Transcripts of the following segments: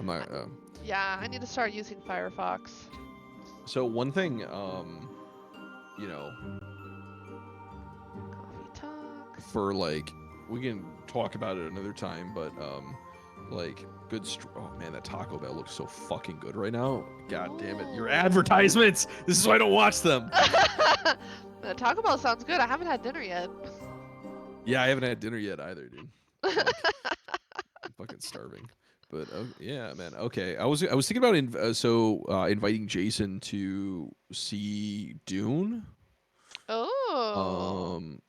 I'm not, Yeah, I need to start using Firefox. so one thing, you know, Coffee talk. for like, we can talk about it another time, but like oh man, that Taco Bell looks so fucking good right now. God damn it, your Ooh. advertisements. This is why I don't watch them. Taco Bell sounds good. I haven't had dinner yet. Yeah, I haven't had dinner yet either, dude. Like, I'm fucking starving. But yeah, man. Okay, I was thinking about inviting Jason to see Dune. Oh. Um,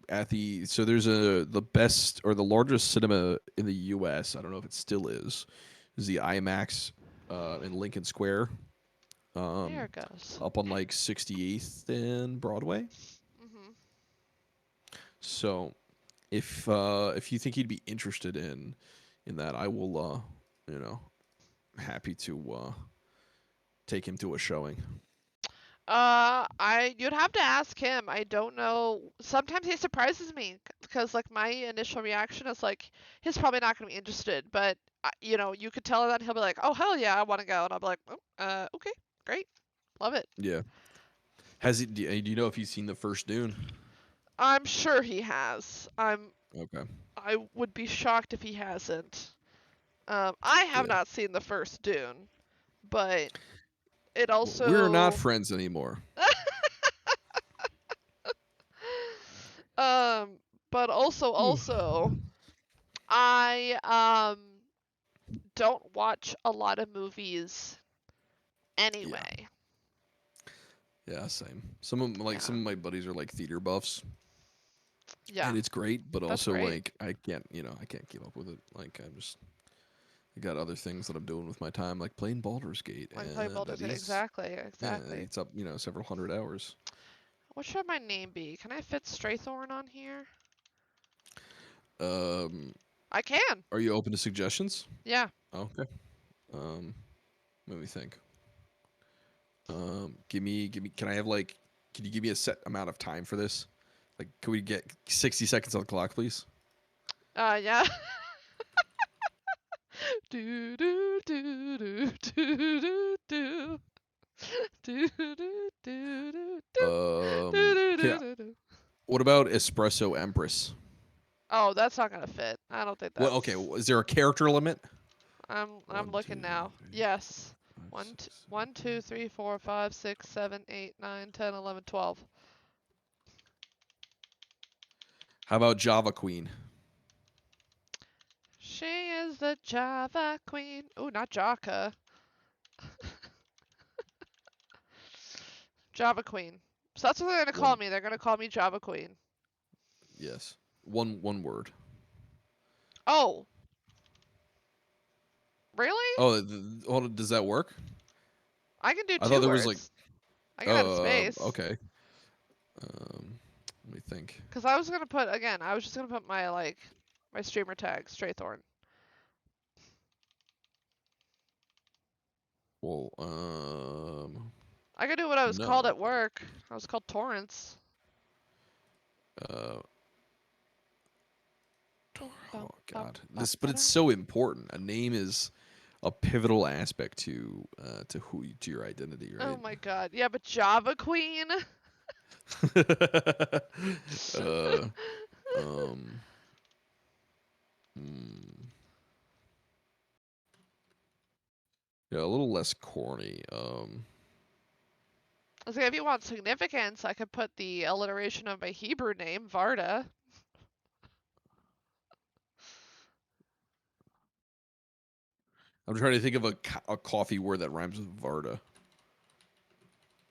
there's the best or the largest cinema in the U.S. I don't know if it still is the IMAX in Lincoln Square, There um, it goes. up on like 68th and Broadway. Mhm. So if you think he'd be interested in that, I will happy to take him to a showing. You'd have to ask him. I don't know. Sometimes he surprises me because like my initial reaction is like he's probably not going to be interested, but you could tell that and he'll be like, "Oh hell yeah, I want to go," and I'll be like, "Oh, okay, great, love it." Yeah. Has he? Do you know if he's seen the first Dune? I'm sure he has. Okay. I would be shocked if he hasn't. I have Yeah. not seen the first Dune, but it Well, we're not also friends anymore. um but also I don't watch a lot of movies Yeah. anyway. Yeah. Same. Some Yeah. of my buddies are like theater buffs, Yeah. and it's great, but That's also great. like I can't keep up with it. Like I got other things that I'm doing with my time, like playing Baldur's Gate, Like play and Baldur's that Gate. is Exactly. yeah, Exactly. it's up several hundred hours. What should my name be? Can I fit Straythorne on here? Um, I can. are you open to suggestions? Yeah. Okay. Um, let me think. Give me. Can I have like? Can you give me a set amount of time for this? Like, can we get 60 seconds on the clock, please? Yeah. do do do do do do do do do do do do do Yeah. do do. What about Espresso Empress? Oh, that's not gonna fit. I don't think Well, okay. that's. Is there a character limit? I'm One, looking two, now. three, Yes. five, One, six, seven, 1, 2, 3, 4, 5, 6, 7, 8, 9, 10, 11, 12. How about Java Queen? She is the Java Queen. Ooh, not Jaka. Java Queen. So that's what they're gonna call One. me. They're gonna call me Java Queen. Yes. One word. Oh, really? Oh, hold on, does that work? I can do I thought two there was like. words. I can add a space. Okay. Let me think. Cause I was gonna put again. I was just gonna put my streamer tag Straythorne. Well, I could do what I was called no. at work. I was called Torrance. Uh, Bum, oh bum, bum, God, bum, but it's ba-da. so important. A name is a pivotal aspect to your identity, Oh right? my god. Yeah, but Java Queen? uh, um, hmm. Yeah, a little less corny. I was like, if you want significance, I could put the alliteration of my Hebrew name, Varda. I'm trying to think of a coffee word that rhymes with Varda.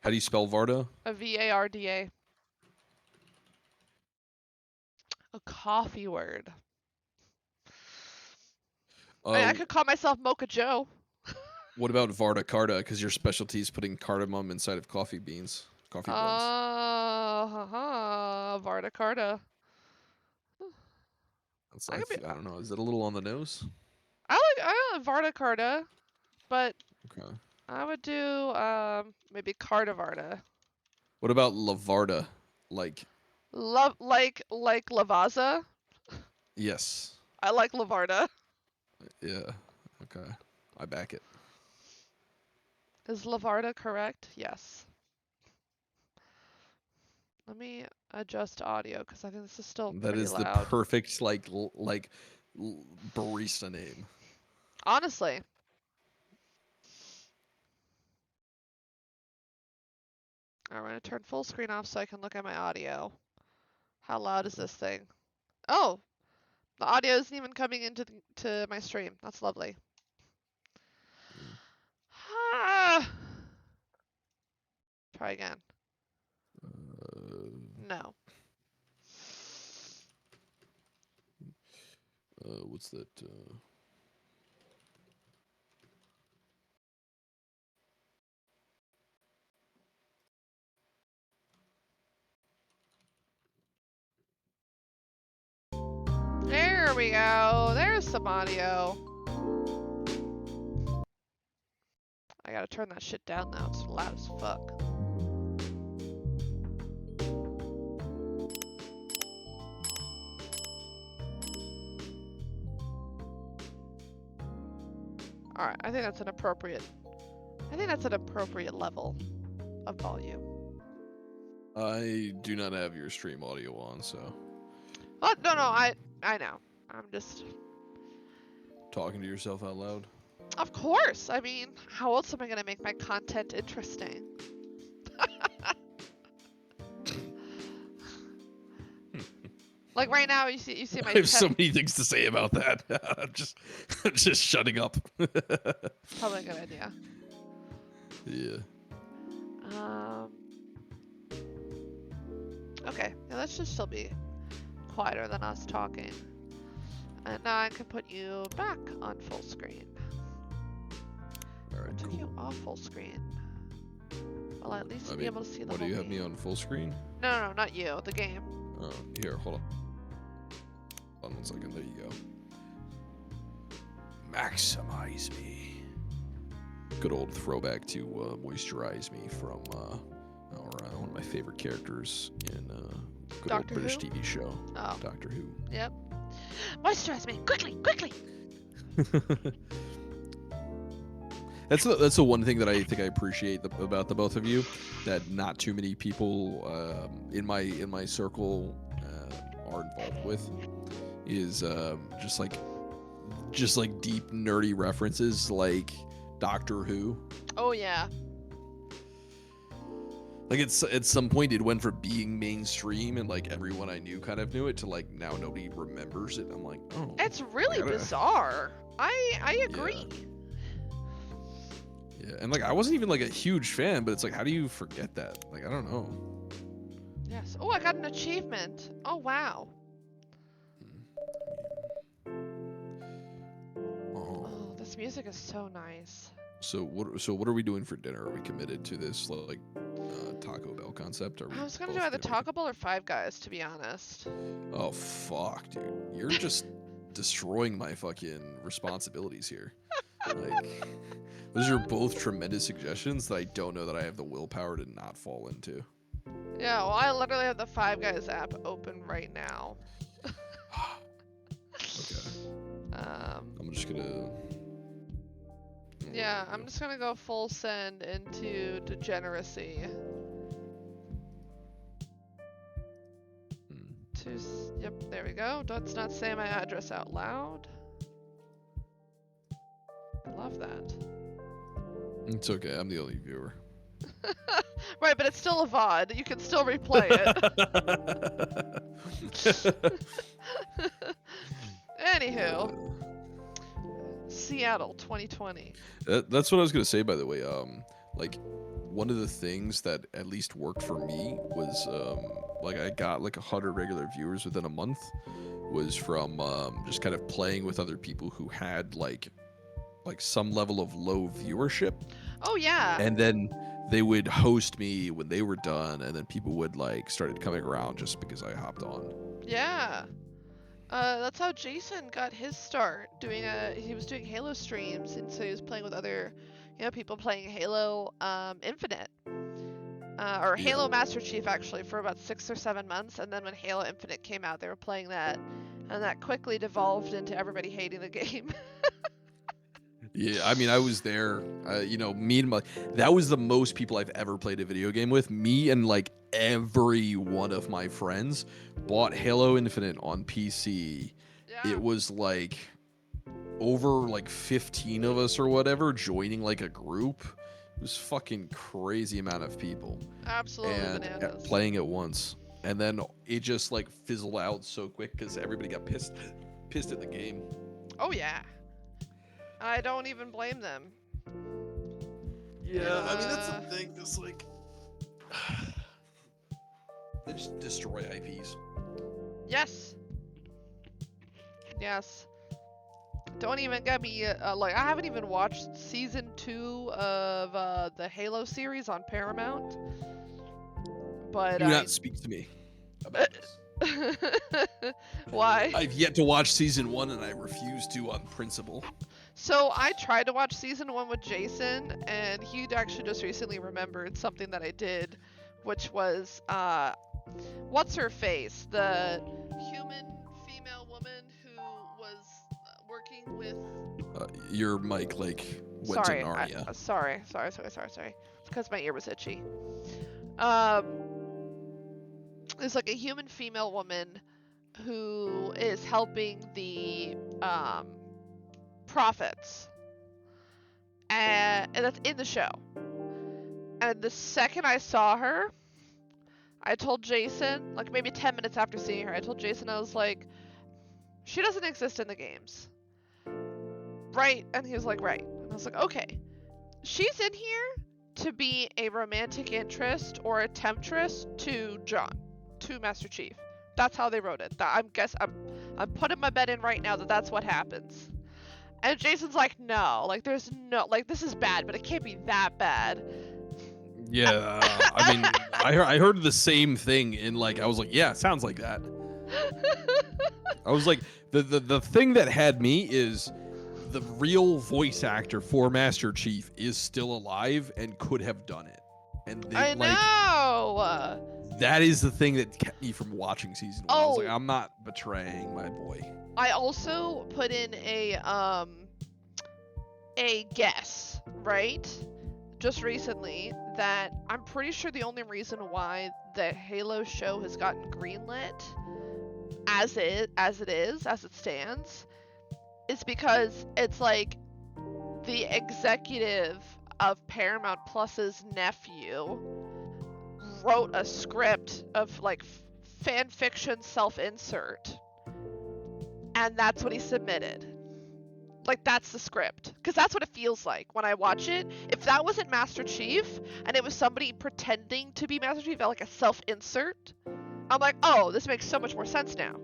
How do you spell Varda? A Varda. A coffee word. I Uh, could call myself Mocha Joe. what about Varda Carta? Because your specialty is putting cardamom inside of coffee blends. Varda Carta. That's, I could be. I don't know. Is it a little on the nose? I like Varda Carta, but Okay. I would do maybe Carta Varda. What about Lavarda? Like, Love like Lavaza. yes. I like Lavarda. Yeah. Okay. I back it. Is Lavarda correct? Yes. Let me adjust audio because I think this is still That pretty is the loud. perfect barista name. Honestly. I'm going to turn full screen off so I can look at my audio. How loud is this thing? Oh, the audio isn't even coming into to my stream. That's lovely. Ah. Try again. No. What's that? There we go. There's some audio. I gotta turn that shit down now. It's loud as fuck. Alright, I think that's an appropriate level of volume. I do not have your stream audio on, so. Oh, no, I know. I'm just... Talking to yourself out loud? Of course! I mean, how else am I gonna make my content interesting? Like right now, you see my I have so many things to say about that. I'm just shutting up. Probably a good idea. Yeah. Okay, yeah, let's just still be quieter than us talking. And now I can put you back on full screen. Alright, Took cool. you off full screen. Well, at least be able to see the what, whole do you have game. me on full screen? No, not you. The game. Oh, here, hold on. Hold on 1 second. There you go. Maximize me. Good old throwback to Moisturize Me from one of my favorite characters in good Doctor old British Who? TV show. Oh. Doctor Who. Yep. Moisturize me! Quickly! Quickly! That's the one thing that I think I appreciate about the both of you, that not too many people in my circle are involved with, is just like deep nerdy references like Doctor Who. Oh yeah. Like at some point it went from being mainstream and like everyone I knew kind of knew it to like now nobody remembers it. I'm like, oh. It's really bizarre. I agree. Yeah, and like I wasn't even like a huge fan, but it's like, how do you forget that? Like, I don't know. Yes. Oh, I got an achievement. Oh wow. Oh, this music is so nice. So what are we doing for dinner? Are we committed to this like Taco Bell concept? I was gonna do either Taco Bell or Five Guys, to be honest. Oh fuck, dude! You're just destroying my fucking responsibilities here. Like, those are both tremendous suggestions that I don't know that I have the willpower to not fall into. Yeah, well, I literally have the Five Guys app open right now. Okay. I'm just gonna. Yeah, I'm just gonna go full send into degeneracy. Yep, there we go. Let's not say my address out loud. I love that. It's okay, I'm the only viewer. Right, but it's still a VOD. You can still replay it. Anywho. Seattle 2020. That's what I was gonna say, by the way. Like, one of the things that at least worked for me was like I got like 100 regular viewers within a month, was from just kind of playing with other people who had like some level of low viewership. Oh yeah. And then they would host me when they were done, and then people would like started coming around just because I hopped on. Yeah. That's how Jason got his start doing he was doing Halo streams, and so he was playing with other, people playing Halo Infinite. Or Halo Master Chief actually for about 6 or 7 months, and then when Halo Infinite came out, they were playing that, and that quickly devolved into everybody hating the game. Yeah, I mean, I was there. Me and my that was the most people I've ever played a video game with. Me and like every one of my friends bought Halo Infinite on PC. Yeah, It was like over like 15 of us or whatever joining like a group. It was fucking crazy amount of people absolutely and bananas. playing at once. And then it just like fizzled out so quick because everybody got pissed at the game. Oh yeah, I don't even blame them. Yeah, I mean that's the thing. It's like they just destroy IPs. Yes, yes. Don't even get me like I haven't even watched season 2 of the Halo series on Paramount, but Do not speak to me about this. Why? I've yet to watch season 1 and I refuse to on principle. So I tried to watch season 1 with Jason, and he actually just recently remembered something that I did, which was what's her face, the human female woman who was working with. Your mic like went to Narnia. Sorry. It's because my ear was itchy. Um, it's like a human female woman who is helping the prophets, and that's in the show. And the second I saw her, I told Jason, like maybe 10 minutes after seeing her, I told Jason, I was like, she doesn't exist in the games. Right? And he was like, right. And I was like, okay. She's in here to be a romantic interest or a temptress to John, to Master Chief. That's how they wrote it. I'm putting my bet in right now that that's what happens. And Jason's like, no, like there's no, like this is bad, but it can't be that bad. Yeah, I mean, I heard the same thing in like I was like, yeah, sounds like that. I was like, the thing that had me is the real voice actor for Master Chief is still alive and could have done it. And they, I know. That is the thing that kept me from watching season 1. I was like, Oh. I'm not betraying my boy. I also put in a guess, right? Just recently that I'm pretty sure the only reason why the Halo show has gotten greenlit as it stands is because it's like the executive of Paramount Plus's nephew wrote a script of like fan fiction self-insert, and that's what he submitted. Like that's the script, because that's what it feels like when I watch it. If that wasn't Master Chief and it was somebody pretending to be Master Chief, like a self-insert, I'm like, oh, this makes so much more sense now.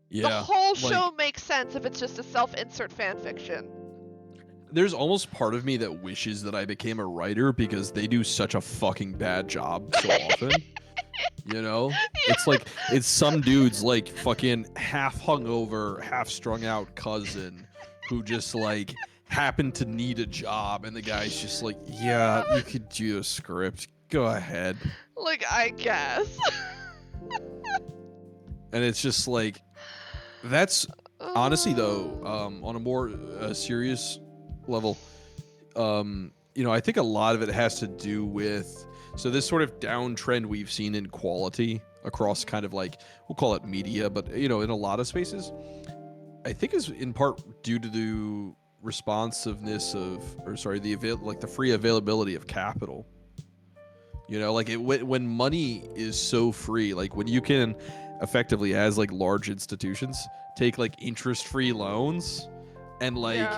Yeah, the whole show makes sense if it's just a self-insert fan fiction. There's almost part of me that wishes that I became a writer because they do such a fucking bad job so often. You know? Yeah. It's like, it's some dude's like fucking half hungover, half strung out cousin who just like happened to need a job, and the guy's just like, yeah, you could do a script. Go ahead. Like, I guess. And it's just like, that's honestly though, on a more serious level, I think a lot of it has to do with this sort of downtrend we've seen in quality across kind of like, we'll call it media, but in a lot of spaces, I think is in part due to the responsiveness the free availability of capital. When money is so free, like when you can effectively, as like large institutions, take like interest-free loans and like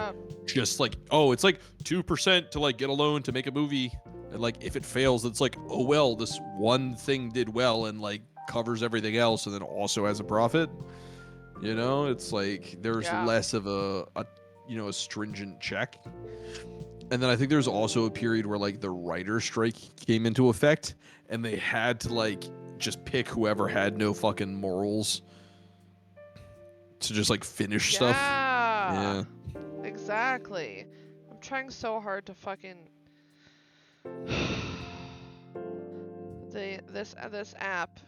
just like, oh, it's like 2% to like get a loan to make a movie, and like if it fails, it's like, oh well, this one thing did well and like covers everything else and then also has a profit. It's like there's less of a stringent check. And then I think there's also a period where like the writer's strike came into effect and they had to like just pick whoever had no fucking morals to just like finish stuff. Yeah. Exactly. I'm trying so hard to fucking this app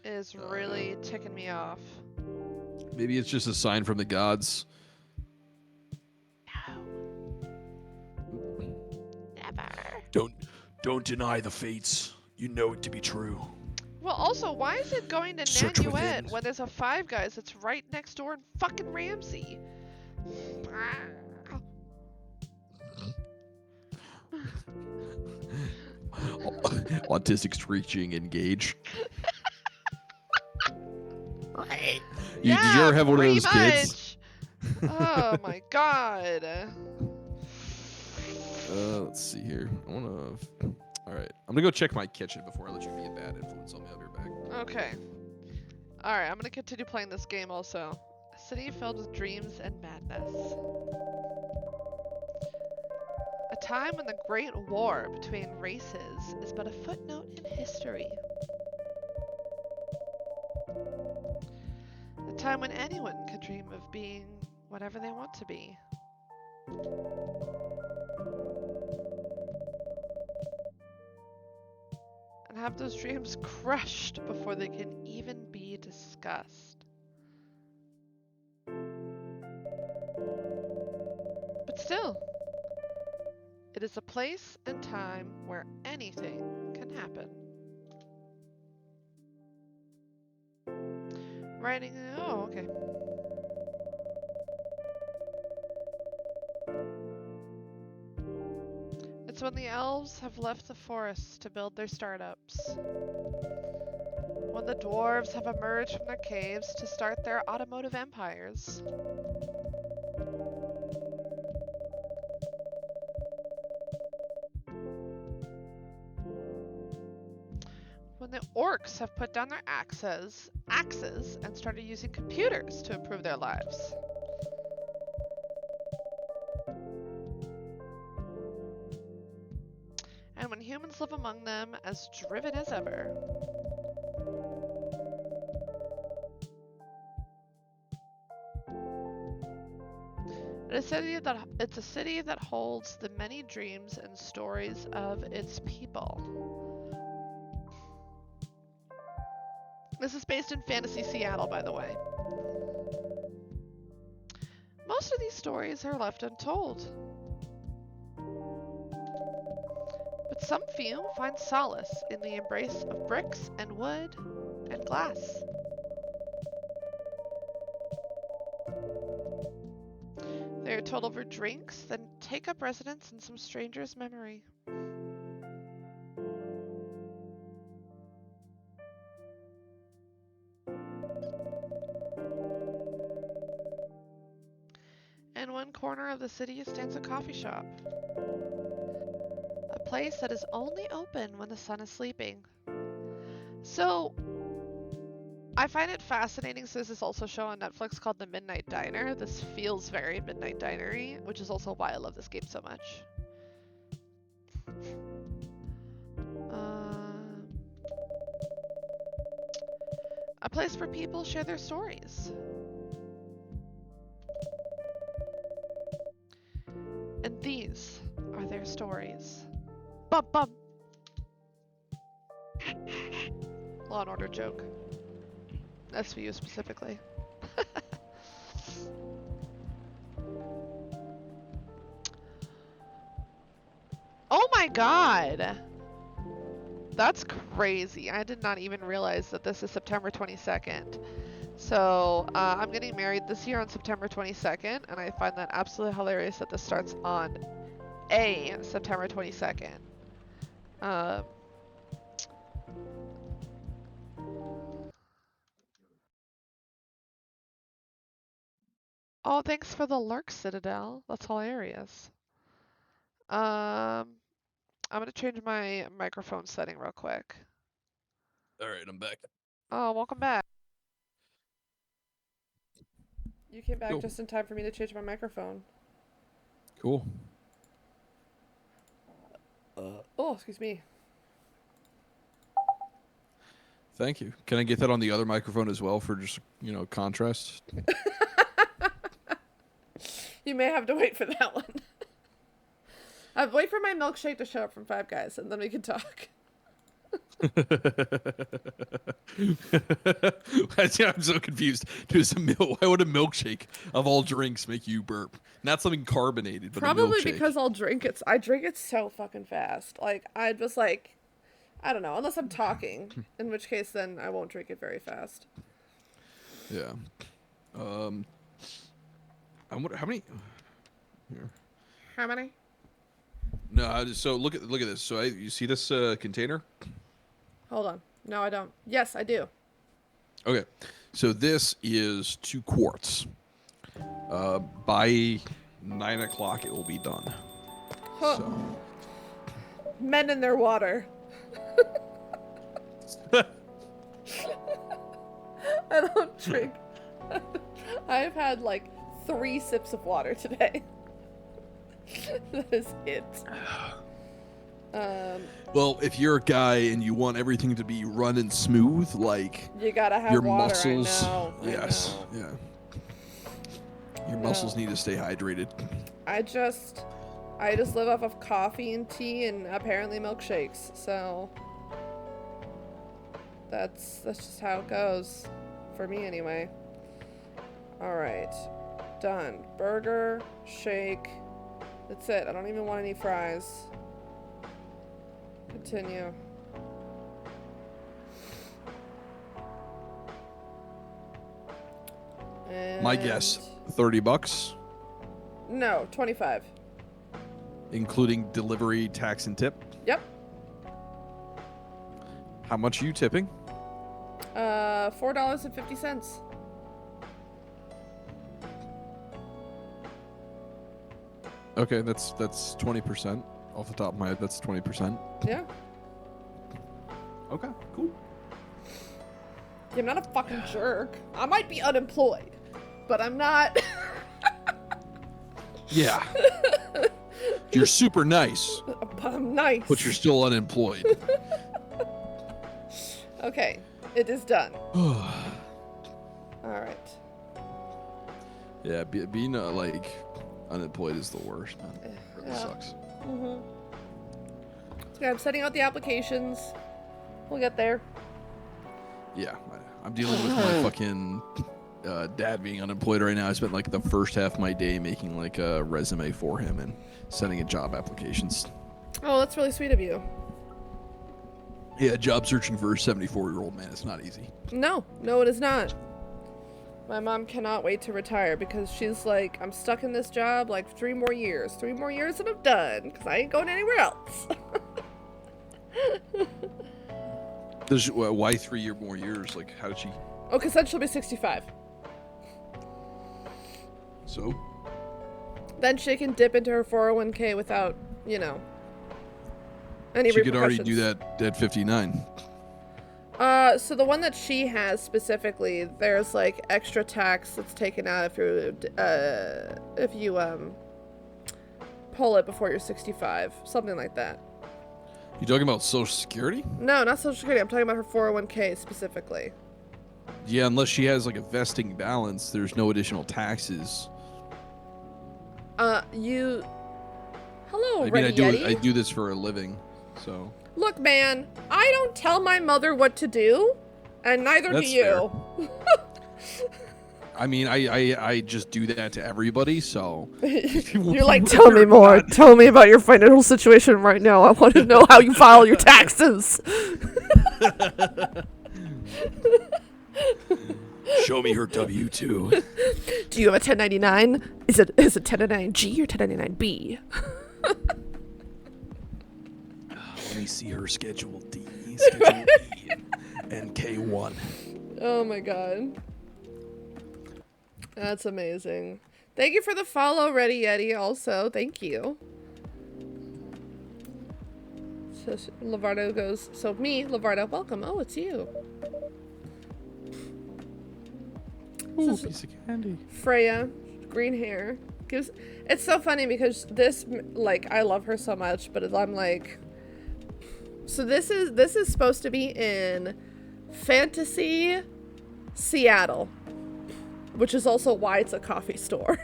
is really ticking me off. Maybe it's just a sign from the gods. Don't deny the fates. You know it to be true. Well, also, why is it going to Search Nanuet within. when there's a Five Guys that's right next door in fucking Ramsey? Autistic screeching engage. Did you ever have one of those kids? Oh my god. Let's see here. All right, I'm gonna go check my kitchen before I let you be a bad influence on me. I'll be right back. Okay. Alright, I'm gonna continue playing this game also. A city filled with dreams and madness. A time when the great war between races is but a footnote in history. A time when anyone can dream of being whatever they want to be. And have those dreams crushed before they can even be discussed. But still, it is a place and time where anything can happen. Writing, oh, okay. It's when the elves have left the forests to build their startups. When the dwarves have emerged from their caves to start their automotive empires. When the orcs have put down their axes and started using computers to improve their lives. And when humans live among them as driven as ever. It's a city that holds the many dreams and stories of its people. This is based in fantasy Seattle, by the way. Most of these stories are left untold. But some few find solace in the embrace of bricks and wood and glass. They are told over drinks, then take up residence in some stranger's memory. In one corner of the city stands a coffee shop. A place that is only open when the sun is sleeping. So, I find it fascinating. So there's this also show on Netflix called The Midnight Diner. This feels very Midnight Diner-y, which is also why I love this game so much. A place where people share their stories. And these are their stories. Bum bum! Law and Order joke. That's for you specifically. Oh my god! That's crazy. I did not even realize that this is September 22nd. So, I'm getting married this year on September 22nd, and I find that absolutely hilarious that this starts on September 22nd. Oh, thanks for the lurk, Citadel. That's hilarious. I'm gonna change my microphone setting real quick. All right, I'm back. Oh, welcome back. You came back Cool. just in time for me to change my microphone. Cool. Oh, excuse me. Thank you. Can I get that on the other microphone as well for just, contrast? You may have to wait for that one. Wait for my milkshake to show up from Five Guys, and then we can talk. I'm so confused. Why would a milkshake of all drinks make you burp? Not something carbonated, but a Probably milkshake. because I'll drink it. I drink it so fucking fast. Like I just like, I don't know. Unless I'm talking, in which case then I won't drink it very fast. Yeah. I wonder how many. Here. How many? No, so look at this. So you see this container? Hold on. No, I don't. Yes, I do. Okay, so this is 2 quarts. By 9 o'clock, it will be done. Huh. So. Men in their water. I don't drink. I've had like 3 sips of water today. That is it. Well, if you're a guy and you want everything to be running smooth, like you gotta have your water. muscles, I know. yes, yeah, your muscles need to stay hydrated. I just live off of coffee and tea and apparently milkshakes. So that's just how it goes for me anyway. All right, done. Burger, shake. That's it. I don't even want any fries. Continue. And My guess, $30, no, 25. including delivery, tax, and tip. Yep. How much are you tipping? $4.50. Okay, that's 20% off the top of my head. That's 20%. Yeah. Okay, cool. I'm not a fucking jerk. I might be unemployed, but I'm not. Yeah. You're super nice, But I'm nice. but you're still unemployed. Okay, it is done. All right. Yeah, being like unemployed is the worst, man. It really Yeah. sucks. So I'm setting out the applications. We'll get there. Yeah, I'm dealing with my fucking dad being unemployed right now. I spent like the first half of my day making like a resume for him and sending in job applications. Oh, that's really sweet of you. Yeah, job searching for a 74-year-old man. It's not easy. No, it is not. My mom cannot wait to retire because she's like, I'm stuck in this job like 3 more years. 3 more years and I'm done because I ain't going anywhere else. Why 3 more years? Like, how did she? Oh, because then she'll be 65. So? Then she can dip into her 401k without, any She could already do repercussions. that at 59. So the one that she has specifically, there's like extra tax that's taken out if you pull it before you're 65, something like that. You talking about Social Security? No, not Social Security. I'm talking about her 401k specifically. Yeah, unless she has like a vesting balance, there's no additional taxes. Hello, I mean, Ready Yeti. I do this for a living, so. Look, man, I don't tell my mother what to do, and neither That's do you. I mean, I just do that to everybody, so. You're like, tell me more. Tell me about your financial situation right now. I want to know how you file your taxes. Show me her W-2. Do you have a 1099? Is it 1099G or 1099B? Let me see her Schedule D, Schedule E, and K1. Oh my god. That's amazing. Thank you for the follow, Ready Yeti, also. Thank you. So Lavardo goes, so me, Lavardo, welcome. Oh, it's you. Ooh, piece of candy. Freya, green hair. It's so funny because this, like, I love her so much, but I'm like, so this is supposed to be in Fantasy Seattle, which is also why it's a coffee store.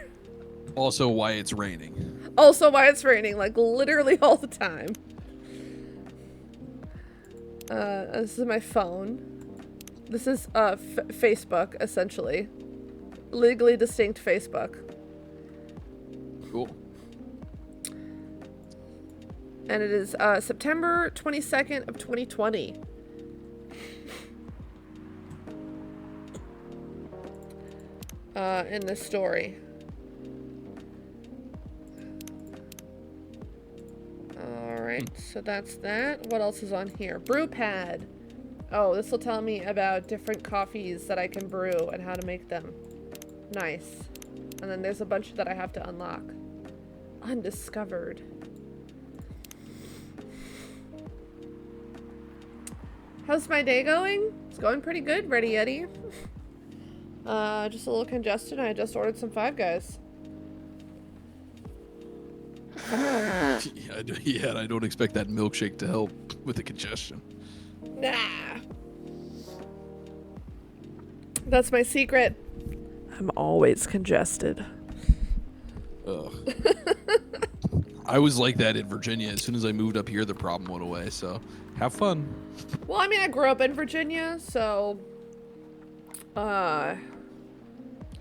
Also why it's raining. Also why it's raining, like, literally all the time. This is my phone. This is Facebook, essentially. Legally distinct Facebook. Cool. And it is September 22nd of 2020. In this story. Alright, so that's that. What else is on here? Brew pad. Oh, this will tell me about different coffees that I can brew and how to make them. Nice. And then there's a bunch that I have to unlock. Undiscovered. How's my day going? It's going pretty good, Ready Yeti. Just a little congested. I just ordered some Five Guys. Yeah, I don't expect that milkshake to help with the congestion. Nah. That's my secret. I'm always congested. Ugh. I was like that in Virginia. As soon as I moved up here, the problem went away. So, have fun. Well, I mean, I grew up in Virginia, so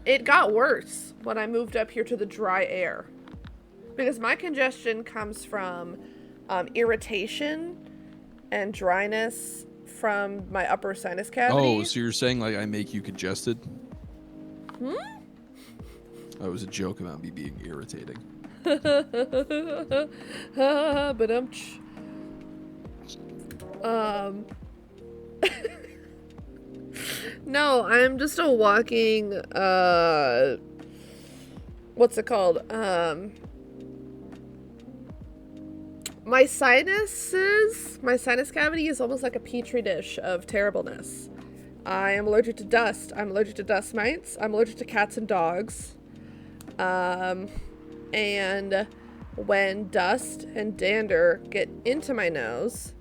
it got worse when I moved up here to the dry air. Because my congestion comes from irritation and dryness from my upper sinus cavity. Oh, so you're saying like I make you congested? Hmm? That was a joke about me being irritating. But no, I'm just a walking what's it called? My sinus cavity is almost like a petri dish of terribleness. I am allergic to dust. I'm allergic to dust mites. I'm allergic to cats and dogs. And when dust and dander get into my nose,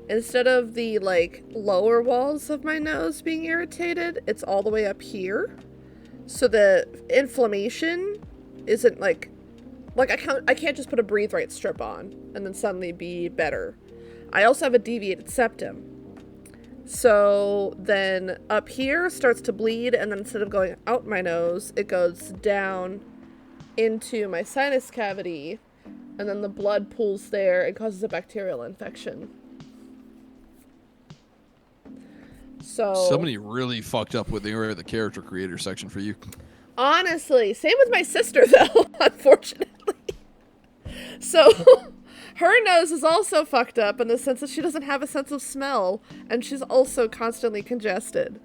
instead of the like lower walls of my nose being irritated, it's all the way up here. So the inflammation isn't like I can't just put a breathe right strip on and then suddenly be better. I also have a deviated septum. So then up here starts to bleed, and then instead of going out my nose, it goes down into my sinus cavity, and then the blood pools there and causes a bacterial infection. So Somebody really fucked up with the character creator section for you. honestly, same with my sister though, unfortunately. So her nose is also fucked up in the sense that she doesn't have a sense of smell, and she's also constantly congested.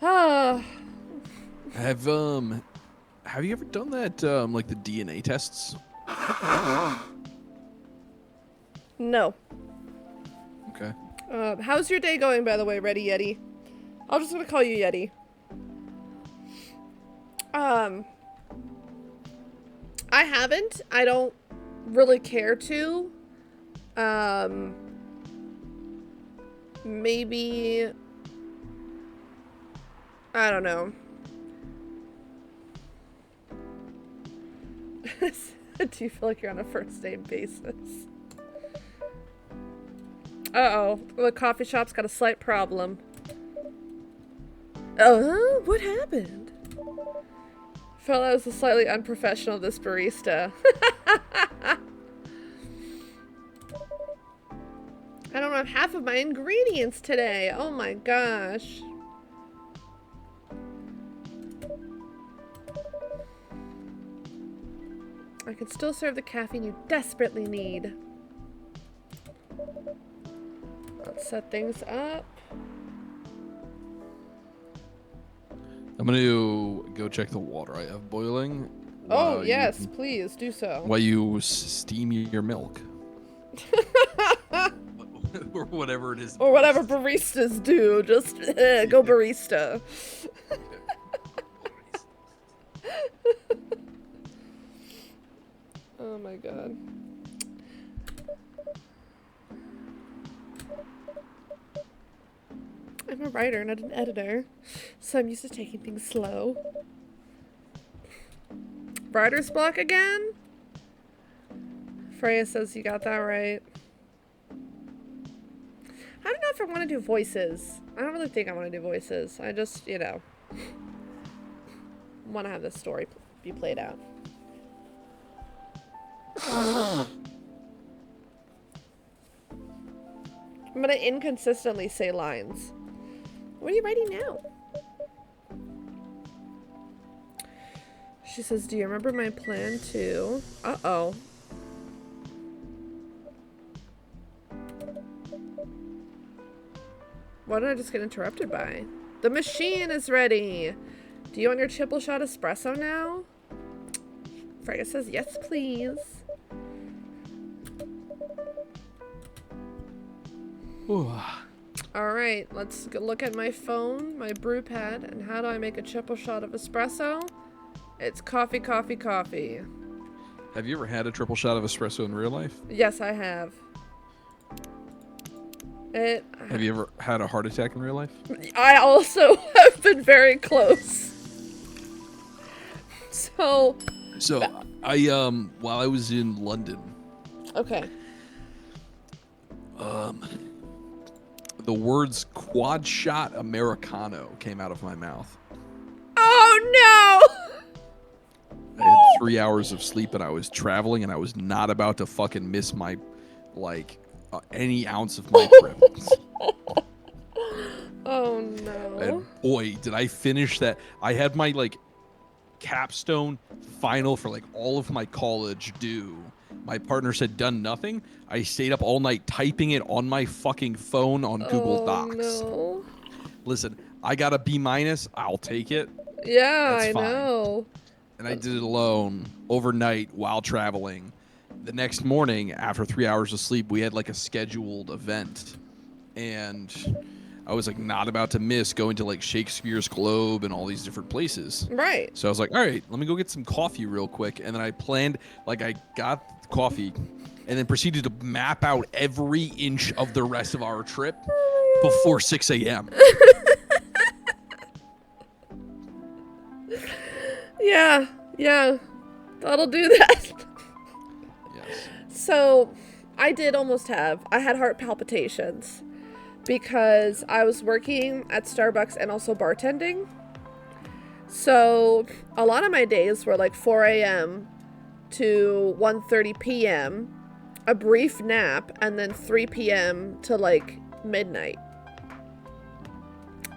Have you ever done that like the DNA tests? No. Okay. How's your day going, by the way, Ready Yeti? I'm just gonna call you Yeti. I haven't. I don't really care to. Maybe... I don't know. Do you feel like you're on a first name basis? Uh-oh. The coffee shop's got a slight problem. Oh, what happened? Felt I was slightly unprofessional, this barista. I don't have half of my ingredients today. Oh my gosh. I can still serve the caffeine you desperately need. Let's set things up. I'm gonna go check the water I have boiling. Oh, yes, please do so. While you steam your milk. Or whatever it is. Or whatever baristas do. Just go barista. Oh my god. I'm a writer, not an editor, so I'm used to taking things slow. Writer's block again? Freya says you got that right. I don't know if I want to do voices. I don't really think I want to do voices. I just, want to have this story be played out. I'm going to inconsistently say lines. What are you writing now? She says, do you remember my plan to... Uh-oh. What did I just get interrupted by? The machine is ready. Do you want your triple shot espresso now? Frega says, yes, please. All right, let's look at my phone, my brew pad, and how do I make a triple shot of espresso? It's coffee, coffee, coffee. Have you ever had a triple shot of espresso in real life? Yes, I have. Have you ever had a heart attack in real life? I also have been very close. So I while I was in London. Okay. The words quad shot Americano came out of my mouth. Oh I had 3 hours of sleep and I was traveling and I was not about to fucking miss my, any ounce of my trip. Oh no. And boy, did I finish that. I had my, capstone final for, all of my college due. My partner said done nothing. I stayed up all night typing it on my fucking phone on Google Docs. No. Listen, I got a B-. I'll take it. Yeah, That's I fine. know. And I did it alone overnight while traveling. The next morning, after 3 hours of sleep, we had a scheduled event. And I was not about to miss going to Shakespeare's Globe and all these different places. Right. So I was like, all right, let me go get some coffee real quick. And then I planned, I got coffee and then proceeded to map out every inch of the rest of our trip before 6 a.m. Yeah. That'll do that. Yes. So, I had heart palpitations because I was working at Starbucks and also bartending. So, a lot of my days were 4 a.m. to 1:30 p.m., a brief nap, and then 3 p.m. to midnight.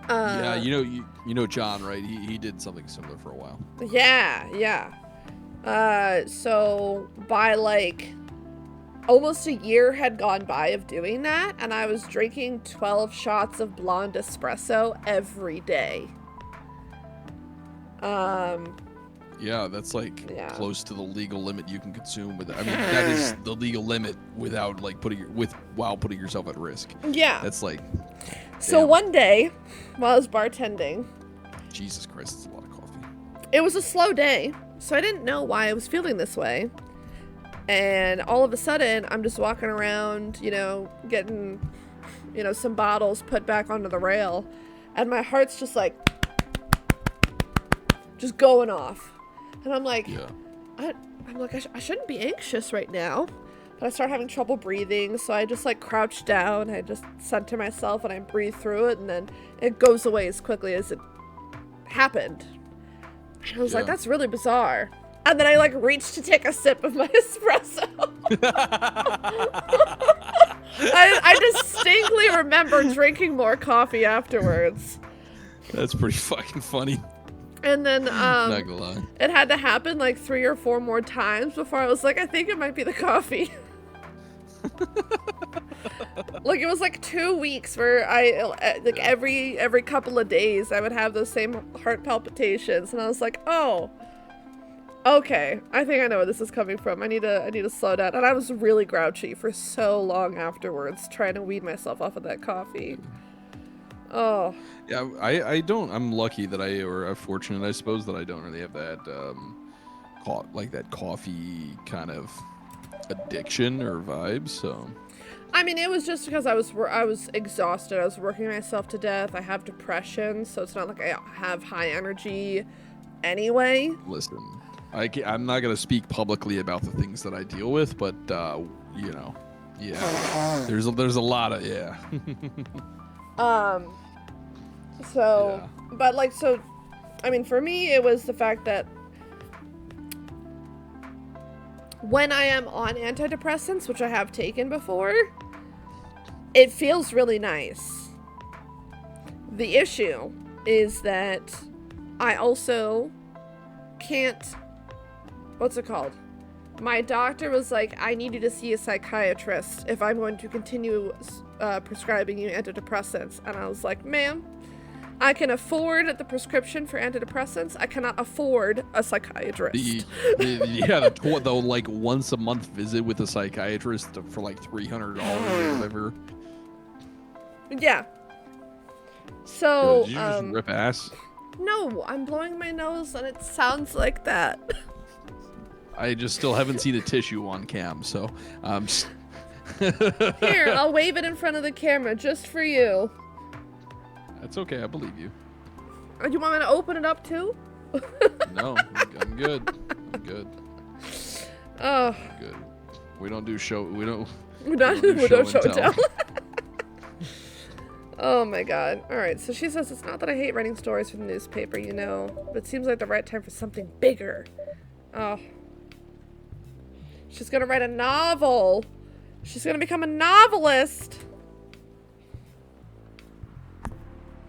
Yeah, you know John, right? He did something similar for a while. Yeah. So by almost a year had gone by of doing that, and I was drinking 12 shots of blonde espresso every day. Yeah, that's Yeah. close to the legal limit you can consume with. I mean, that is the legal limit without while putting yourself at risk. Yeah. That's So damn. one day, while I was bartending, Jesus Christ, it's a lot of coffee. it was a slow day, so I didn't know why I was feeling this way. And all of a sudden, I'm just walking around, getting, some bottles put back onto the rail, and my heart's just just going off. And I'm like, Yeah. I shouldn't be anxious right now. But I start having trouble breathing, so I just crouch down. I just center myself and I breathe through it, and then it goes away as quickly as it happened. And I was like, that's really bizarre. And then I reached to take a sip of my espresso. I distinctly remember drinking more coffee afterwards. That's pretty fucking funny. And then Not gonna lie. it had to happen 3 or 4 more times before I was like, I think it might be the coffee. It was 2 weeks where I every couple of days I would have those same heart palpitations, and I was like, oh, okay, I think I know where this is coming from. I need to slow down. And I was really grouchy for so long afterwards, trying to wean myself off of that coffee. Oh. Yeah, I don't. I'm lucky that I'm fortunate, I suppose, that I don't really have that, that coffee kind of addiction or vibes. So. I mean, it was just because I was exhausted. I was working myself to death. I have depression, so it's not like I have high energy anyway. Listen, I'm not gonna speak publicly about the things that I deal with, but Yeah. There's a lot of yeah. So, Yeah. but like, so, I mean, for me, it was the fact that when I am on antidepressants, which I have taken before, it feels really nice. The issue is that I also can't, what's it called? My doctor was like, I need you to see a psychiatrist if I'm going to continue prescribing you antidepressants. And I was like, ma'am, I can afford the prescription for antidepressants. I cannot afford a psychiatrist. The like once a month visit with a psychiatrist for like $300 or whatever. Yeah. So, Did you just rip ass? No, I'm blowing my nose and it sounds like that. I just still haven't seen a tissue on cam, so Here, I'll wave it in front of the camera just for you. That's okay, I believe you. Do you want me to open it up too? No, I'm good. I'm good. Oh. I'm good. We don't do show. We don't show and tell. Oh my god. Alright, so she says, it's not that I hate writing stories for the newspaper, you know, but it seems like the right time for something bigger. Oh. She's gonna write a novel. She's gonna become a novelist.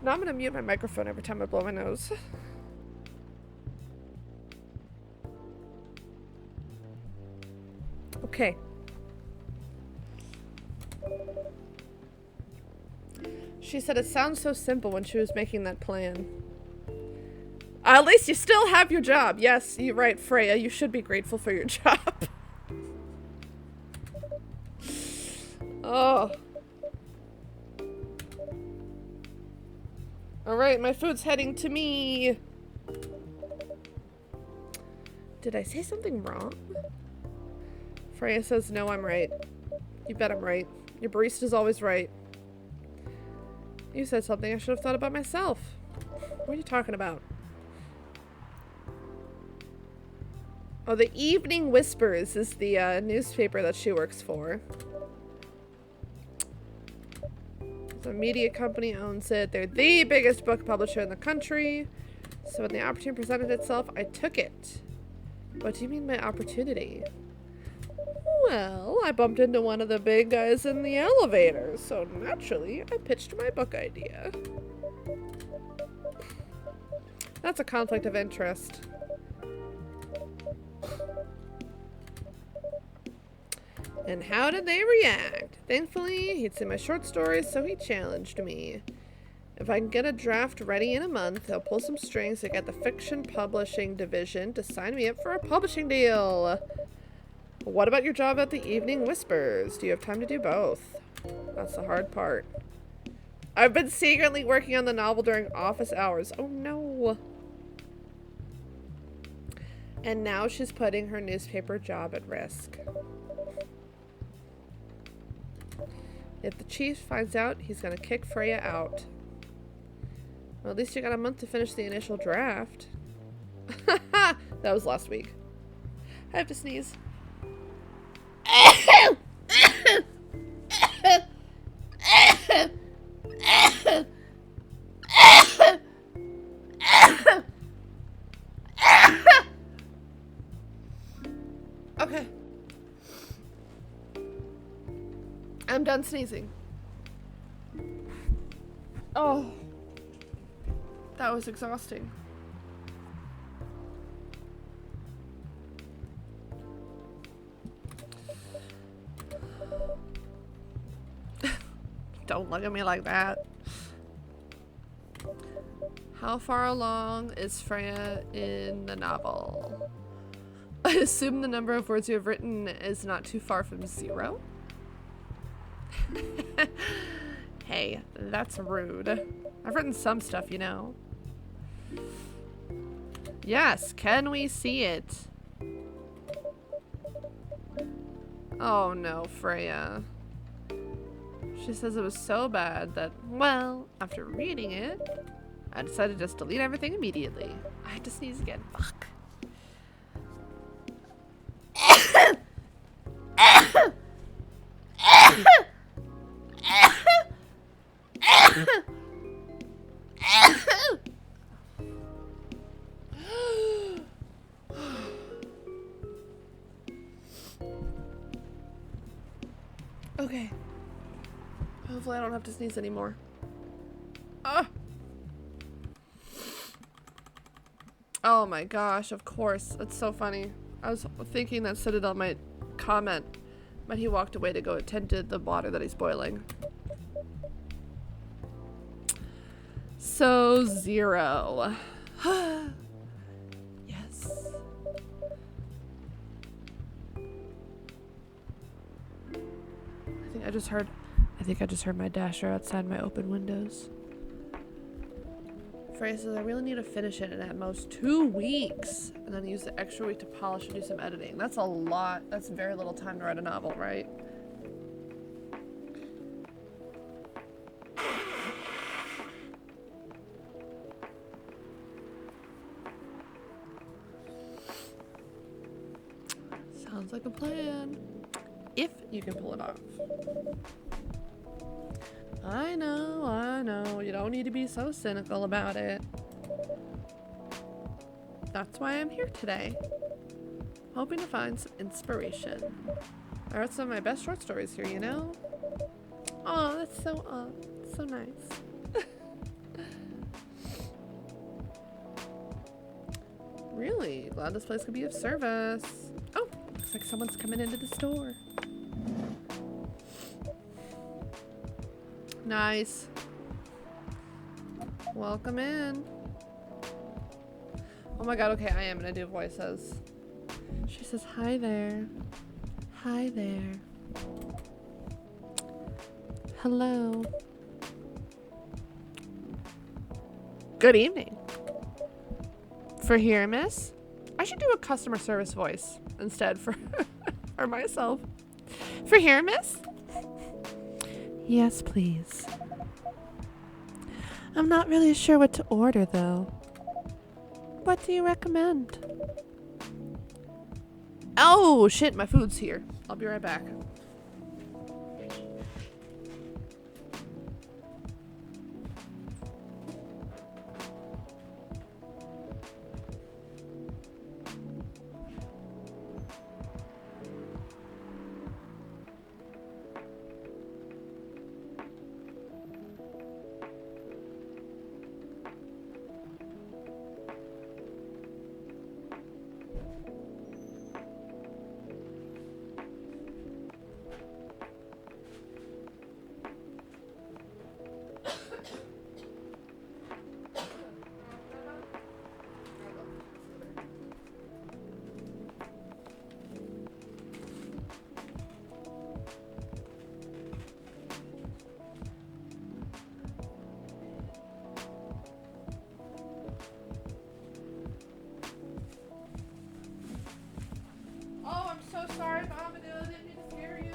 Now I'm gonna mute my microphone every time I blow my nose. Okay. She said it sounds so simple when she was making that plan. At least you still have your job. Yes, you're right, Freya. You should be grateful for your job. Oh. Alright, my food's heading to me. Did I say something wrong? Freya says, no, I'm right. You bet I'm right. Your barista's always right. You said something I should have thought about myself. What are you talking about? Oh, the Evening Whispers is the newspaper that she works for. The media company owns it. They're the biggest book publisher in the country. So when the opportunity presented itself, I took it. What do you mean by opportunity? Well, I bumped into one of the big guys in the elevator, so naturally, I pitched my book idea. That's a conflict of interest. And how did they react? Thankfully, he'd seen my short stories, so he challenged me. If I can get a draft ready in a month, they'll pull some strings to get the fiction publishing division to sign me up for a publishing deal. What about your job at the Evening Whispers? Do you have time to do both? That's the hard part. I've been secretly working on the novel during office hours. Oh no. And now she's putting her newspaper job at risk. If the chief finds out, he's gonna kick Freya out. Well, at least you got a month to finish the initial draft. That was last week. I have to sneeze. Okay. I'm done sneezing. Oh. That was exhausting. Don't look at me like that. How far along is Freya in the novel? I assume the number of words you have written is not too far from 0? Hey, that's rude. I've written some stuff, you know. Yes, can we see it? Oh no, Freya. She says it was so bad that, well, after reading it, I decided to just delete everything immediately. I had to sneeze again. Fuck. Okay. Hopefully I don't have to sneeze anymore. Ah! Oh my gosh, of course. That's so funny. I was thinking that Citadel might comment, but he walked away to go attend to the water that he's boiling. So, 0. Yes. I think I just heard my dasher outside my open windows. Frey says I really need to finish it in at most 2 weeks, and then use the extra week to polish and do some editing. That's a lot. That's very little time to write a novel, right? Sounds like a plan. If you can pull it off. I know. You don't need to be so cynical about it. That's why I'm here today. Hoping to find some inspiration. I wrote some of my best short stories here, you know? Oh, that's so nice. Really? Glad this place could be of service. Oh, looks like someone's coming into the store. Nice. Welcome in. Oh my god, okay, I am gonna do voices. She says, hi there. Hi there. Hello. Good evening. For here, miss? I should do a customer service voice instead for for myself. For here, miss? Yes, please. I'm not really sure what to order, though. What do you recommend? Oh, shit, my food's here. I'll be right back. Sorry, Bombadil, didn't mean to scare you.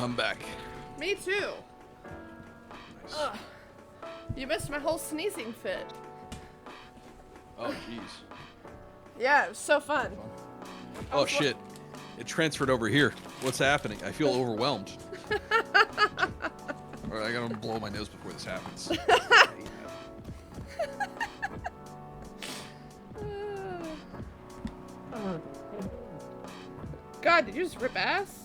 I'm back. Me too. Nice. Ugh. You missed my whole sneezing fit. Oh, jeez. Yeah, it was so fun. Oh, shit. It transferred over here. What's happening? I feel overwhelmed. All right, I gotta blow my nose before this happens. God, did you just rip ass?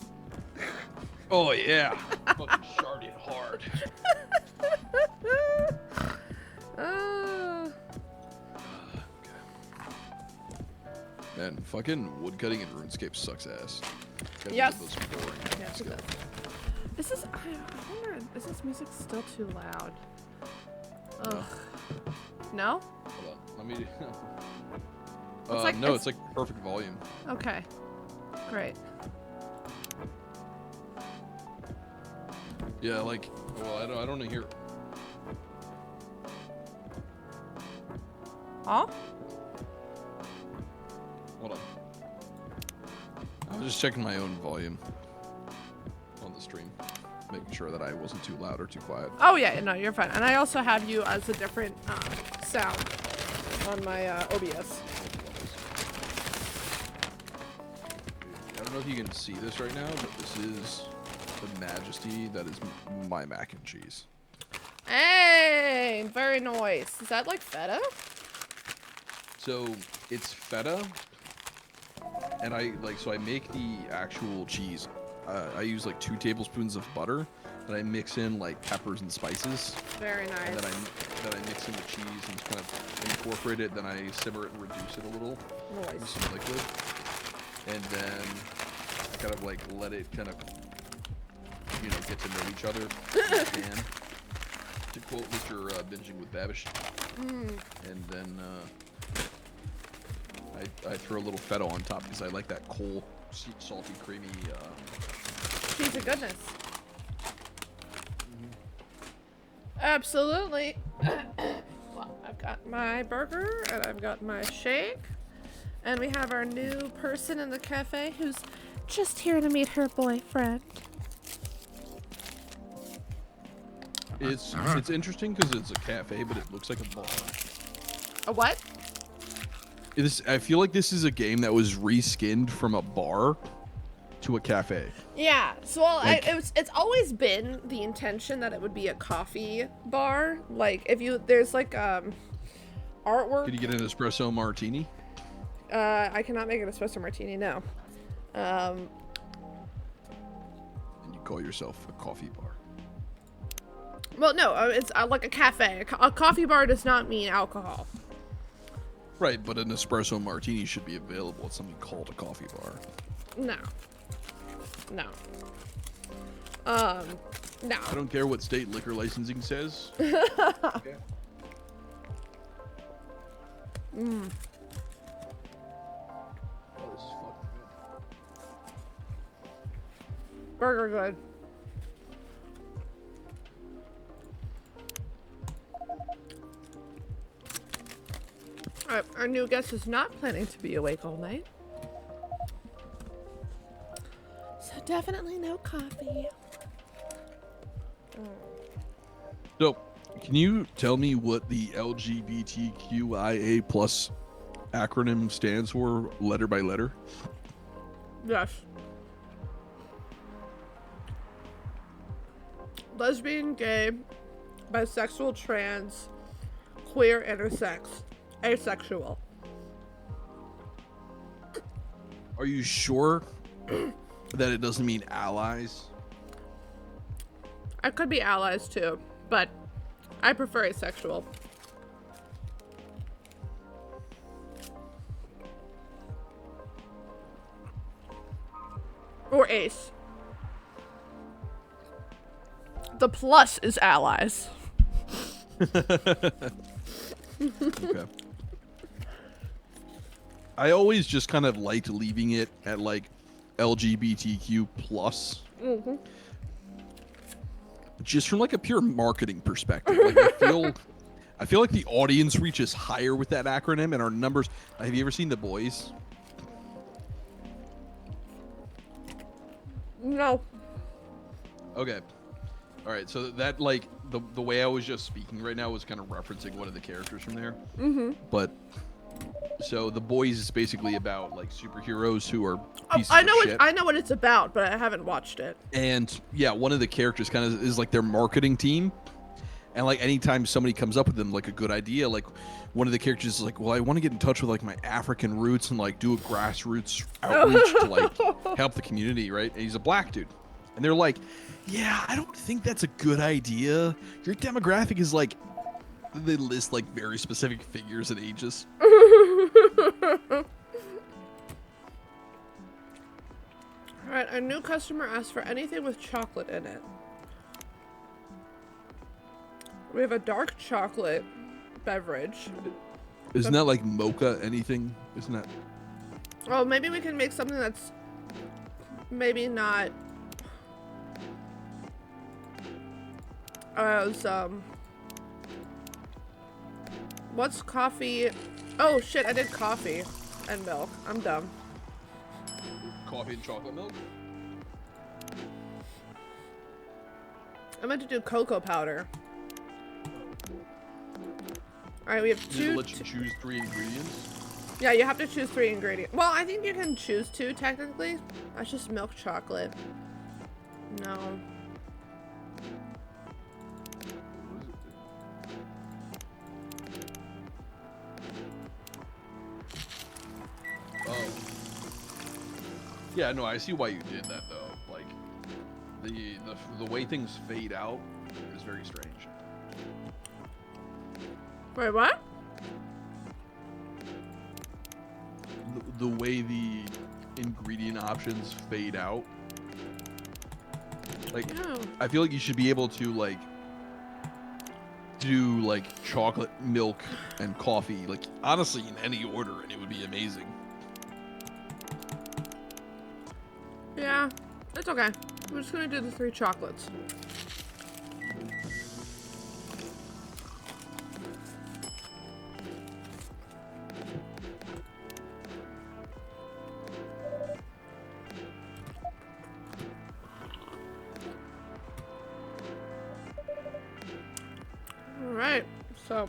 Oh, yeah. Fucking sharded hard. Man, fucking woodcutting in RuneScape sucks ass. Gotta be Yes. the most boring Yes, it skill. does. This is, I wonder, is this music still too loud? Ugh. No? Hold on, let me... like, it's like perfect volume. Okay. Great. Yeah, like, well, I don't hear... Huh? Hold on. I was just checking my own volume on the stream, making sure that I wasn't too loud or too quiet. Oh yeah, no, you're fine. And I also have you as a different sound on my OBS. I don't know if you can see this right now, but this is the majesty that is my mac and cheese. Hey, very nice. Is that like feta? So it's feta, and I make the actual cheese. I use like 2 tablespoons of butter, and I mix in like peppers and spices. Very nice. And then I mix in the cheese and kind of incorporate it. Then I simmer it and reduce it a little with Nice. some liquid, and then I kind of like let it kind of get to know each other. And to quote Mr. Binging with Babish, and then I throw a little feta on top because I like that cool, salty, creamy. Cheese of goodness. Absolutely. Well, I've got my burger and I've got my shake. And we have our new person in the cafe who's just here to meet her boyfriend. It's interesting because it's a cafe, but it looks like a bar. A what? I feel like this is a game that was reskinned from a bar to a cafe. Yeah, so it's always been the intention that it would be a coffee bar. Like there's like artwork. Could you get an espresso martini? I cannot make an espresso martini, no. And you call yourself a coffee bar. Well, no, it's like a cafe. A coffee bar does not mean alcohol. Right, but an espresso martini should be available at something called a coffee bar. No. No. No. I don't care what state liquor licensing says. Okay. Mm. Oh, this is fucking good. Burger good. Alright, our new guest is not planning to be awake all night. So definitely no coffee. So, can you tell me what the LGBTQIA plus acronym stands for, letter by letter? Yes. Lesbian, gay, bisexual, trans, queer, intersex, asexual. Are you sure that it doesn't mean allies? I could be allies too, but I prefer asexual. Or ace. The plus is allies. Okay. I always just kind of liked leaving it at like LGBTQ plus. Mm-hmm. Just from like a pure marketing perspective. Like I feel like the audience reaches higher with that acronym, and our numbers. Have you ever seen The Boys? No. Okay. All right. So that like the way I was just speaking right now was kind of referencing one of the characters from there. Mm-hmm. But so the boys is basically about like superheroes who are Oh, pieces I of know shit. I know what it's about, but I haven't watched it. And yeah, one of the characters kind of is like their marketing team. And like anytime somebody comes up with them like a good idea, like one of the characters is like, well, I want to get in touch with like my African roots and like do a grassroots outreach to like help the community, right? And he's a black dude. And they're like, yeah, I don't think that's a good idea. Your demographic is like, they list like very specific figures and ages. Alright, a new customer asked for anything with chocolate in it. We have a dark chocolate beverage. Isn't that like mocha anything? Isn't that? Oh, maybe we can make something that's maybe not as, what's coffee? Oh shit, I did coffee and milk. I'm dumb. Coffee and chocolate milk? I meant to do cocoa powder. Alright, we have Does it two. let you choose 3 ingredients? Yeah, you have to choose 3 ingredients. Well, I think you can choose 2 technically. That's just milk chocolate. No. Oh. Yeah, no, I see why you did that though. Like the way things fade out is very strange. Wait, what? The way the ingredient options fade out. Like Oh. I feel like you should be able to like do like chocolate, milk, and coffee, like honestly in any order, and it would be amazing. Yeah, it's okay. We're just gonna do the 3 chocolates. Alright, so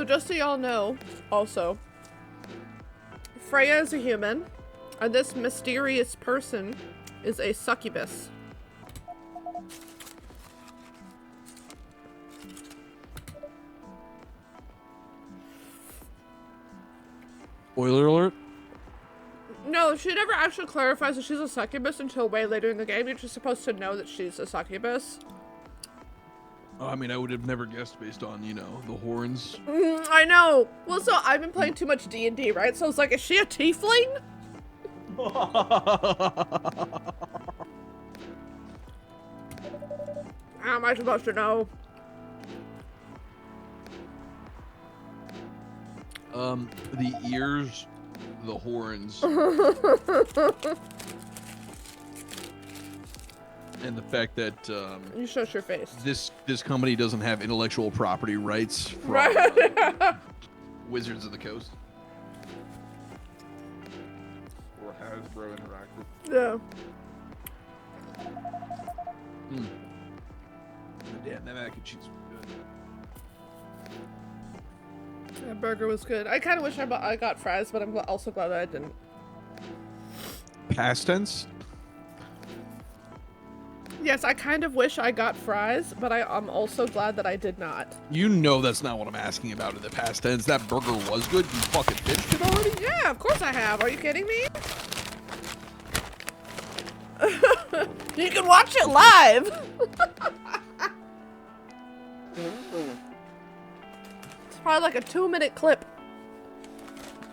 just so y'all know, also, Freya is a human, and this mysterious person is a succubus. Spoiler alert. No, she never actually clarifies that she's a succubus until way later in the game. You're just supposed to know that she's a succubus. I mean, I would have never guessed based on, you know, the horns. I know. Well, so I've been playing too much D&D, right? So I was like, is she a tiefling? How am I supposed to know? The ears, the horns, and the fact that You shush your face. this company doesn't have intellectual property rights from Right. Wizards of the Coast or Hasbro Interactive. Yeah. Damn, that mac and cheese was good. That burger was good. I kind of wish I got fries, but I'm also glad that I didn't. Past tense. Yes, I kind of wish I got fries, but I'm also glad that I did not. You know that's not what I'm asking about in the past tense. That burger was good. You fucking finished it already? Yeah, of course I have. Are you kidding me? You can watch it live. It's probably like a 2-minute clip.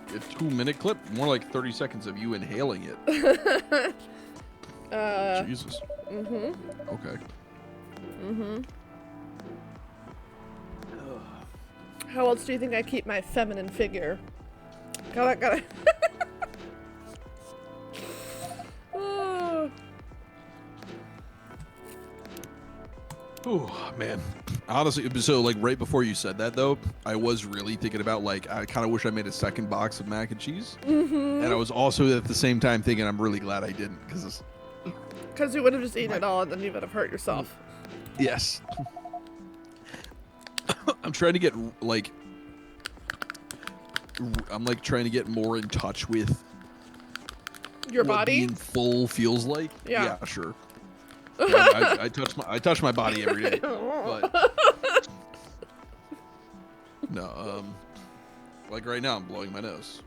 A 2-minute clip? More like 30 seconds of you inhaling it. Jesus. Mm-hmm. Okay. Mm-hmm. How else do you think I keep my feminine figure? Gotta. Oh. Oh man, honestly, so like right before you said that though, I was really thinking about like I kind of wish I made a second box of mac and cheese, and I was also at the same time thinking I'm really glad I didn't because it's. Mm-hmm. Oh man, I honestly, so like right before you said that though, I was really thinking about like I kind of wish I made a second box of mac and cheese, and I was also at the same time thinking I'm really glad I didn't because. 'Cause Because you would have just eaten it all and then you would have hurt yourself. Yes. I'm trying to get I'm like trying to get more in touch with Your what body? being full feels like. Yeah. Yeah, sure. Yeah, I touch my body every day, but no, like right now I'm blowing my nose.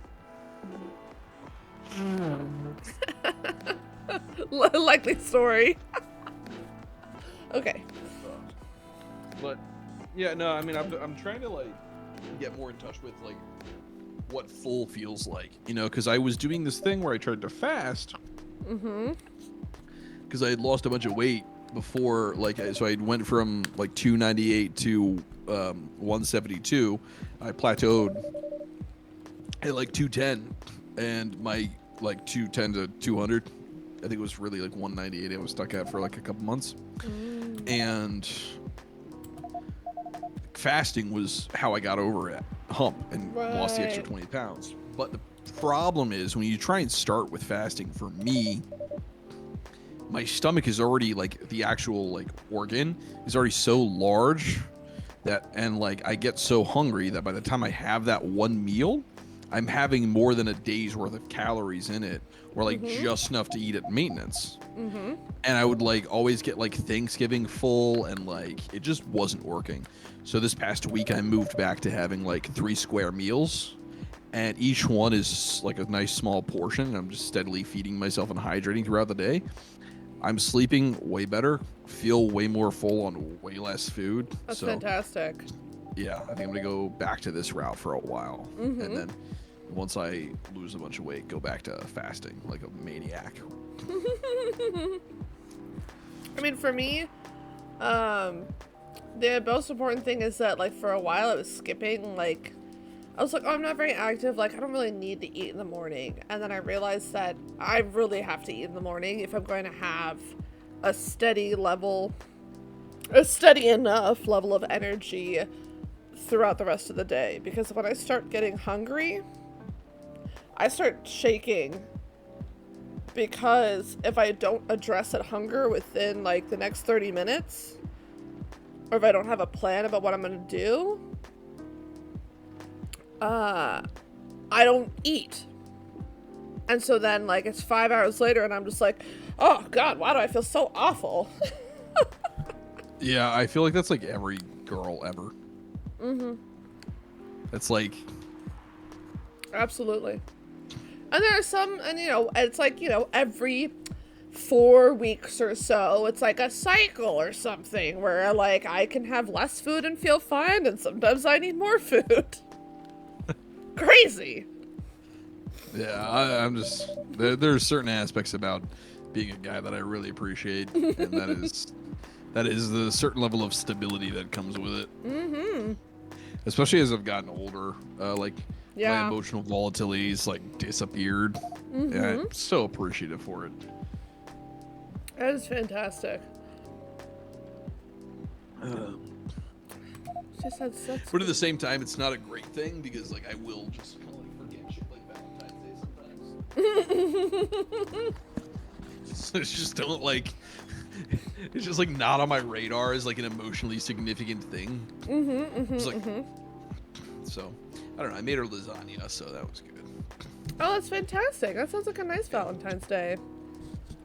Likely story. Okay. But yeah, no, I mean I'm trying to like get more in touch with like what full feels like, you know, because I was doing this thing where I tried to fast. Mm-hmm. Because I had lost a bunch of weight before, like, so I went from like 298 to 172. I plateaued at like 210, and my like 210 to 200, I think it was really like 198. I was stuck at for like a couple months, and fasting was how I got over it hump and lost the extra 20 pounds. But the problem is when you try and start with fasting, for me, my stomach is already like the actual like organ is already so large that, and like I get so hungry that by the time I have that one meal, I'm having more than a day's worth of calories in it, or like just enough to eat at maintenance. And I would like always get like Thanksgiving full, and like it just wasn't working. So this past week I moved back to having like 3 square meals, and each one is like a nice small portion, and I'm just steadily feeding myself and hydrating throughout the day. I'm sleeping way better, feel way more full on way less food. That's so, fantastic. Yeah, I think I'm gonna go back to this route for a while, and then once I lose a bunch of weight, go back to fasting like a maniac. I mean, for me, the most important thing is that, like, for a while I was skipping, like, I was like, oh, I'm not very active, like, I don't really need to eat in the morning. And then I realized that I really have to eat in the morning if I'm going to have a steady enough level of energy throughout the rest of the day. Because when I start getting hungry, I start shaking. Because if I don't address that hunger within, like, the next 30 minutes, or if I don't have a plan about what I'm going to do, I don't eat. And so then, like, it's 5 hours later and I'm just like, oh god, why do I feel so awful? Yeah, I feel like that's like every girl ever. It's like, Absolutely. And there are some, and you know, it's like, you know, every 4 weeks or so, it's like a cycle or something where, like, I can have less food and feel fine, and sometimes I need more food. Crazy. yeah, I'm just there's certain aspects about being a guy that I really appreciate, and that is the certain level of stability that comes with it. Especially as I've gotten older, like my emotional volatility's like disappeared. And I'm so appreciative for it. That is fantastic. Just had sex. But at the same time, it's not a great thing because like I will just kind of like forget shit like Valentine's Day sometimes. So it's just don't like. It's just like not on my radar as like an emotionally significant thing. It's like, so I don't know. I made her lasagna, so that was good. Oh, that's fantastic. That sounds like a nice Valentine's Day.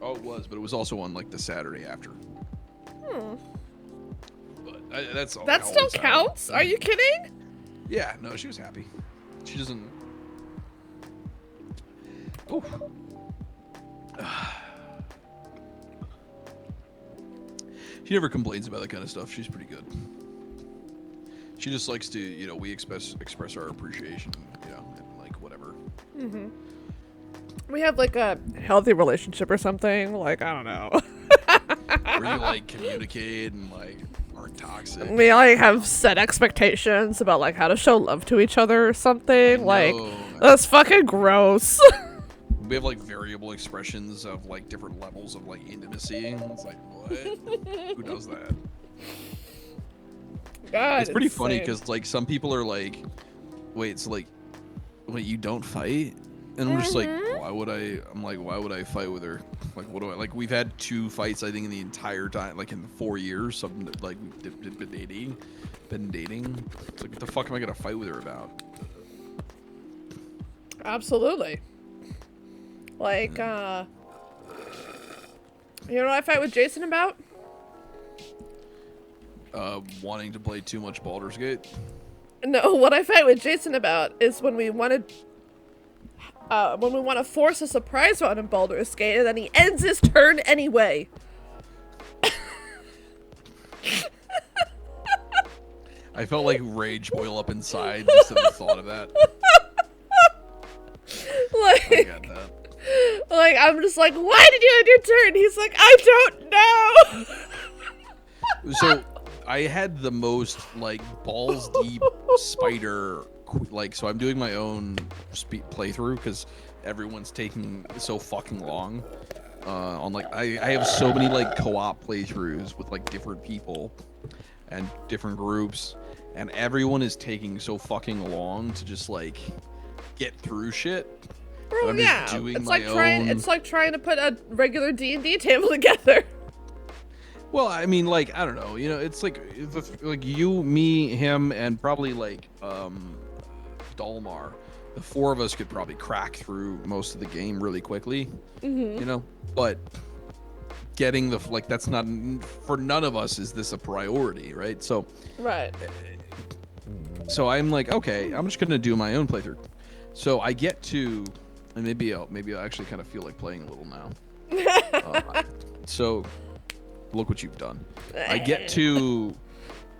Oh, it was, but it was also on like the Saturday after. But that's all. That still counts? Are you kidding? Yeah, no, she was happy. She doesn't. Oh. She never complains about that kind of stuff. She's pretty good. She just likes to, you know, we express our appreciation, you know, and like whatever. We have like a healthy relationship or something. Like, I don't know. Where you like communicate and like aren't toxic. We like have set expectations about like how to show love to each other or something. Like, that's fucking gross. We have like variable expressions of like different levels of like intimacy. It's like, what? Who does that? God, it's pretty funny insane. because like some people are like, wait, so like, wait, you don't fight? And I'm just like, why would I? I'm like, why would I fight with her? Like, what do I like? We've had 2 fights, I think, in the entire time, like in 4 years. Something that, like we've been dating. It's like, what the fuck am I gonna fight with her about? Absolutely. Like, you know what I fight with Jason about? Wanting to play too much Baldur's Gate. No, what I fight with Jason about is when we want to force a surprise round in Baldur's Gate, and then he ends his turn anyway. I felt like rage boil up inside just at the thought of that. I Like, got that. like I'm just like, why did you end your turn? He's like, I don't know. So I had the most like balls deep spider, like, so I'm doing my own playthrough because everyone's taking so fucking long. On like I have so many like co-op playthroughs with like different people and different groups, and everyone is taking so fucking long to just like get through shit. Bro, I'm yeah, just doing it's my like trying. own- It's like trying to put a regular D&D table together. Well, I mean, like, I don't know, you know, it's like you, me, him, and probably like Dalmar. The 4 of us could probably crack through most of the game really quickly, you know. But getting the like, that's not for none of us. Is this a priority, right? So, Right. so I'm like, okay, I'm just gonna do my own playthrough. So I get to, and maybe I'll actually kind of feel like playing a little now. So. Look what you've done. I get to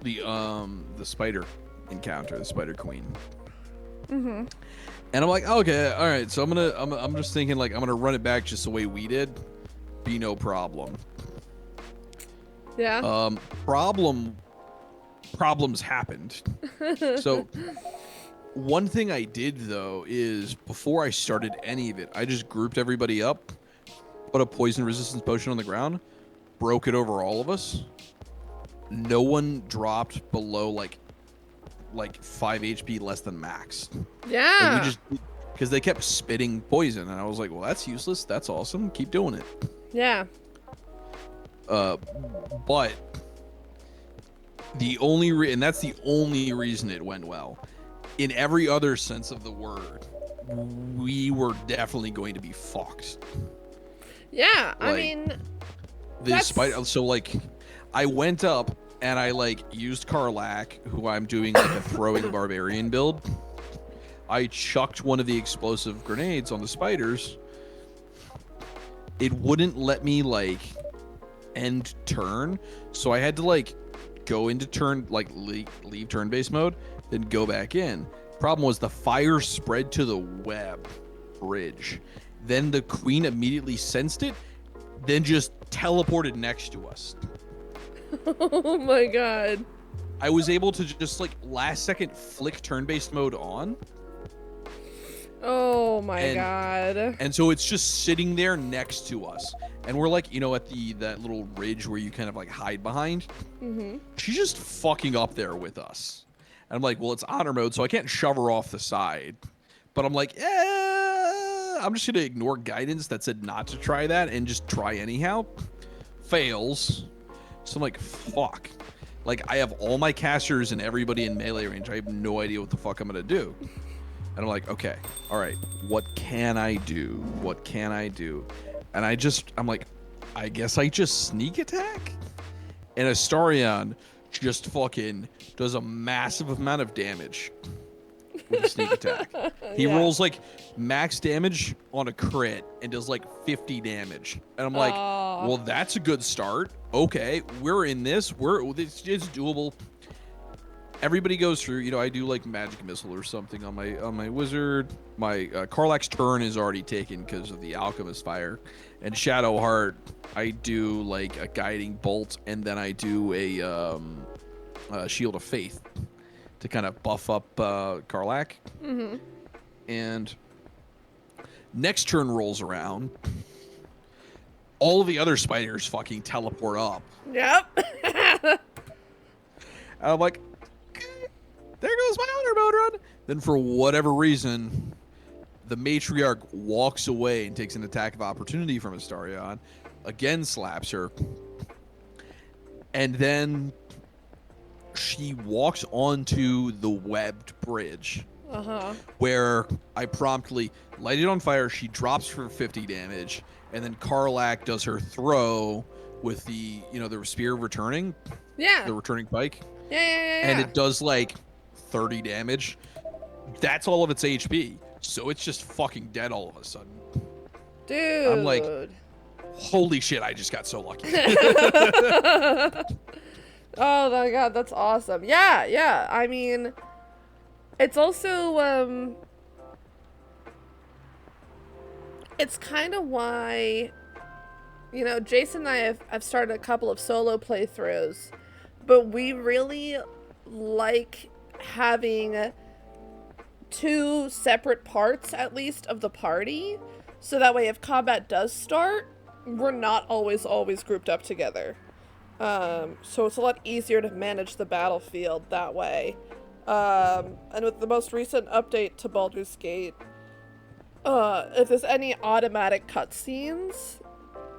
the spider encounter, the spider queen. And I'm like, okay, all right. So I'm just thinking like I'm gonna run it back just the way we did. Be no problem. Yeah. Problems happened. So one thing I did though is before I started any of it, I just grouped everybody up, put a poison resistance potion on the ground, broke it over all of us. No one dropped below like 5 HP less than max. Yeah. And we just, because they kept spitting poison, and I was like, well, that's useless. That's awesome. Keep doing it. Yeah. But the only and that's the only reason it went well. In every other sense of the word, we were definitely going to be fucked. Yeah. I Like, mean, The spider. So like, I went up and I like used Karlak, who I'm doing like a throwing barbarian build. I chucked one of the explosive grenades on the spiders. It wouldn't let me like end turn, so I had to like go into turn, like leave turn-based mode, then go back in. Problem was the fire spread to the web bridge. Then the queen immediately sensed it, then just teleported next to us. oh my god. I was able to just like last second flick turn-based mode on. Oh my god. And so it's just sitting there next to us. And we're like, you know, at that little ridge where you kind of like hide behind. She's just fucking up there with us. And I'm like, well, it's honor mode, so I can't shove her off the side. But I'm like, I'm just gonna ignore guidance that said not to try that and just try anyhow. Fails. So I'm like, fuck. Like, I have all my casters and everybody in melee range. I have no idea what the fuck I'm gonna do. And I'm like, okay, all right, what can I do? What can I do? And I'm like, I guess I just sneak attack? And Astarion just fucking does a massive amount of damage with a sneak attack. He rolls like max damage on a crit and does like 50 damage. And I'm like, well, that's a good start. Okay, we're in this. It's doable. Everybody goes through, you know, I do like magic missile or something on my wizard. My Karlak's turn is already taken because of the alchemist fire. And Shadowheart, I do like a guiding bolt, and then I do a shield of faith to kind of buff up Karlak. And next turn rolls around, all of the other spiders fucking teleport up. Yep. And I'm like, there goes my honor mode run. Then for whatever reason, The matriarch walks away and takes an attack of opportunity from Astarion, again slaps her, and then she walks onto the webbed bridge. Where I promptly light it on fire. She drops for 50 damage, and then Karlak does her throw with the the spear returning. Yeah. The returning pike. Yeah. And it does like 30 damage. That's all of its HP. So it's just fucking dead all of a sudden. Dude. I'm like, holy shit, I just got so lucky. Oh my god, that's awesome. Yeah. I mean, it's also, it's kind of why, Jason and I have started a couple of solo playthroughs, but we really like having 2 separate parts, at least, of the party, so that way if combat does start, we're not always grouped up together. So it's a lot easier to manage the battlefield that way. And with the most recent update to Baldur's Gate, if there's any automatic cutscenes,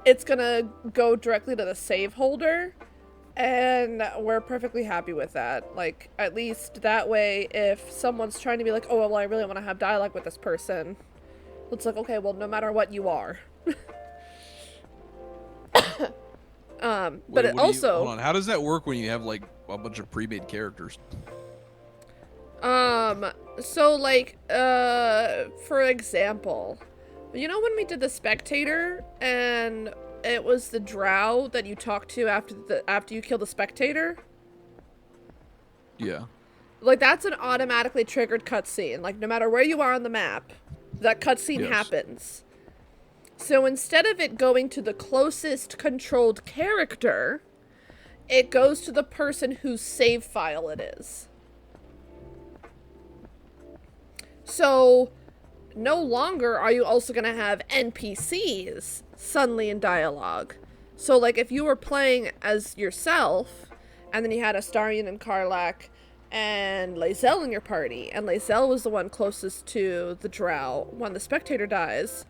it's gonna go directly to the save holder, and we're perfectly happy with that. Like, at least that way, if someone's trying to be like, oh, well, I really want to have dialogue with this person, it's like, okay, well, no matter what, you are. But it also... hold on, how does that work when you have, like, a bunch of pre-made characters? So, like, for example, when we did the Spectator, and it was the drow that you talked to after you kill the Spectator? Yeah. Like, that's an automatically triggered cutscene. Like, no matter where you are on the map, that cutscene happens. So instead of it going to the closest controlled character, it goes to the person whose save file it is. So no longer are you also going to have NPCs suddenly in dialogue. So, like, if you were playing as yourself, and then you had Astarion and Karlak and Lae'zel in your party, and Lae'zel was the one closest to the drow when the Spectator dies,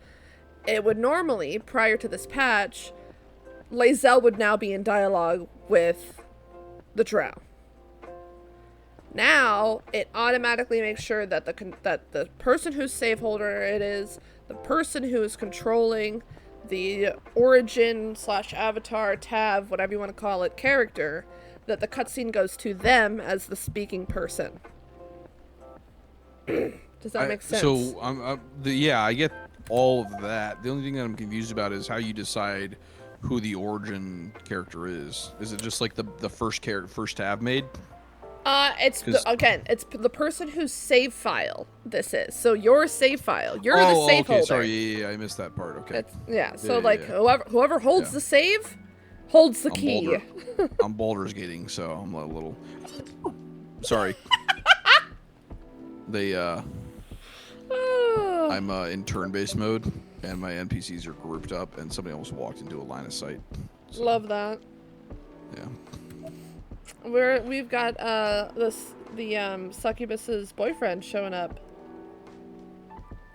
it would normally, prior to this patch, Lae'zel would now be in dialogue with the drow. Now, it automatically makes sure that the person whose save holder it is, the person who is controlling the origin/avatar, tab, whatever you want to call it, character, that the cutscene goes to them as the speaking person. Does that make sense? So, I get all of that. The only thing that I'm confused about is how you decide who the origin character is. Is it just like the first tab made? It's the person whose save file this is. So your save file, you're the save holder. Sorry, yeah, I missed that part. Okay. Whoever holds the save holds the key. I'm Baldur's Gating, so I'm a little. Sorry. I'm in turn-based mode, and my NPCs are grouped up, and somebody almost walked into a line of sight. So, love that. Yeah. We've got the succubus's boyfriend showing up.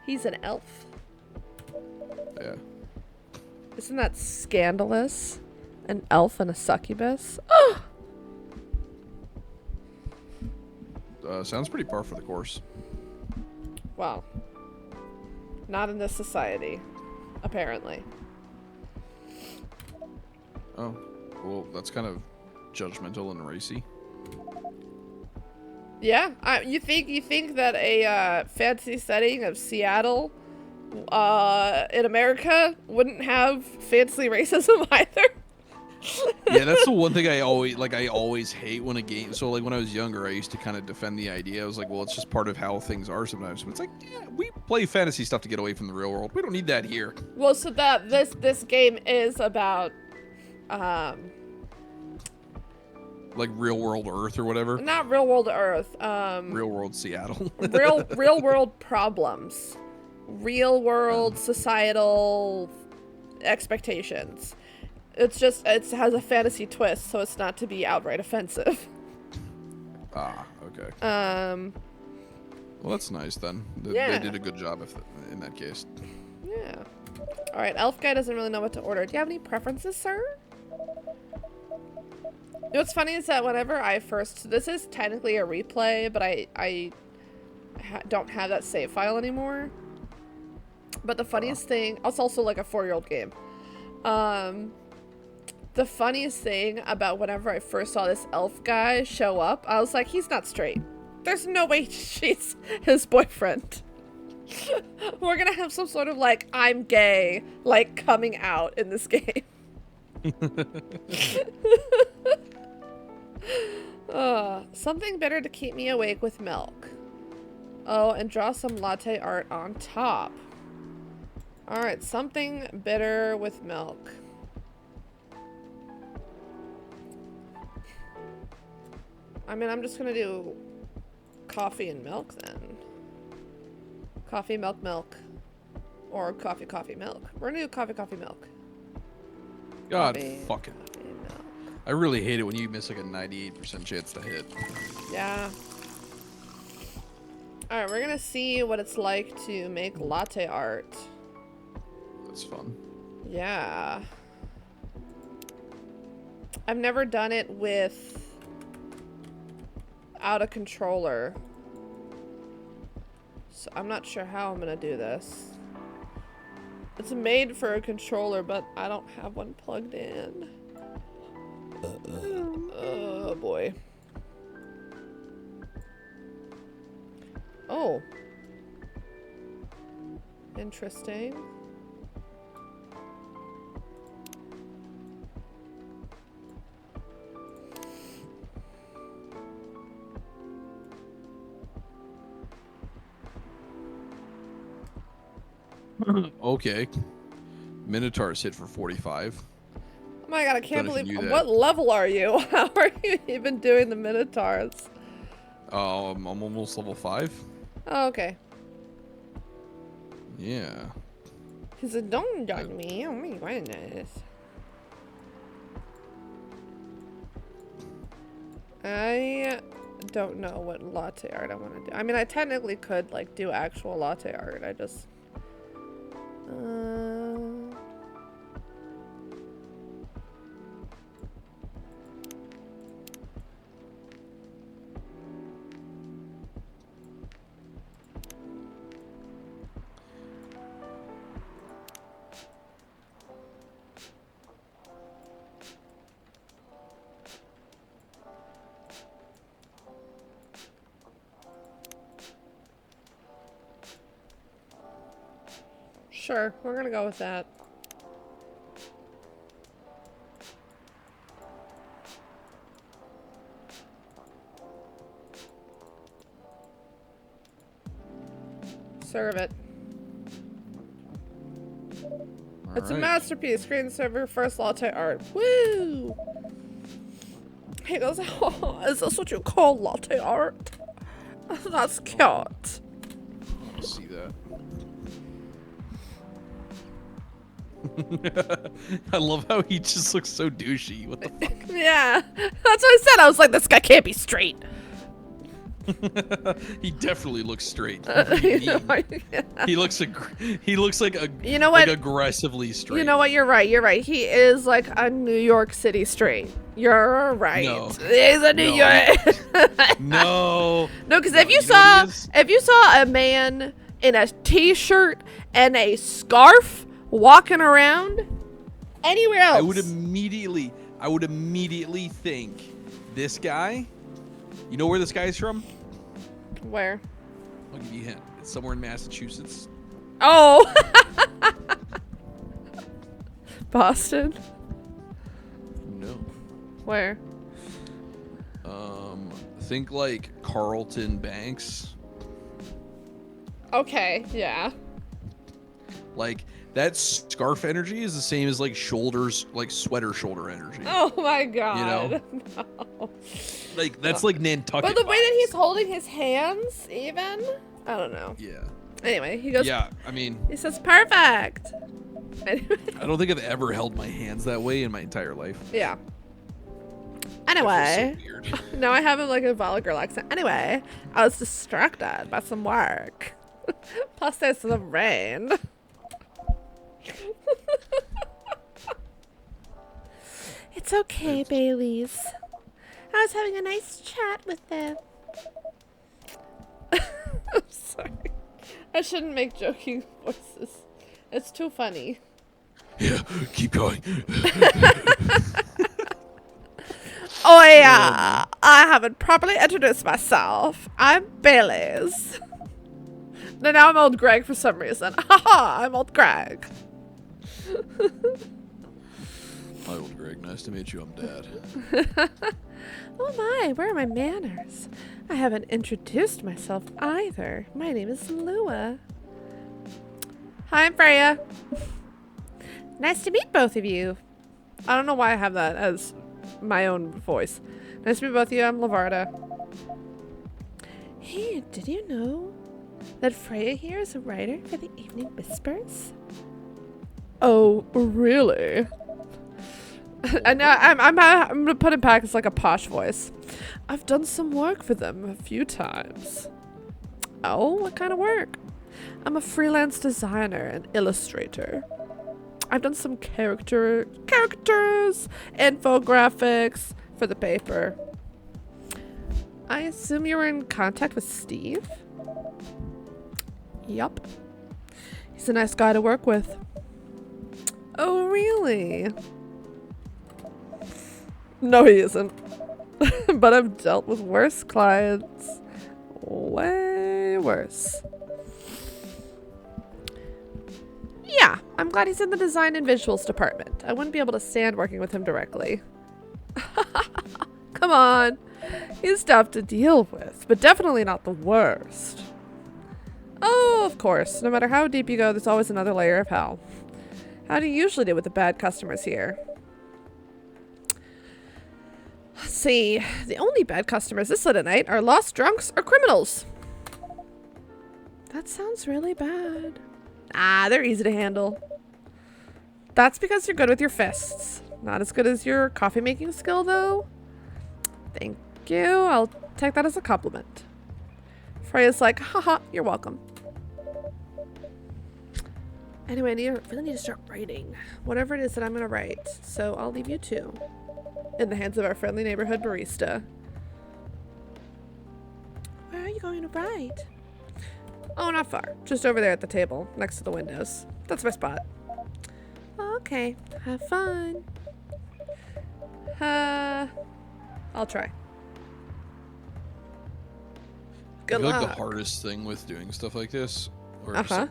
He's an elf. Yeah. Isn't that scandalous? An elf and a succubus? Sounds pretty par for the course. Well, not in this society, apparently. Oh, well, that's kind of judgmental and racy. Yeah, you think that a fantasy setting of Seattle, in America, wouldn't have fantasy racism either? Yeah, that's the one thing I always hate when a game. So, like, when I was younger, I used to kind of defend the idea. I was like, well, it's just part of how things are sometimes. But it's like, yeah, we play fantasy stuff to get away from the real world. We don't need that here. Well, so that this game is about, like real world Earth or whatever. Not real world Earth. Real world Seattle. real world problems, real world societal expectations. It has a fantasy twist, so it's not to be outright offensive. Ah, okay. Well, that's nice then. Yeah. They did a good job in that case. Yeah. All right, elf guy doesn't really know what to order. Do you have any preferences, sir? You know what's funny is that whenever I first, this is technically a replay, but I don't have that save file anymore. But the funniest thing, it's also like a 4-year-old game. The funniest thing about whenever I first saw this elf guy show up, I was like, he's not straight. There's no way she's his boyfriend. We're gonna have some sort of like, I'm gay, like coming out in this game. Something bitter to keep me awake with milk. Oh, and draw some latte art on top. Alright, something bitter with milk. I mean, I'm just gonna do coffee and milk then. Coffee, milk, milk. Or coffee, coffee, milk. We're gonna do coffee, coffee, milk. God Coffee, fucking. coffee, milk. I really hate it when you miss like a 98% chance to hit. Yeah. Alright, we're gonna see what it's like to make latte art. That's fun. Yeah. I've never done it with out a controller. So I'm not sure how I'm gonna do this. It's made for a controller, but I don't have one plugged in. Oh boy. Oh. Interesting. Okay. Minotaurs hit for 45. Oh my god, I can't Don't know if you believe. knew that. What level are you? How are you even doing the Minotaurs? I'm almost level 5. Oh, okay. Yeah. He said, don't judge me. Oh my goodness. I don't know what latte art I want to do. I mean, I technically could, like, do actual latte art. I just... Sure, we're gonna go with that. Serve it. It's a masterpiece. Screensaver first latte art. Woo! He goes, oh, is this what you call latte art? That's cute. See that. I love how he just looks so douchey. What the fuck? Yeah, that's what I said. I was like, this guy can't be straight. He definitely looks straight. He looks like a You know what? like aggressively straight. You know what? You're right. You're right. He is like a New York City straight. You're right. No. He's a New York. No. No, because No, if you you know what he saw is? if you saw a man in a t-shirt and a scarf walking around anywhere else, I would immediately think this guy. You know where this guy's from? Where? I'll give you a hint. It's somewhere in Massachusetts. Oh. Boston. No. Where? Think like Carlton Banks. Okay. Yeah. Like that scarf energy is the same as like shoulders, like sweater shoulder energy. Oh my god. You know? No. Like that's like Nantucket. But the way that vibes. he's holding his hands, even, I don't know. Yeah. Anyway, he goes. Yeah. I mean, He says perfect. Anyway. I don't think I've ever held my hands that way in my entire life. Yeah. Anyway, so weird. now I have him like a Violet girl accent. Anyway, I was distracted by some work. Plus, there's the rain. It's okay, Baileys. I was having a nice chat with them. I'm sorry. I shouldn't make joking voices. It's too funny. Yeah, keep going. Oh yeah, I haven't properly introduced myself. I'm Baileys. No, now I'm old Greg for some reason. Haha, I'm old Greg. Hi, old Greg. Nice to meet you. I'm Dad. Oh my, where are my manners? I haven't introduced myself either. My name is Lua. Hi, I'm Freya. Nice to meet both of you. I don't know why I have that as my own voice. Nice to meet both of you. I'm Lavarda. Hey, did you know that Freya here is a writer for the Evening Whispers? Oh, really? And I'm gonna put it back as like a posh voice. I've done some work for them a few times. Oh, what kind of work? I'm a freelance designer and illustrator. I've done some characters, infographics for the paper. I assume you were in contact with Steve? Yup. He's a nice guy to work with. Oh, really? No, he isn't. But I've dealt with worse clients. Way worse. Yeah, I'm glad he's in the design and visuals department. I wouldn't be able to stand working with him directly. Come on. He's tough to deal with, but definitely not the worst. Oh, of course. No matter how deep you go, there's always another layer of hell. How do you usually deal with the bad customers here? Let's see. The only bad customers this late at night are lost drunks or criminals. That sounds really bad. Ah, they're easy to handle. That's because you're good with your fists. Not as good as your coffee making skill, though. Thank you. I'll take that as a compliment. Freya's like, haha, you're welcome. Anyway, I really need to start writing. Whatever it is that I'm going to write. So I'll leave you two in the hands of our friendly neighborhood barista. Where are you going to write? Oh, not far. Just over there at the table, next to the windows. That's my spot. Okay. Have fun. I'll try. I Good feel like luck. the hardest thing with doing stuff like this, or Uh-huh. just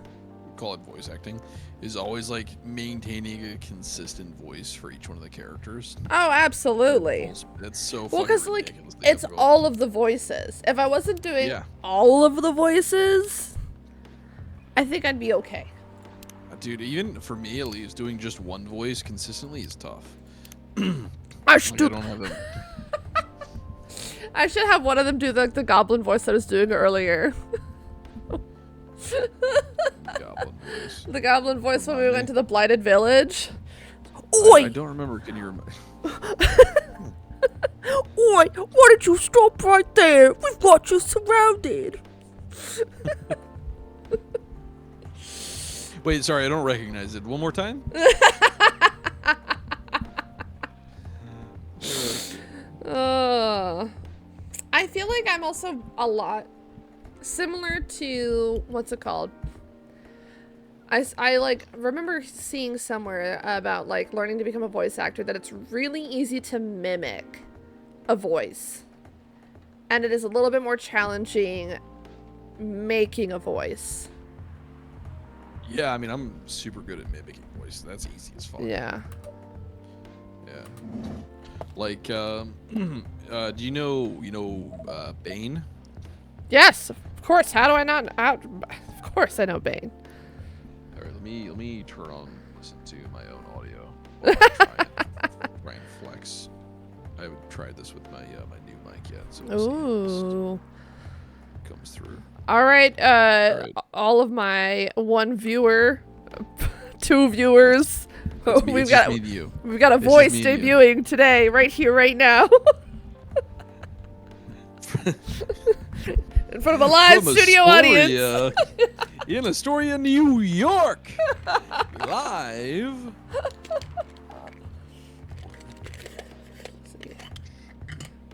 call it voice acting, is always like maintaining a consistent voice for each one of the characters. Oh, absolutely. It's so Well, fucking because like ridiculously it's difficult. all of the voices. If I wasn't doing Yeah. all of the voices, I think I'd be okay. Dude, even for me at least, doing just one voice consistently is tough. I Like, should I don't have a I should have one of them do the goblin voice that I was doing earlier. goblin voice. The goblin voice when we went to the blighted village. I Oi! don't remember. Can you remind? Oi! Why don't you stop right there? We've got you surrounded. Wait, sorry, I don't recognize it. One more time. I feel like I'm also a lot similar to what's it called? I like remember seeing somewhere about like learning to become a voice actor that it's really easy to mimic a voice. And it is a little bit more challenging making a voice. Yeah, I mean, I'm super good at mimicking voice. That's easy as fuck. Yeah. Yeah. Like, do you know, Bane? Yes, of course. How do I not? Of course I know Bane. All right, let me turn on listen to my own audio. While I try and flex. I haven't tried this with my my new mic yet, so we'll see Ooh. how this comes through. All right, right. all of my one viewer, two viewers. It's me, we've it's got just me and you. we've got a It's just voice me and you. debuting today, right here, right now. In front of a live From studio audience. Astoria, in Astoria, New York. Live.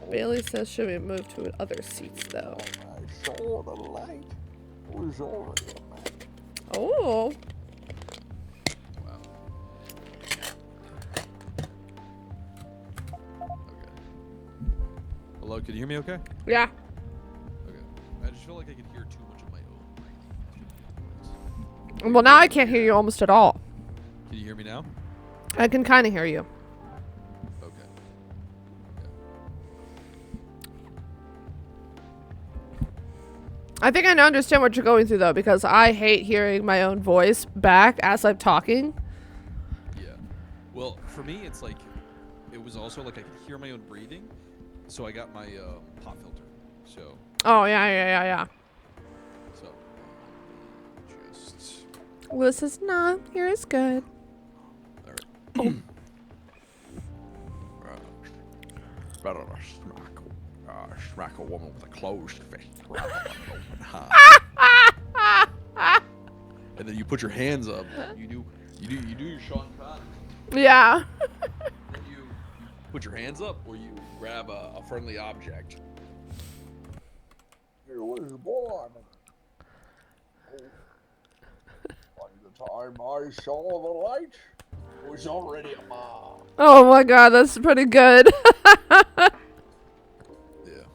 Bailey says should we move to other seats though? I saw the light was already a man. Oh. Wow. Okay. Hello, can you hear me okay? Yeah. Okay. I just feel like I could hear too much of my own. Well, now I can't hear you almost at all. Can you hear me now? I can kind of hear you. Okay. I think I now understand what you're going through though, because I hate hearing my own voice back as I'm talking. Yeah. Well, for me, it's like, it was also like I could hear my own breathing, so I got my pop filter. So, Oh yeah. so, just, Lewis says, nah, here is good. all right. Smack a woman with a closed fist. And then you put your hands up. You do your Sean Connery. Yeah. Then you put your hands up, or you grab a friendly object. He was born. By the time I saw the light, it was already a man. Oh my god, that's pretty good. Yeah.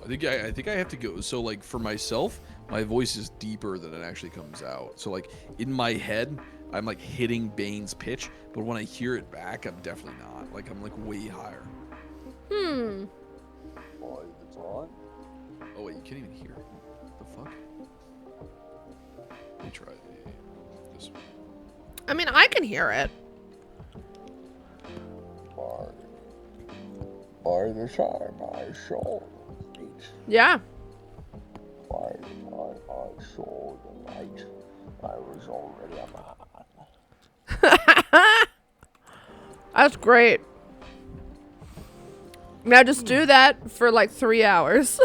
I think I have to go. So like for myself, my voice is deeper than it actually comes out. So like in my head, I'm like hitting Bane's pitch, but when I hear it back, I'm definitely not. Like I'm like way higher. Hmm. By the time Oh wait, you can't even hear it. What the fuck? Let me try this one. I mean, I can hear it. by the time I saw the light, Yeah. by the time I saw the light, I was already a man. That's great. Now just do that for like 3 hours.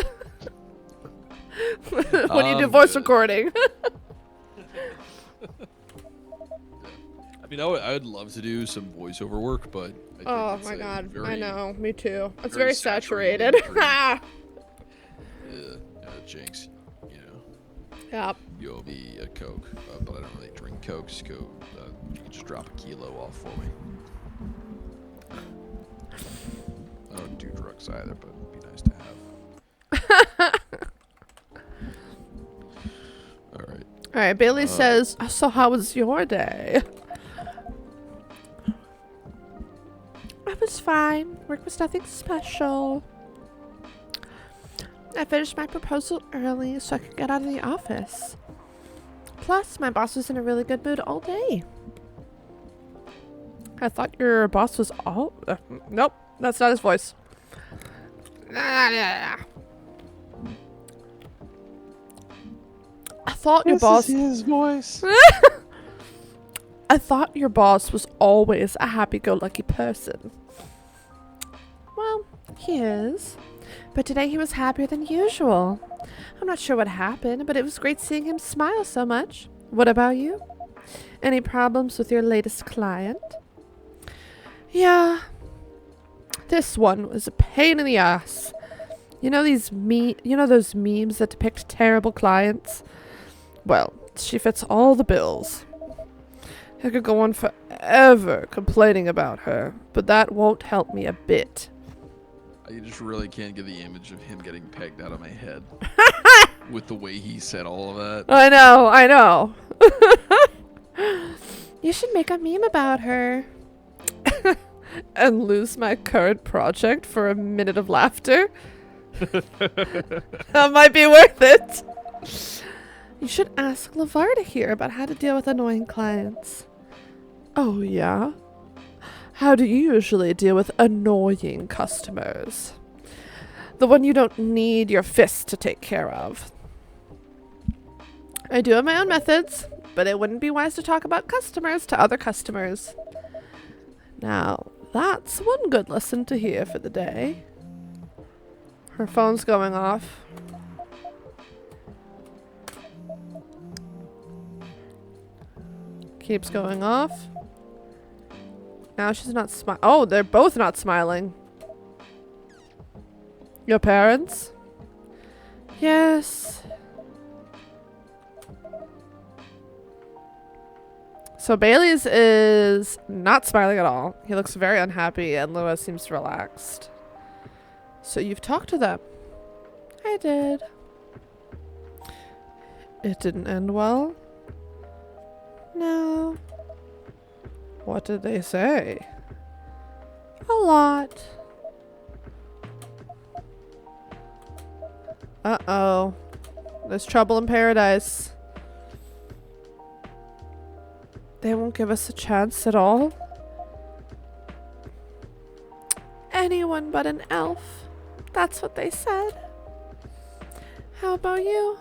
When you do voice Good. recording. I mean, I would love to do some voiceover work, but I think Oh it's my a god, I very, know, me too. It's very very saturated saturated. Jinx, you know. Yep. You owe me a Coke, but I don't really drink Coke, so you can just drop a kilo off for me. I don't do drugs either, but it'd be nice to have. Alright. Alright, Bailey says, so how was your day? It was fine. Work was nothing special. I finished my proposal early so I could get out of the office. Plus, my boss was in a really good mood all day. I thought your boss was all... nope, that's not his voice. I thought your boss... is his voice. I thought your boss was always a happy-go-lucky person. Well, he is. But today he was happier than usual. I'm not sure what happened, but it was great seeing him smile so much. What about you? Any problems with your latest client? Yeah. This one was a pain in the ass. You know those memes that depict terrible clients? Well, she fits all the bills. I could go on forever complaining about her, but that won't help me a bit. I just really can't get the image of him getting pegged out of my head. With the way he said all of that. I know. You should make a meme about her. And lose my current project for a minute of laughter. That might be worth it. You should ask LeVar to hear about how to deal with annoying clients. Oh, yeah? How do you usually deal with annoying customers? The one you don't need your fist to take care of. I do have my own methods, but it wouldn't be wise to talk about customers to other customers. Now, That's one good lesson to hear for the day. Her phone's going off. Keeps going off. Now she's not smiling. Oh, they're both not smiling. Your parents? Yes. So Bailey's is not smiling at all. He looks very unhappy and Lua seems relaxed. So you've talked to them? I did. It didn't end well? No. What did they say? A lot. Uh-oh. There's trouble in paradise. They won't give us a chance at all? Anyone but an elf. That's what they said. How about you?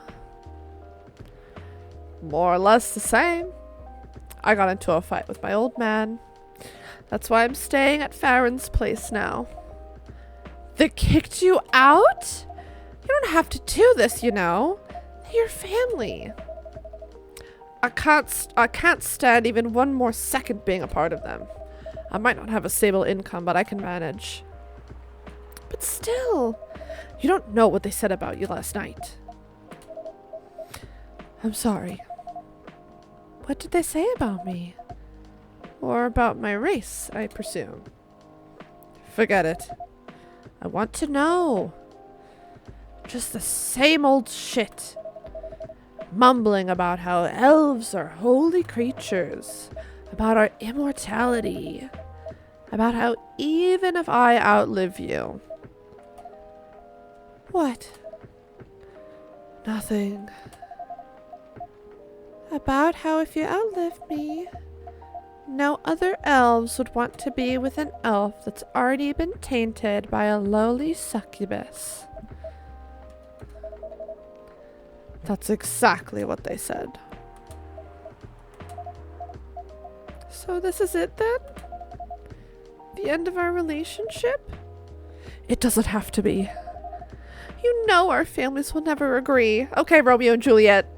More or less the same. I got into a fight with my old man. That's why I'm staying at Farron's place now. They kicked you out? You don't have to do this, you know. They're your family. I can't stand even one more second being a part of them. I might not have a stable income, but I can manage. But still, you don't know what they said about you last night. I'm sorry. What did they say about me? Or about my race, I presume. Forget it. I want to know. Just the same old shit. Mumbling about how elves are holy creatures. About our immortality. About how even if I outlive you. What? Nothing. About how if you outlive me, no other elves would want to be with an elf that's already been tainted by a lowly succubus. That's exactly what they said. So this is it then? The end of our relationship? It doesn't have to be. You know our families will never agree. Okay, Romeo and Juliet.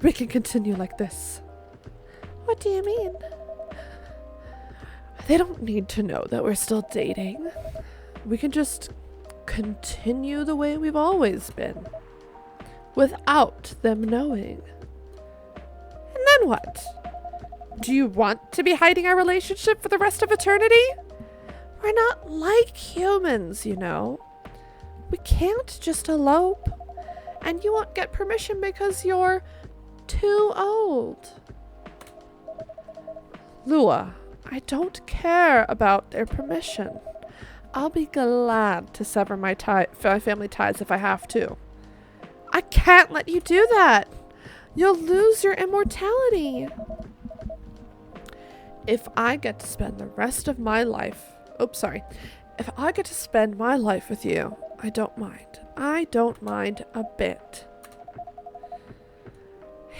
We can continue like this. What do you mean? They don't need to know that we're still dating. We can just continue the way we've always been. Without them knowing. And then what? Do you want to be hiding our relationship for the rest of eternity? We're not like humans, you know. We can't just elope. And you won't get permission because you're too old. Lua, I don't care about their permission. I'll be glad to sever my family ties if I have to. I can't let you do that. You'll lose your immortality. If I get to spend the rest of my life... If I get to spend my life with you, I don't mind. I don't mind a bit.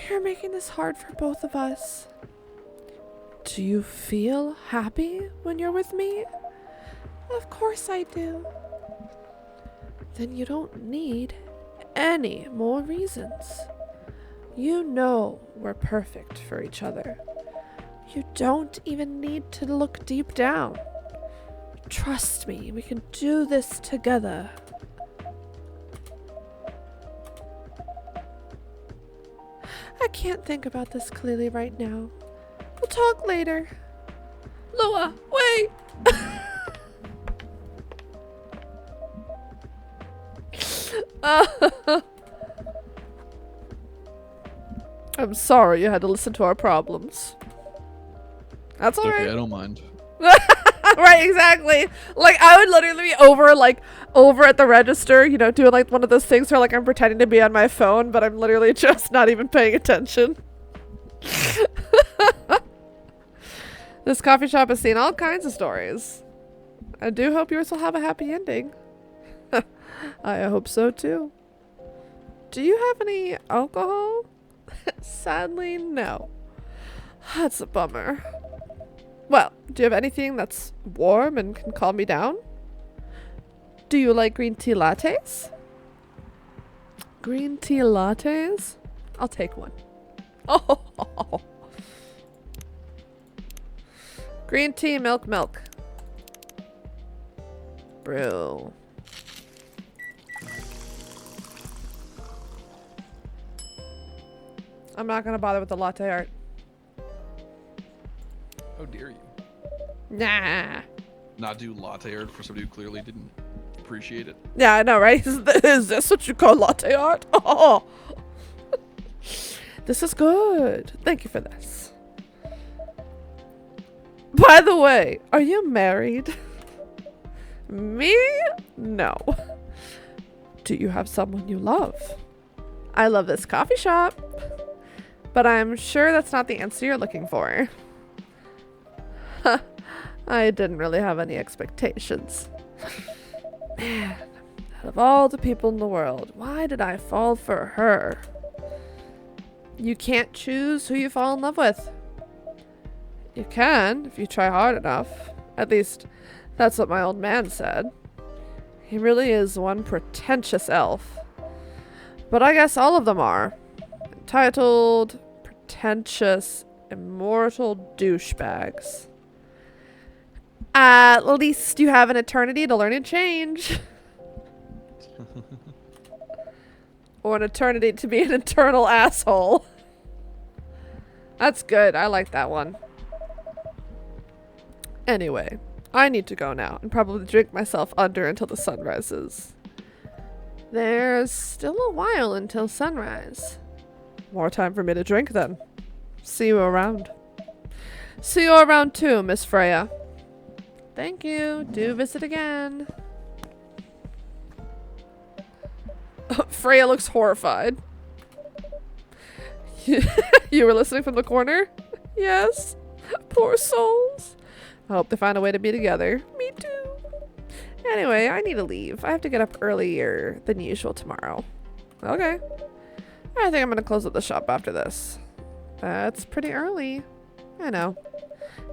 You're making this hard for both of us. Do you feel happy when you're with me? Of course I do. Then you don't need any more reasons. You know we're perfect for each other. You don't even need to look deep down. Trust me, we can do this together. I can't think about this clearly right now. We'll talk later. Lua, wait! I'm sorry you had to listen to our problems. That's alright. Okay, I don't mind. Right, exactly. Like, I would literally be over at the register, you know, doing like one of those things where like I'm pretending to be on my phone, but I'm literally just not even paying attention. This coffee shop has seen all kinds of stories. I do hope yours will have a happy ending. I hope so too. Do you have any alcohol? Sadly, no. That's a bummer. Well, do you have anything that's warm and can calm me down? Do you like green tea lattes? Green tea lattes? I'll take one. Oh. Green tea, milk. Brew. I'm not gonna bother with the latte art. How dare you? Nah. Not do latte art for somebody who clearly didn't appreciate it. Yeah, I know, right? Is this what you call latte art? Oh. This is good. Thank you for this. By the way, are you married? Me? No. Do you have someone you love? I love this coffee shop, but I'm sure that's not the answer you're looking for. I didn't really have any expectations. Man, out of all the people in the world, why did I fall for her? You can't choose who you fall in love with. You can, if you try hard enough. At least, that's what my old man said. He really is one pretentious elf. But I guess all of them are. Entitled, pretentious, immortal douchebags. At least you have an eternity to learn and change. Or an eternity to be an eternal asshole. That's good. I like that one. Anyway, I need to go now and probably drink myself under until the sun rises. There's still a while until sunrise. More time for me to drink then. See you around. See you around too, Miss Freya. Thank you. Do visit again. Freya looks horrified. You were listening from the corner? Yes. Poor souls. I hope they find a way to be together. Me too. Anyway, I need to leave. I have to get up earlier than usual tomorrow. Okay. I think I'm going to close up the shop after this. That's pretty early. I know.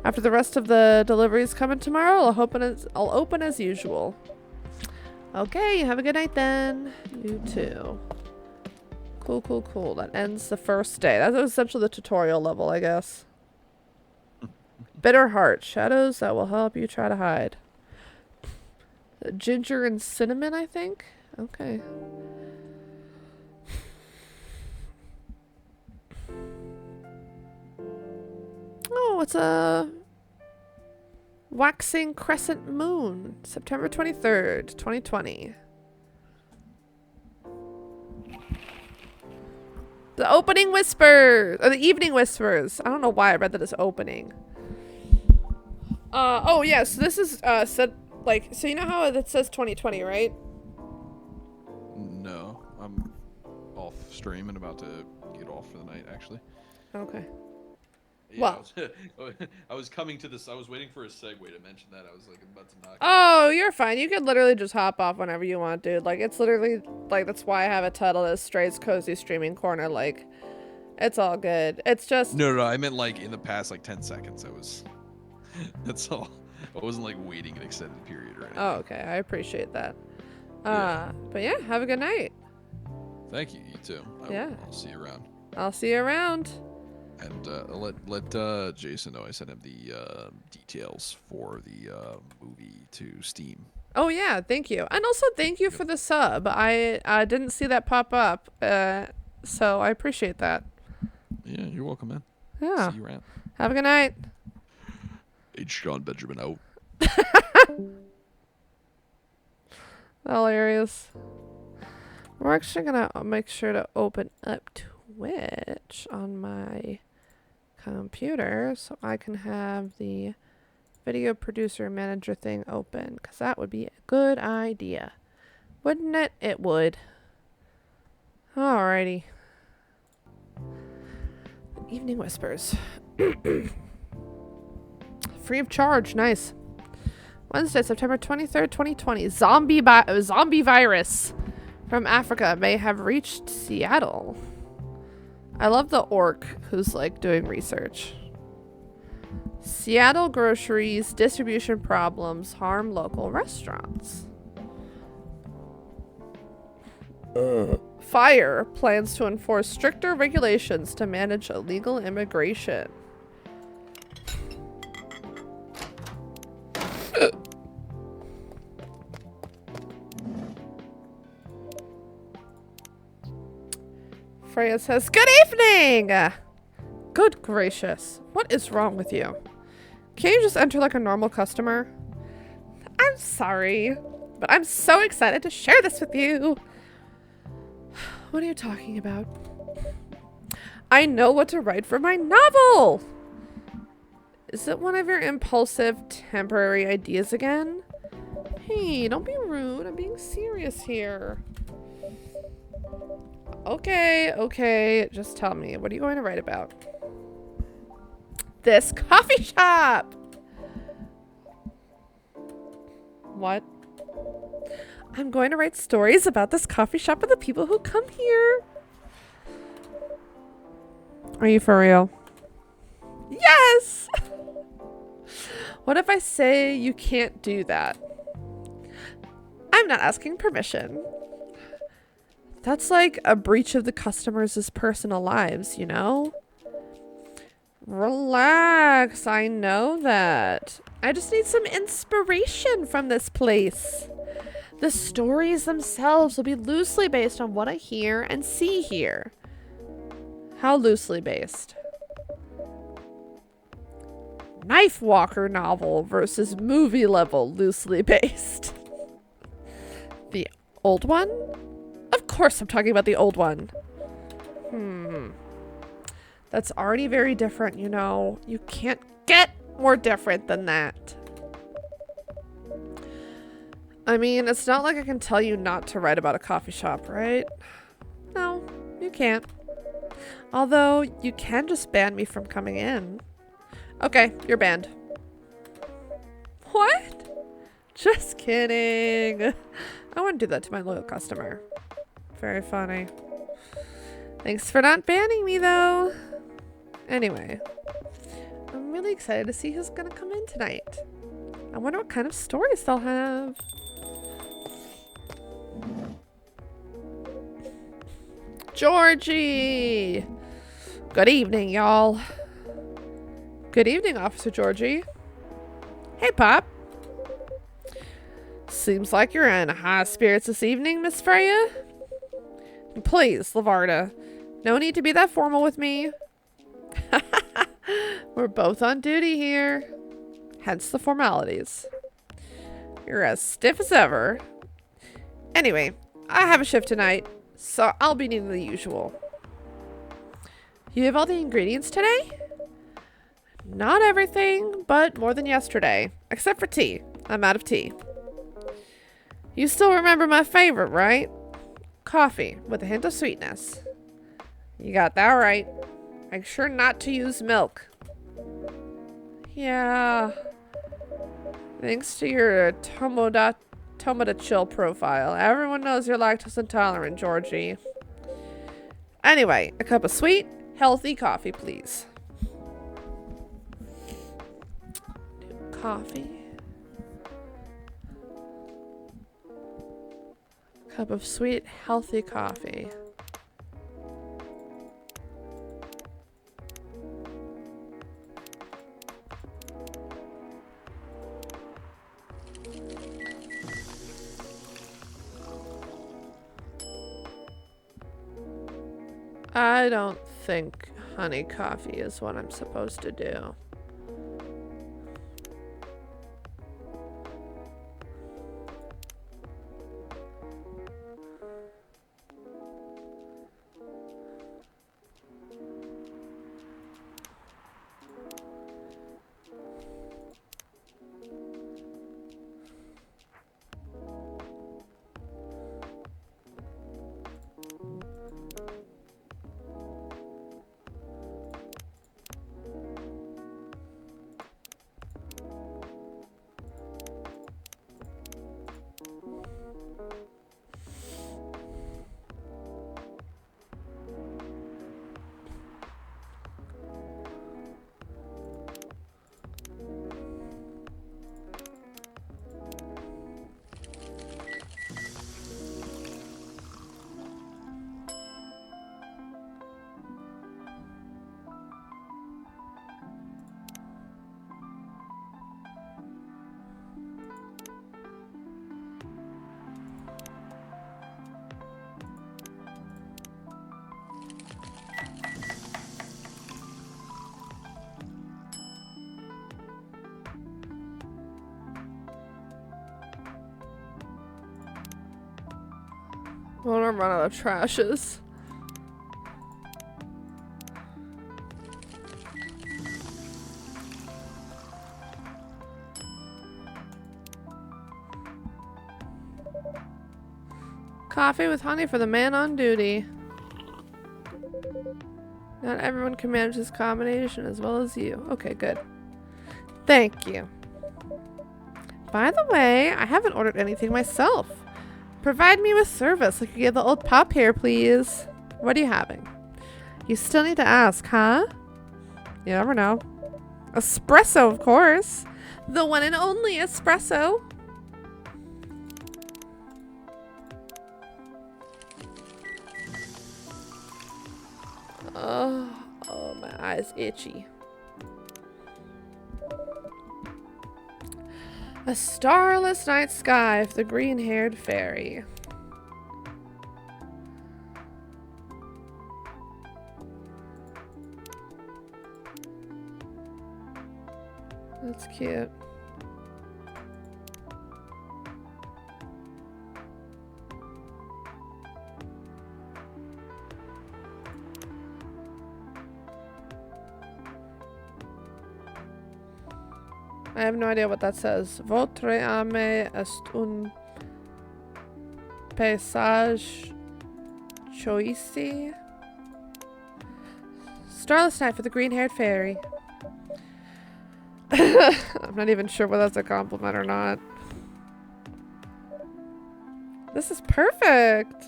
After the rest of the deliveries come in tomorrow, I'll open as usual. Okay, have a good night then. You too. Cool. That ends the first day. That was essentially the tutorial level, I guess. Bitter heart. Shadows that will help you try to hide. Ginger and cinnamon, I think? Okay. Oh, it's a waxing crescent moon. September 23rd, 2020. The opening whispers, or the evening whispers. I don't know why I read that as opening. Oh yeah, so this is, said, like, so you know how it says 2020, right? No, I'm off stream and about to get off for the night, actually. Okay. Yeah, Well. I was coming to this. I was waiting for a segue to mention that. I was like about to knock. Oh, you're fine. You can literally just hop off whenever you want, dude. Like, it's literally, like, that's why I have it titled as Stray's Cozy Streaming Corner. Like, it's all good. It's just... No, I meant like in the past, like 10 seconds. That's all. I wasn't like waiting an extended period or anything. Oh, okay. I appreciate that. Yeah. But yeah, have a good night. Thank you. You too. I'll see you around. I'll see you around. And let Jason know I sent him the details for the movie to Steam. Oh yeah, thank you. And also thank you for the sub. I didn't see that pop up, so I appreciate that. Yeah, you're welcome, man. Yeah. See you around. Have a good night. H. John Benjamin out. Hilarious. We're actually gonna make sure to open up Twitch on my computer so I can have the video producer manager thing open, because that would be a good idea. Wouldn't it? It would. Alrighty. Evening Whispers. Free of charge. Nice. Wednesday, September 23rd, 2020. Zombie virus from Africa may have reached Seattle. I love the orc who's like doing research. Seattle groceries distribution problems harm local restaurants. Fire plans to enforce stricter regulations to manage illegal immigration. Freya says, "Good evening!" Good gracious. What is wrong with you? Can't you just enter like a normal customer? I'm sorry, but I'm so excited to share this with you. What are you talking about? I know what to write for my novel! Is it one of your impulsive, temporary ideas again? Hey, don't be rude. I'm being serious here. Okay. Just tell me. What are you going to write about? This coffee shop! What? I'm going to write stories about this coffee shop and the people who come here. Are you for real? Yes! What if I say you can't do that? I'm not asking permission. That's like a breach of the customers' personal lives, you know? Relax, I know that. I just need some inspiration from this place. The stories themselves will be loosely based on what I hear and see here. How loosely based? Knife Walker novel versus movie level loosely based. The old one? Of course I'm talking about the old one. That's already very different, you know. You can't get more different than that. I mean, it's not like I can tell you not to write about a coffee shop, right? No, you can't. Although, you can just ban me from coming in. Okay, you're banned. What? Just kidding. I wouldn't do that to my loyal customer. Very funny. Thanks for not banning me, though. Anyway, I'm really excited to see who's gonna come in tonight. I wonder what kind of stories they'll have. Georgie! Good evening, y'all. Good evening, Officer Georgie. Hey, Pop. Seems like you're in high spirits this evening, Miss Freya. Please, Lavarda, no need to be that formal with me. We're both on duty here. Hence the formalities. You're as stiff as ever. Anyway, I have a shift tonight, so I'll be needing the usual. You have all the ingredients today? Not everything, but more than yesterday. Except for tea. I'm out of tea. You still remember my favorite, right? Coffee with a hint of sweetness. You got that right. Make sure not to use milk. Yeah. Thanks to your Tomoda Chill profile, everyone knows you're lactose intolerant, Georgie. Anyway, a cup of sweet, healthy coffee, please. Coffee. Cup of sweet, healthy coffee. I don't think honey coffee is what I'm supposed to do. I want to run out of trashes. Coffee with honey for the man on duty. Not everyone can manage this combination as well as you. Okay, good. Thank you. By the way, I haven't ordered anything myself. Provide me with service like you gave the old pop here, please. What are you having? You still need to ask, huh? You never know. Espresso, of course. The one and only espresso. Oh, my eyes itchy. A starless night sky for the green-haired fairy. That's cute. I have no idea what that says. Votre âme est un paysage choisi. Starless night for the green-haired fairy. I'm not even sure whether that's a compliment or not. This is perfect.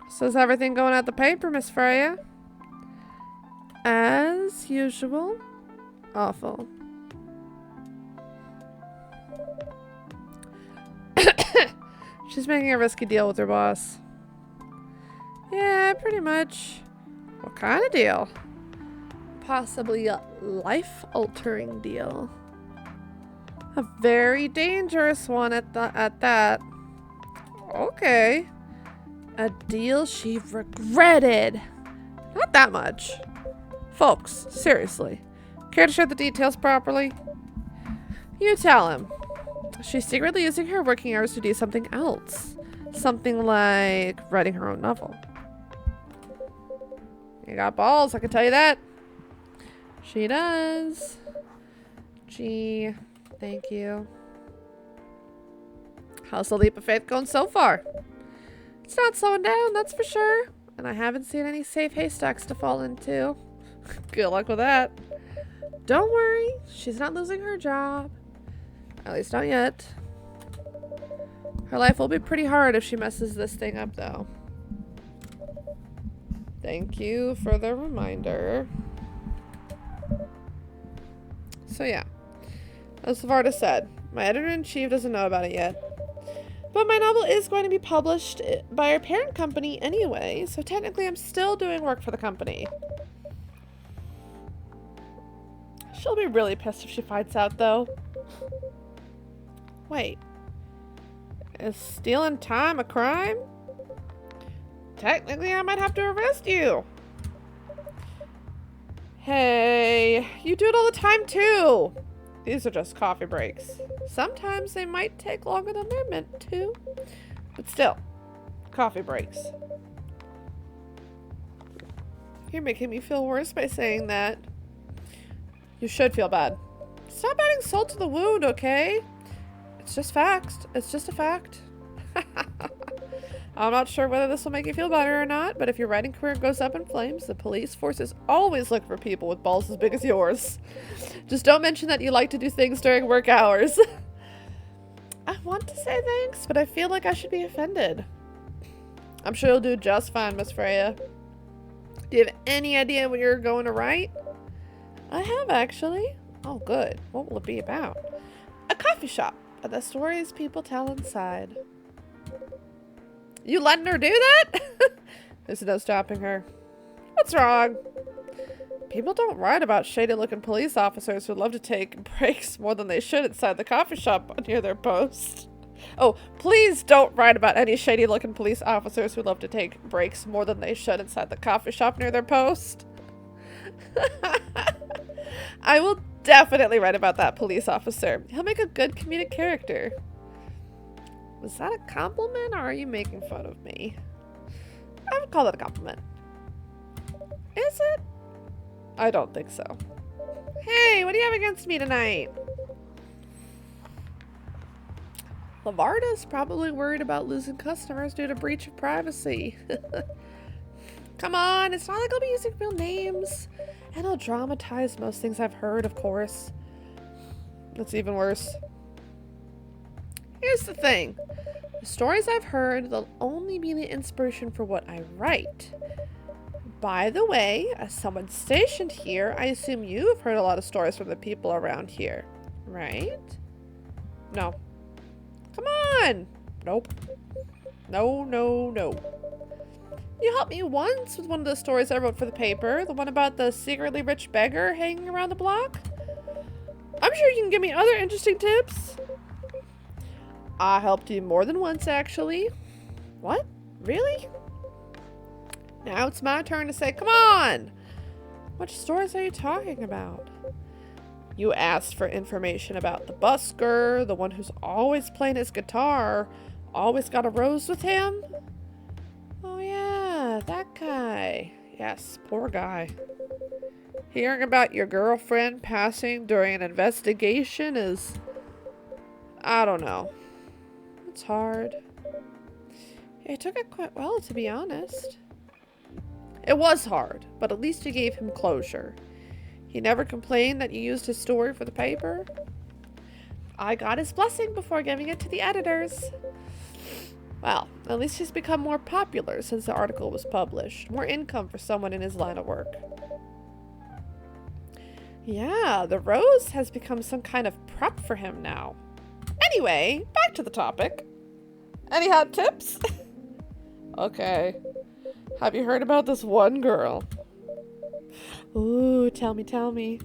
So is everything going at the paper, Miss Freya? As usual. Awful. She's making a risky deal with her boss. Yeah, pretty much. What kind of deal? Possibly a life-altering deal. A very dangerous one at that. Okay. A deal she regretted. Not that much. Folks, seriously. Care to share the details properly? You tell him. She's secretly using her working hours to do something else. Something like writing her own novel. You got balls, I can tell you that. She does. Gee, thank you. How's the leap of faith going so far? It's not slowing down, that's for sure. And I haven't seen any safe haystacks to fall into. Good luck with that. Don't worry, she's not losing her job. At least not yet. Her life will be pretty hard if she messes this thing up, though. Thank you for the reminder. So yeah, as Varda said, my editor-in-chief doesn't know about it yet. But my novel is going to be published by our parent company anyway, so technically I'm still doing work for the company. She'll be really pissed if she finds out, though. Wait. Is stealing time a crime? Technically, I might have to arrest you. Hey, you do it all the time, too. These are just coffee breaks. Sometimes they might take longer than they're meant to. But still, coffee breaks. You're making me feel worse by saying that. You should feel bad. Stop adding salt to the wound, okay? It's just facts. It's just a fact. I'm not sure whether this will make you feel better or not, but if your writing career goes up in flames, the police force is always looking for people with balls as big as yours. Just don't mention that you like to do things during work hours. I want to say thanks, but I feel like I should be offended. I'm sure you'll do just fine, Miss Freya. Do you have any idea what you're going to write? I have, actually. Oh, good. What will it be about? A coffee shop, and the stories people tell inside. You letting her do that? There's no stopping her. What's wrong? People don't write about shady-looking police officers who love to take breaks more than they should inside the coffee shop near their post. Oh, please don't write about any shady-looking police officers who love to take breaks more than they should inside the coffee shop near their post. I will definitely write about that police officer. He'll make a good comedic character. Was that a compliment or are you making fun of me? I would call that a compliment. Is it? I don't think so. Hey, what do you have against me tonight? Lavarda's probably worried about losing customers due to breach of privacy. Come on, it's not like I'll be using real names. And I'll dramatize most things I've heard, of course. That's even worse. Here's the thing. The stories I've heard, they'll only be the inspiration for what I write. By the way, as someone stationed here, I assume you have heard a lot of stories from the people around here, right? No. Come on! Nope. No, no, no. You helped me once with one of the stories I wrote for the paper, the one about the secretly rich beggar hanging around the block. I'm sure you can give me other interesting tips. I helped you more than once, actually. What? Really? Now it's my turn to say, come on! What stories are you talking about? You asked for information about the busker, the one who's always playing his guitar, always got a rose with him? Oh yeah, that guy. Yes, poor guy. Hearing about your girlfriend passing during an investigation is... I don't know. It's hard. He took it quite well, to be honest. It was hard, but at least you gave him closure. He never complained that you used his story for the paper. I got his blessing before giving it to the editors. Well, at least he's become more popular since the article was published. More income for someone in his line of work. Yeah, the rose has become some kind of prep for him now. Anyway, back to the topic. Any hot tips? Okay. Have you heard about this one girl? Ooh, tell me, tell me.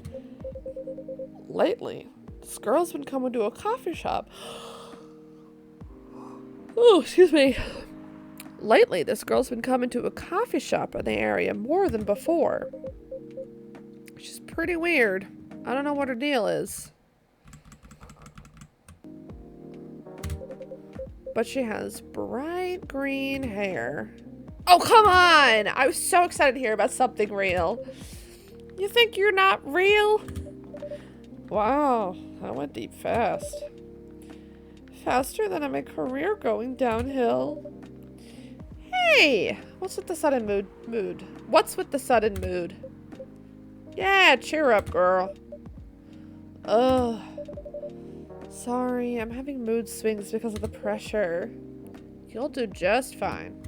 Lately, this girl's been coming to a coffee shop. Oh, excuse me. Lately, this girl's been coming to a coffee shop in the area more than before. She's pretty weird. I don't know what her deal is. But she has bright green hair. Oh, come on! I was so excited to hear about something real. You think you're not real? Wow, that went deep fast. Faster than my career going downhill. Hey! What's with the sudden mood? What's with the sudden mood? Yeah, cheer up, girl. Ugh. Sorry, I'm having mood swings because of the pressure. You'll do just fine.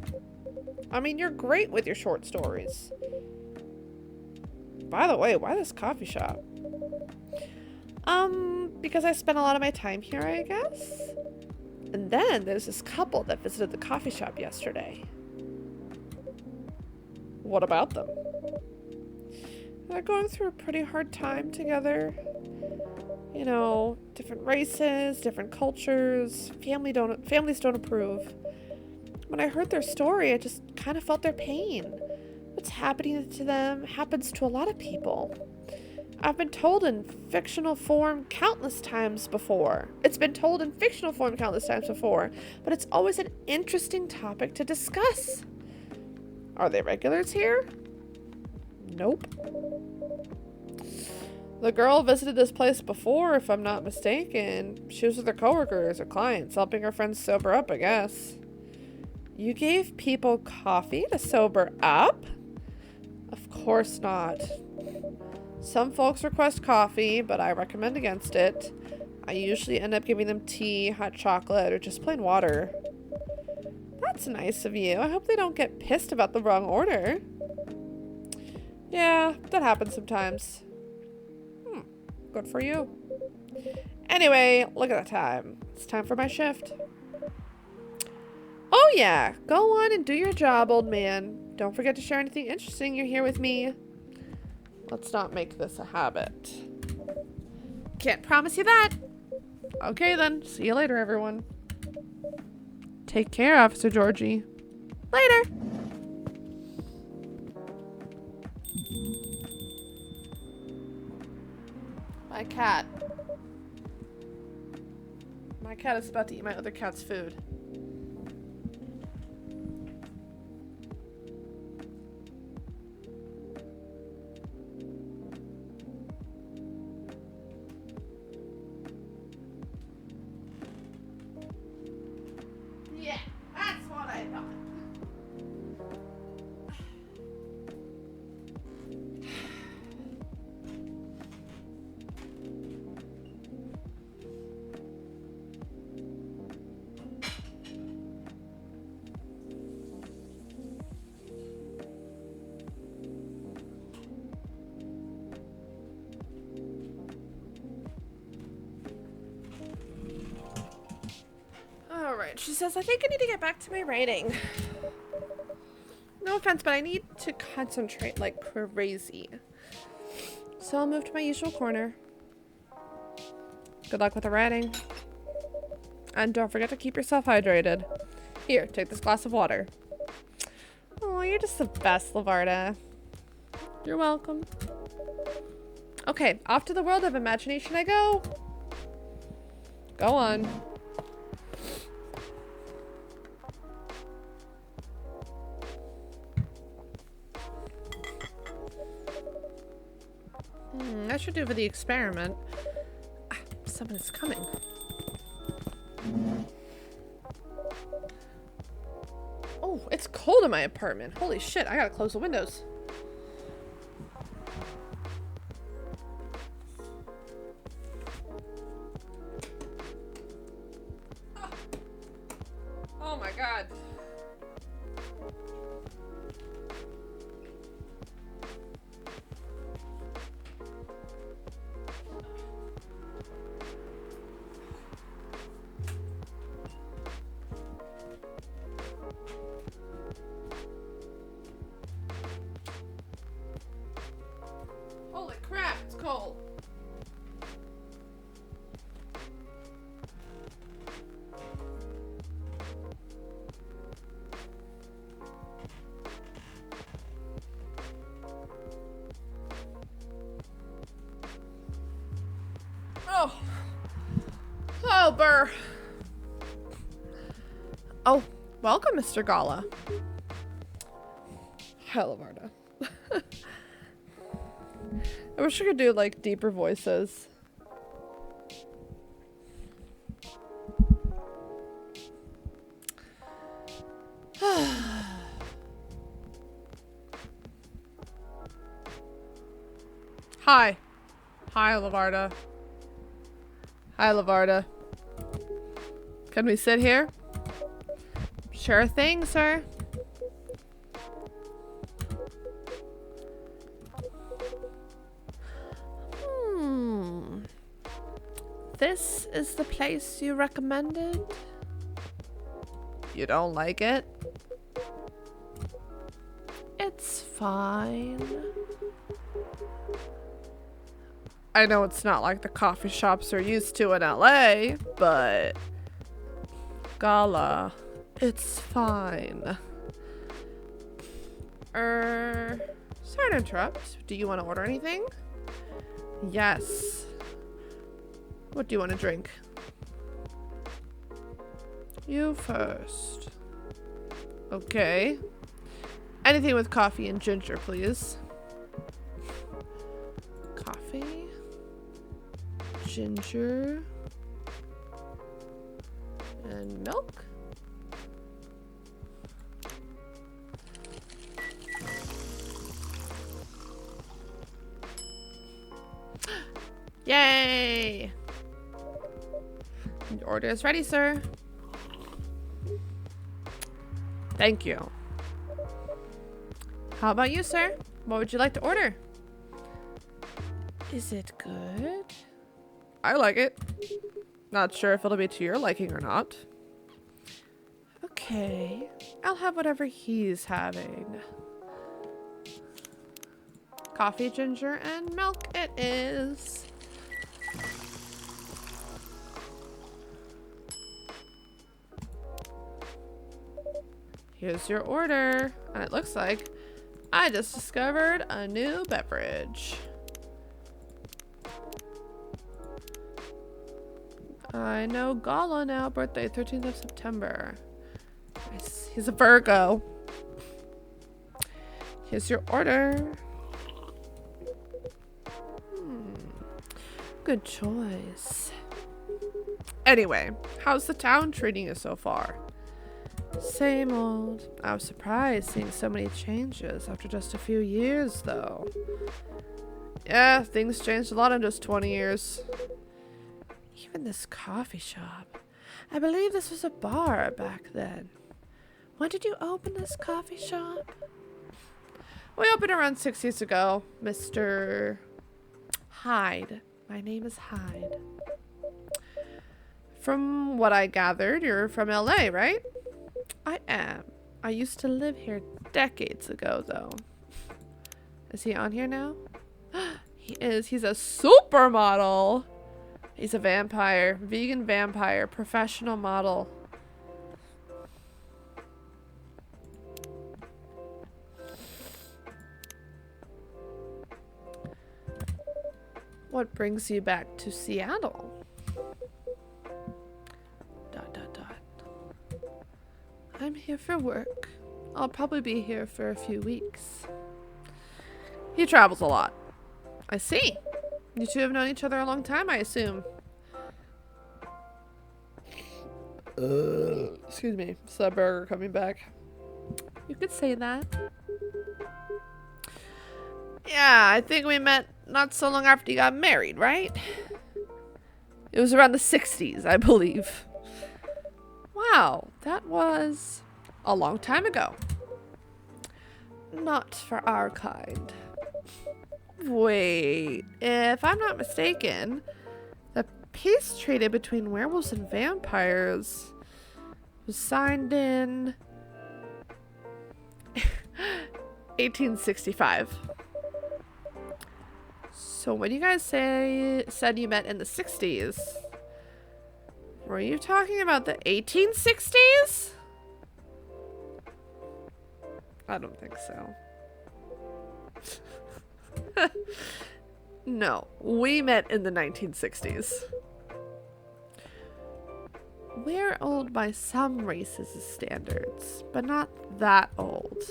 I mean, you're great with your short stories. By the way, why this coffee shop? Because I spent a lot of my time here, I guess. And then there's this couple that visited the coffee shop yesterday. What about them? They're going through a pretty hard time together. You know, different races, different cultures, families don't approve. When I heard their story, I just kind of felt their pain. What's happening to them happens to a lot of people. I've been told in fictional form countless times before. It's been told in fictional form countless times before, but it's always an interesting topic to discuss. Are they regulars here? Nope. The girl visited this place before, if I'm not mistaken. She was with her coworkers or clients, helping her friends sober up, I guess. You gave people coffee to sober up? Of course not. Some folks request coffee, but I recommend against it. I usually end up giving them tea, hot chocolate, or just plain water. That's nice of you. I hope they don't get pissed about the wrong order. Yeah, that happens sometimes. Good for you. Anyway, look at the time. It's time for my shift. Oh yeah, go on and do your job, old man. Don't forget to share anything interesting you're here with me. Let's not make this a habit. Can't promise you that. Okay then, see you later, everyone. Take care, Officer Georgie. Later. My cat. My cat is about to eat my other cat's food. Alright, she says, I think I need to get back to my writing. No offense, but I need to concentrate like crazy. So I'll move to my usual corner. Good luck with the writing. And don't forget to keep yourself hydrated. Here, take this glass of water. Oh, you're just the best, Lavarda. You're welcome. Okay, off to the world of imagination I go. Go on. I should do for the experiment. Ah, someone's coming. Oh, it's cold in my apartment. Holy shit, I gotta close the windows. Oh my god. Holy crap, it's cold. Oh. Oh, Burr. Oh, welcome, Mr. Gala. Hi, Lavarda. I wish I could do like deeper voices. Hi. Hi, Lavarda. Hi, Lavarda. Can we sit here? Sure thing, sir. This is the place you recommended? You don't like it? It's fine. I know it's not like the coffee shops we're used to in LA, but Gala, it's fine. Sorry to interrupt. Do you want to order anything? Yes. What do you want to drink? You first. Okay. Anything with coffee and ginger, please. Coffee. Ginger. And milk. Yay! Your order is ready, sir. Thank you. How about you, sir? What would you like to order? Is it good? I like it. Not sure if it'll be to your liking or not. Okay. I'll have whatever he's having. Coffee, ginger, and milk it is. Here's your order. And it looks like I just discovered a new beverage. I know Gala now, birthday 13th of September. Nice. He's a Virgo. Here's your order. Good choice. Anyway, how's the town treating you so far? Same old. I was surprised seeing so many changes after just a few years, though. Yeah, things changed a lot in just 20 years. Even this coffee shop. I believe this was a bar back then. When did you open this coffee shop? We opened around 6 years ago, Mr. Hyde. My name is Hyde. From what I gathered, you're from LA, right? I am. I used to live here decades ago, though. Is he on here now? He is. He's a supermodel. He's a vampire. Vegan vampire. Professional model. What brings you back to Seattle? Dot, dot, dot. I'm here for work. I'll probably be here for a few weeks. He travels a lot. I see. You two have known each other a long time, I assume. Excuse me. It's that burger coming back. You could say that. Yeah, I think we met not so long after you got married, right? It was around the 60s, I believe. Wow, that was a long time ago. Not for our kind. Wait, if I'm not mistaken, the peace treaty between werewolves and vampires was signed in 1865. So when you guys said you met in the 60s, were you talking about the 1860s? I don't think so. No, we met in the 1960s. We're old by some races' standards, but not that old.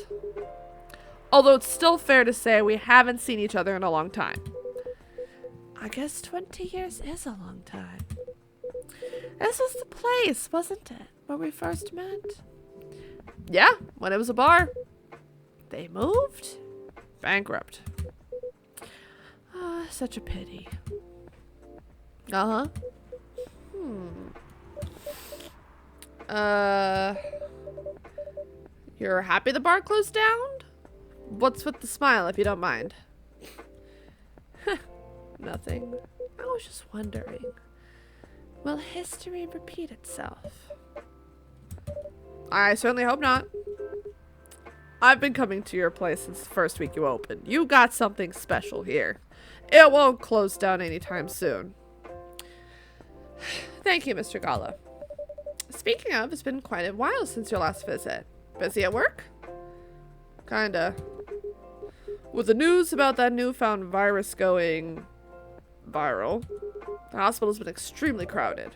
Although it's still fair to say we haven't seen each other in a long time. I guess 20 years is a long time. This was the place, wasn't it, where we first met? Yeah, when it was a bar. They moved. Bankrupt. Ah, such a pity. Uh-huh. You're happy the bar closed down? What's with the smile, if you don't mind? Nothing. I was just wondering. Will history repeat itself? I certainly hope not. I've been coming to your place since the first week you opened. You got something special here. It won't close down anytime soon. Thank you, Mr. Gala. Speaking of, it's been quite a while since your last visit. Busy at work? Kinda. With the news about that newfound virus going viral, the hospital's been extremely crowded.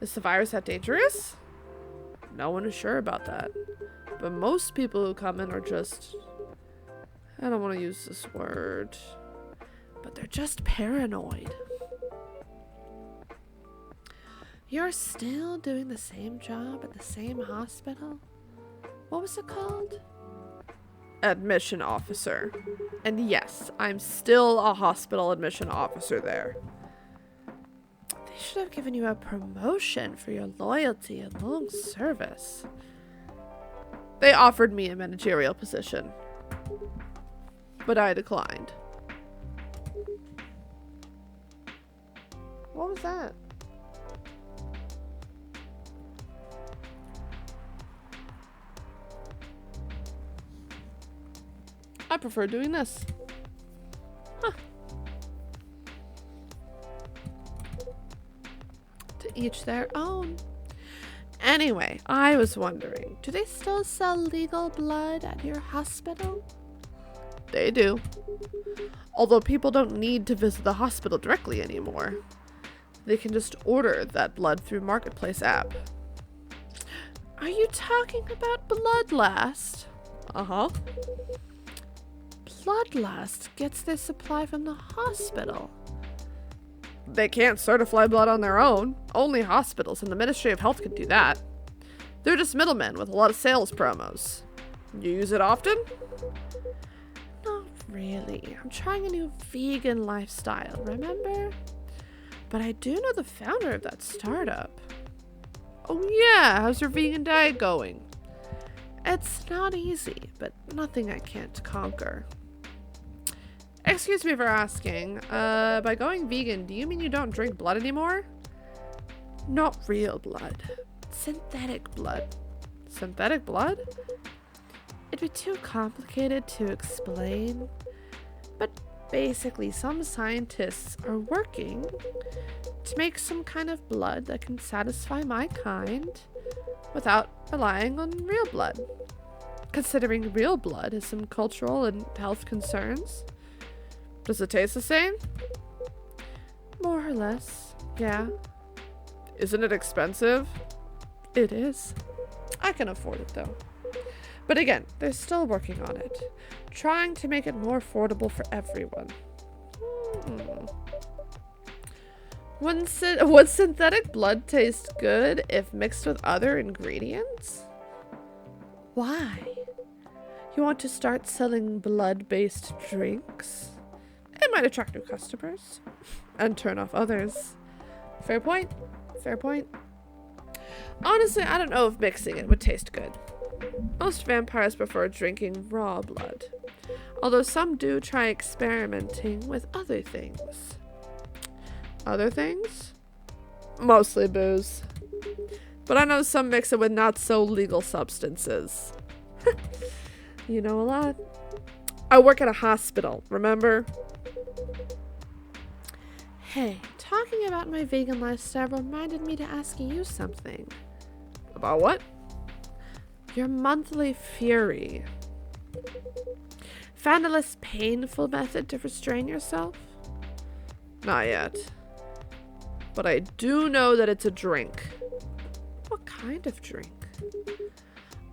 Is the virus that dangerous? No one is sure about that. But most people who come in are just... I don't want to use this word. But they're just paranoid. You're still doing the same job at the same hospital? What was it called? Admission officer. And yes, I'm still a hospital admission officer there. They should have given you a promotion for your loyalty and long service. They offered me a managerial position, but I declined. What was that? I prefer doing this. Huh. To each their own. Anyway, I was wondering, do they still sell legal blood at your hospital? They do. Although people don't need to visit the hospital directly anymore. They can just order that blood through Marketplace app. Are you talking about Bloodlust? Uh-huh. Bloodlust gets their supply from the hospital. They can't certify blood on their own. Only hospitals and the Ministry of Health can do that. They're just middlemen with a lot of sales promos. You use it often? Not really. I'm trying a new vegan lifestyle, remember? But I do know the founder of that startup. Oh yeah, how's your vegan diet going? It's not easy, but nothing I can't conquer. Excuse me for asking, by going vegan, do you mean you don't drink blood anymore? Not real blood. Synthetic blood. Synthetic blood? It'd be too complicated to explain. But basically, some scientists are working to make some kind of blood that can satisfy my kind without relying on real blood. Considering real blood has some cultural and health concerns. Does it taste the same? More or less, yeah. Isn't it expensive? It is. I can afford it though. But again, they're still working on it, trying to make it more affordable for everyone. Would synthetic blood taste good if mixed with other ingredients? Why? You want to start selling blood-based drinks? It might attract new customers and turn off others. Fair point. Fair point. Honestly, I don't know if mixing it would taste good. Most vampires prefer drinking raw blood, although some do try experimenting with other things. Other things? Mostly booze. But I know some mix it with not so legal substances. You know a lot. I work at a hospital, remember? Hey, talking about my vegan lifestyle reminded me to ask you something. About what? Your monthly fury. Found a less painful method to restrain yourself? Not yet. But I do know that it's a drink. What kind of drink?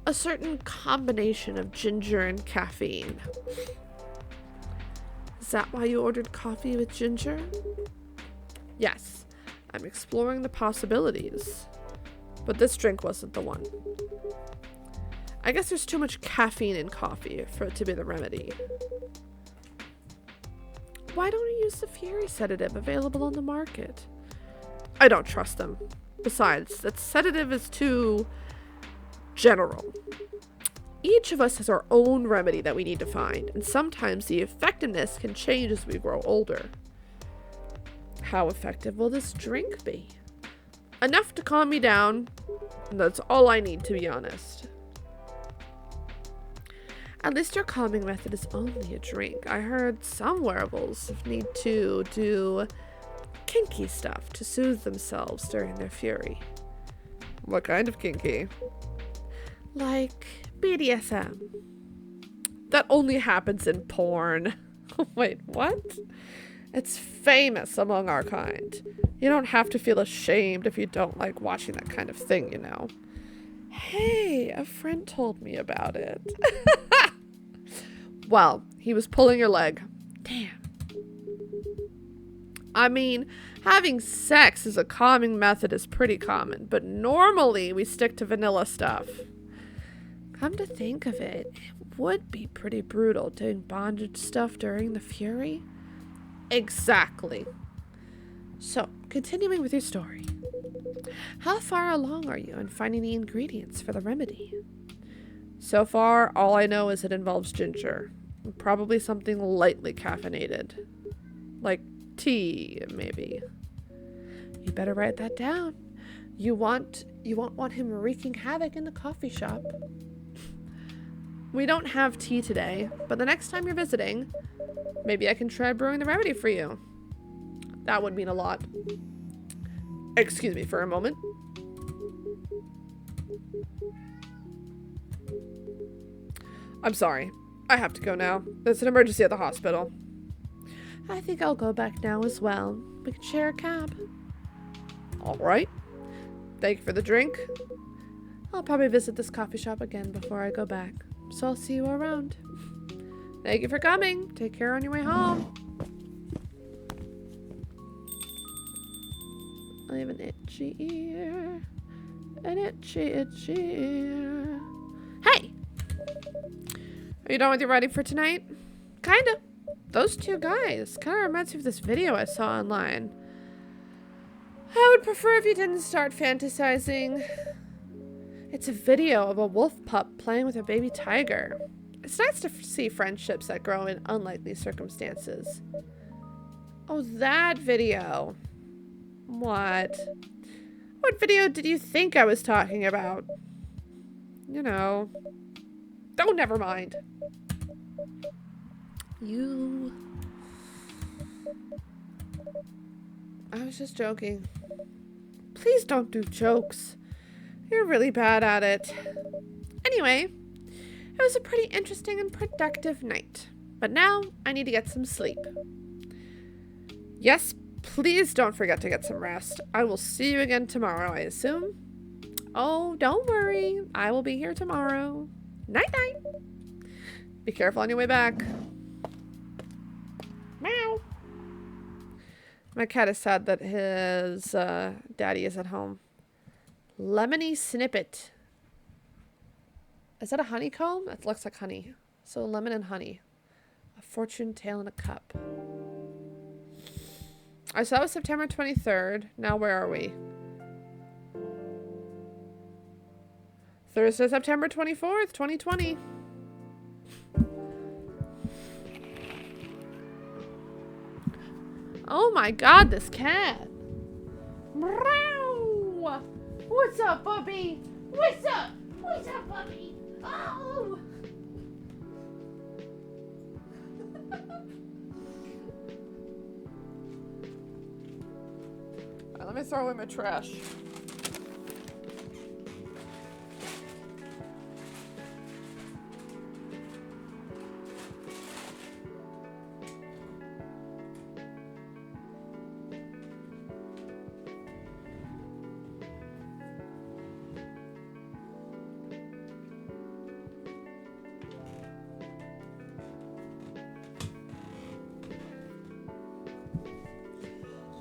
A certain combination of ginger and caffeine. Is that why you ordered coffee with ginger? Yes, I'm exploring the possibilities. But this drink wasn't the one. I guess there's too much caffeine in coffee for it to be the remedy. Why don't you use the Fury sedative available on the market? I don't trust them. Besides, that sedative is too general. Each of us has our own remedy that we need to find, and sometimes the effectiveness can change as we grow older. How effective will this drink be? Enough to calm me down, and that's all I need, to be honest. At least your calming method is only a drink. I heard some wearables need to do kinky stuff to soothe themselves during their fury. What kind of kinky? Like BDSM. That only happens in porn. Wait, what? It's famous among our kind. You don't have to feel ashamed if you don't like watching that kind of thing, you know. Hey, a friend told me about it. Well, he was pulling your leg. Damn. I mean, having sex as a calming method is pretty common, but normally we stick to vanilla stuff. Come to think of it, it would be pretty brutal doing bondage stuff during the fury. Exactly. So, continuing with your story. How far along are you in finding the ingredients for the remedy? So far, all I know is it involves ginger. Probably something lightly caffeinated. Like tea, maybe. You better write that down. You won't want him wreaking havoc in the coffee shop. We don't have tea today, but the next time you're visiting, maybe I can try brewing the remedy for you. That would mean a lot. Excuse me for a moment. I'm sorry. I have to go now. There's an emergency at the hospital. I think I'll go back now as well. We can share a cab. All right. Thank you for the drink. I'll probably visit this coffee shop again before I go back, so I'll see you around. Thank you for coming. Take care on your way home. I have an itchy ear. An itchy ear. Hey! Are you done with your writing for tonight? Kinda. Those two guys kinda reminds me of this video I saw online. I would prefer if you didn't start fantasizing. It's a video of a wolf pup playing with a baby tiger. It's nice to see friendships that grow in unlikely circumstances. Oh, that video. What? What video did you think I was talking about? You know. Oh, never mind. You. I was just joking. Please don't do jokes. You're really bad at it. Anyway, it was a pretty interesting and productive night. But now, I need to get some sleep. Yes, please don't forget to get some rest. I will see you again tomorrow, I assume. Oh, don't worry. I will be here tomorrow. Night-night. Be careful on your way back. Meow. My cat is sad that his daddy is at home. Lemony Snippet. Is that a honeycomb? That looks like honey. So lemon and honey. A fortune tale in a cup. I saw it was September 23rd. Now where are we? Thursday, September 24th, 2020. Oh my god, this cat. Meow. What's up, puppy? What's up? What's up, puppy? Oh! Alright, let me throw away my trash.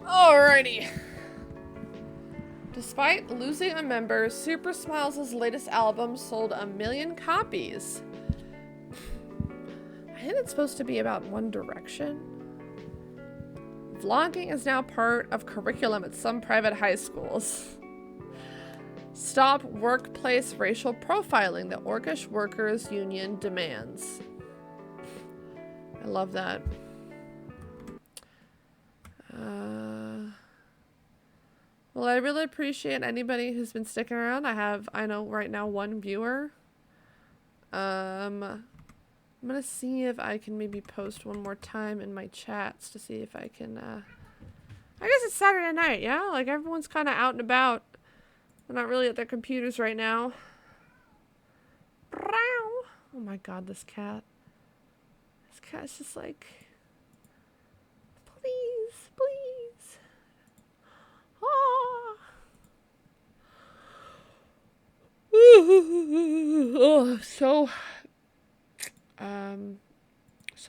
Alrighty. Despite losing a member, Super Smiles' latest album sold 1 million copies. I think it's supposed to be about One Direction. Vlogging is now part of curriculum at some private high schools. Stop workplace racial profiling, the Orcish Workers Union demands. I love that. Well, I really appreciate anybody who's been sticking around. I know right now 1 viewer. I'm gonna see if I can maybe post one more time in my chats to see if I can, I guess it's Saturday night, yeah? Like, everyone's kind of out and about. They're not really at their computers right now. Oh my god, this cat. This cat's just like... Please, please. Oh. Oh, so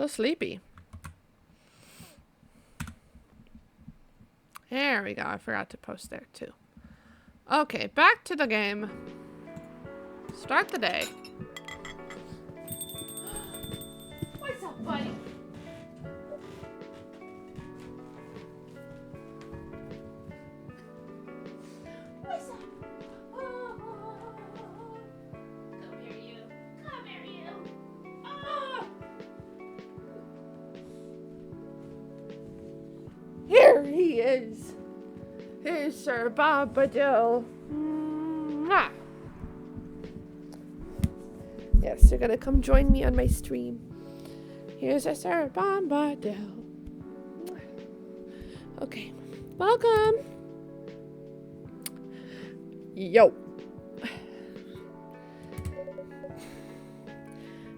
sleepy. There we go. I forgot to post there too. Okay, back to the game. Start the day. What's up, buddy? What's up? Come here, you. Come here, you. Oh. Here he is. Here's Sir Bombadil. Mwah. Yes, you're gonna come join me on my stream. Here's our Sir Bombadil. Okay, welcome. Yo.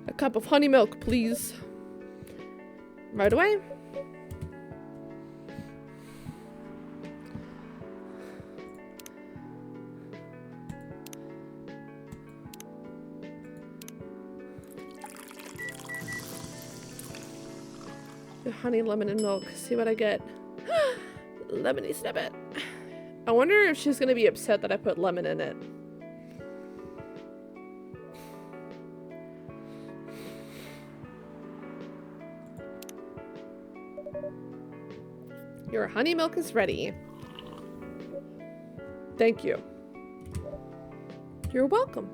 A cup of honey milk, please. Right away. Honey, lemon, and milk. See what I get. Lemony Snippet. I wonder if she's gonna be upset that I put lemon in it. Your honey milk is ready. Thank you. You're welcome.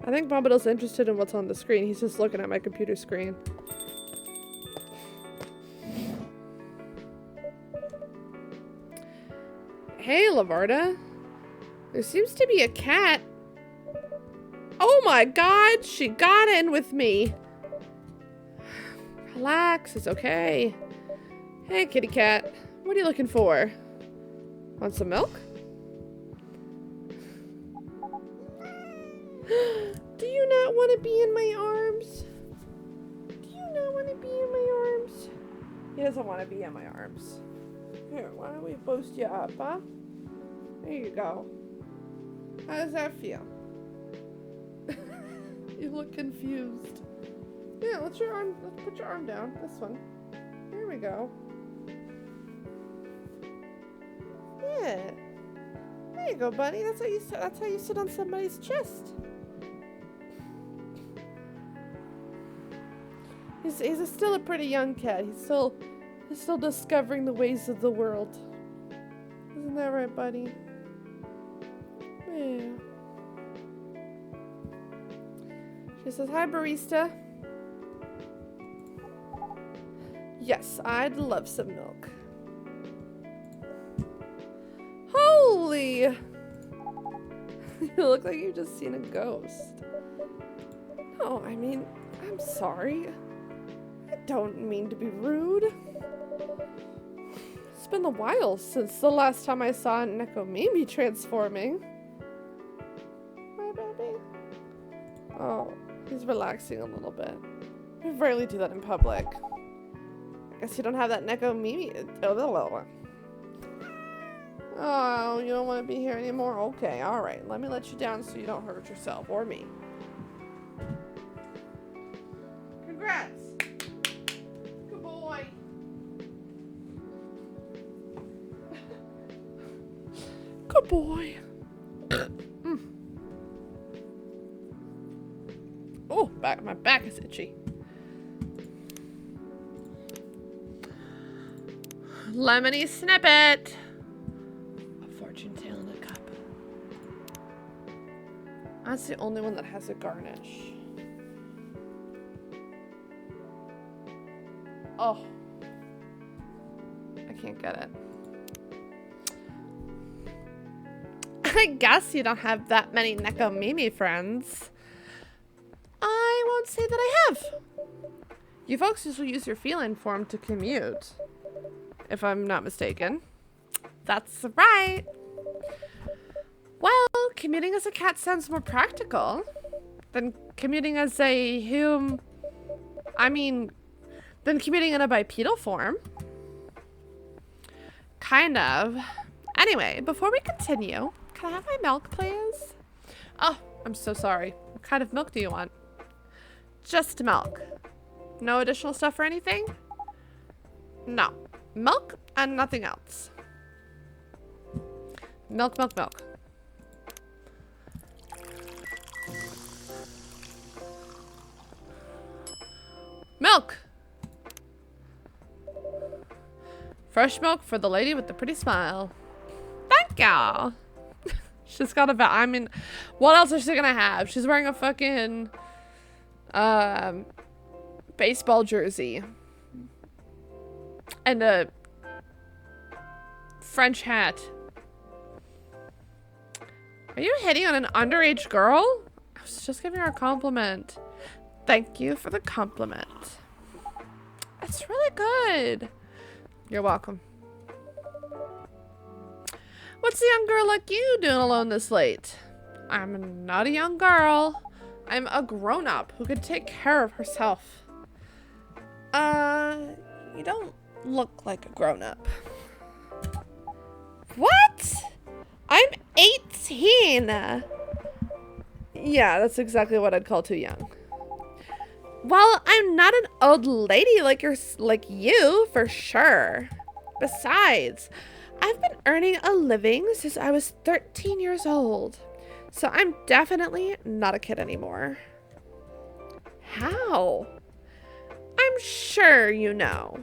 I think Bombadil's interested in what's on the screen. He's just looking at my computer screen. Hey, Lavarda. There seems to be a cat. Oh my god, she got in with me. Relax, it's okay. Hey, kitty cat. What are you looking for? Want some milk? Do you not want to be in my arms? Do you not want to be in my arms? He doesn't want to be in my arms. Here, why don't we boost you up, huh? There you go. How does that feel? You look confused. Yeah, let's put your arm down. This one. There we go. Yeah. There you go, buddy. That's how you sit on somebody's chest. He's still a pretty young cat. He's still discovering the ways of the world. Isn't that right, buddy? Yeah. She says, hi, barista. Yes, I'd love some milk. Holy! You look like you've just seen a ghost. Oh, I mean, I'm sorry. I don't mean to be rude. It's been a while since the last time I saw Nekomimi transforming. Hi, baby. Oh, he's relaxing a little bit. We rarely do that in public. I guess you don't have that Nekomimi. Oh, you don't want to be here anymore? Okay, alright. Let me let you down so you don't hurt yourself or me. Congrats! Good boy! Good boy! Oh, my back is itchy. Lemony snippet! A fortune tale in a cup. That's the only one that has a garnish. Oh. I can't get it. I guess you don't have that many Nekomimi friends. I won't say that I have. You folks usually use your feline form to commute. If I'm not mistaken. That's right. Well, commuting as a cat sounds more practical than commuting as a than commuting in a bipedal form. Kind of. Anyway, before we continue, can I have my milk, please? Oh, I'm so sorry. What kind of milk do you want? Just milk. No additional stuff or anything? No. Milk and nothing else. Milk, milk, milk. Milk! Fresh milk for the lady with the pretty smile. Thank y'all. She's got a what else is she gonna have? She's wearing a fucking baseball jersey. And a French hat. Are you hitting on an underage girl? I was just giving her a compliment. Thank you for the compliment. That's really good. You're welcome. What's a young girl like you doing alone this late? I'm not a young girl. I'm a grown-up who could take care of herself. You don't look like a grown-up. What? I'm 18. Yeah, that's exactly what I'd call too young. Well, I'm not an old lady like you, for sure. Besides, I've been earning a living since I was 13 years old. So I'm definitely not a kid anymore. How? I'm sure you know.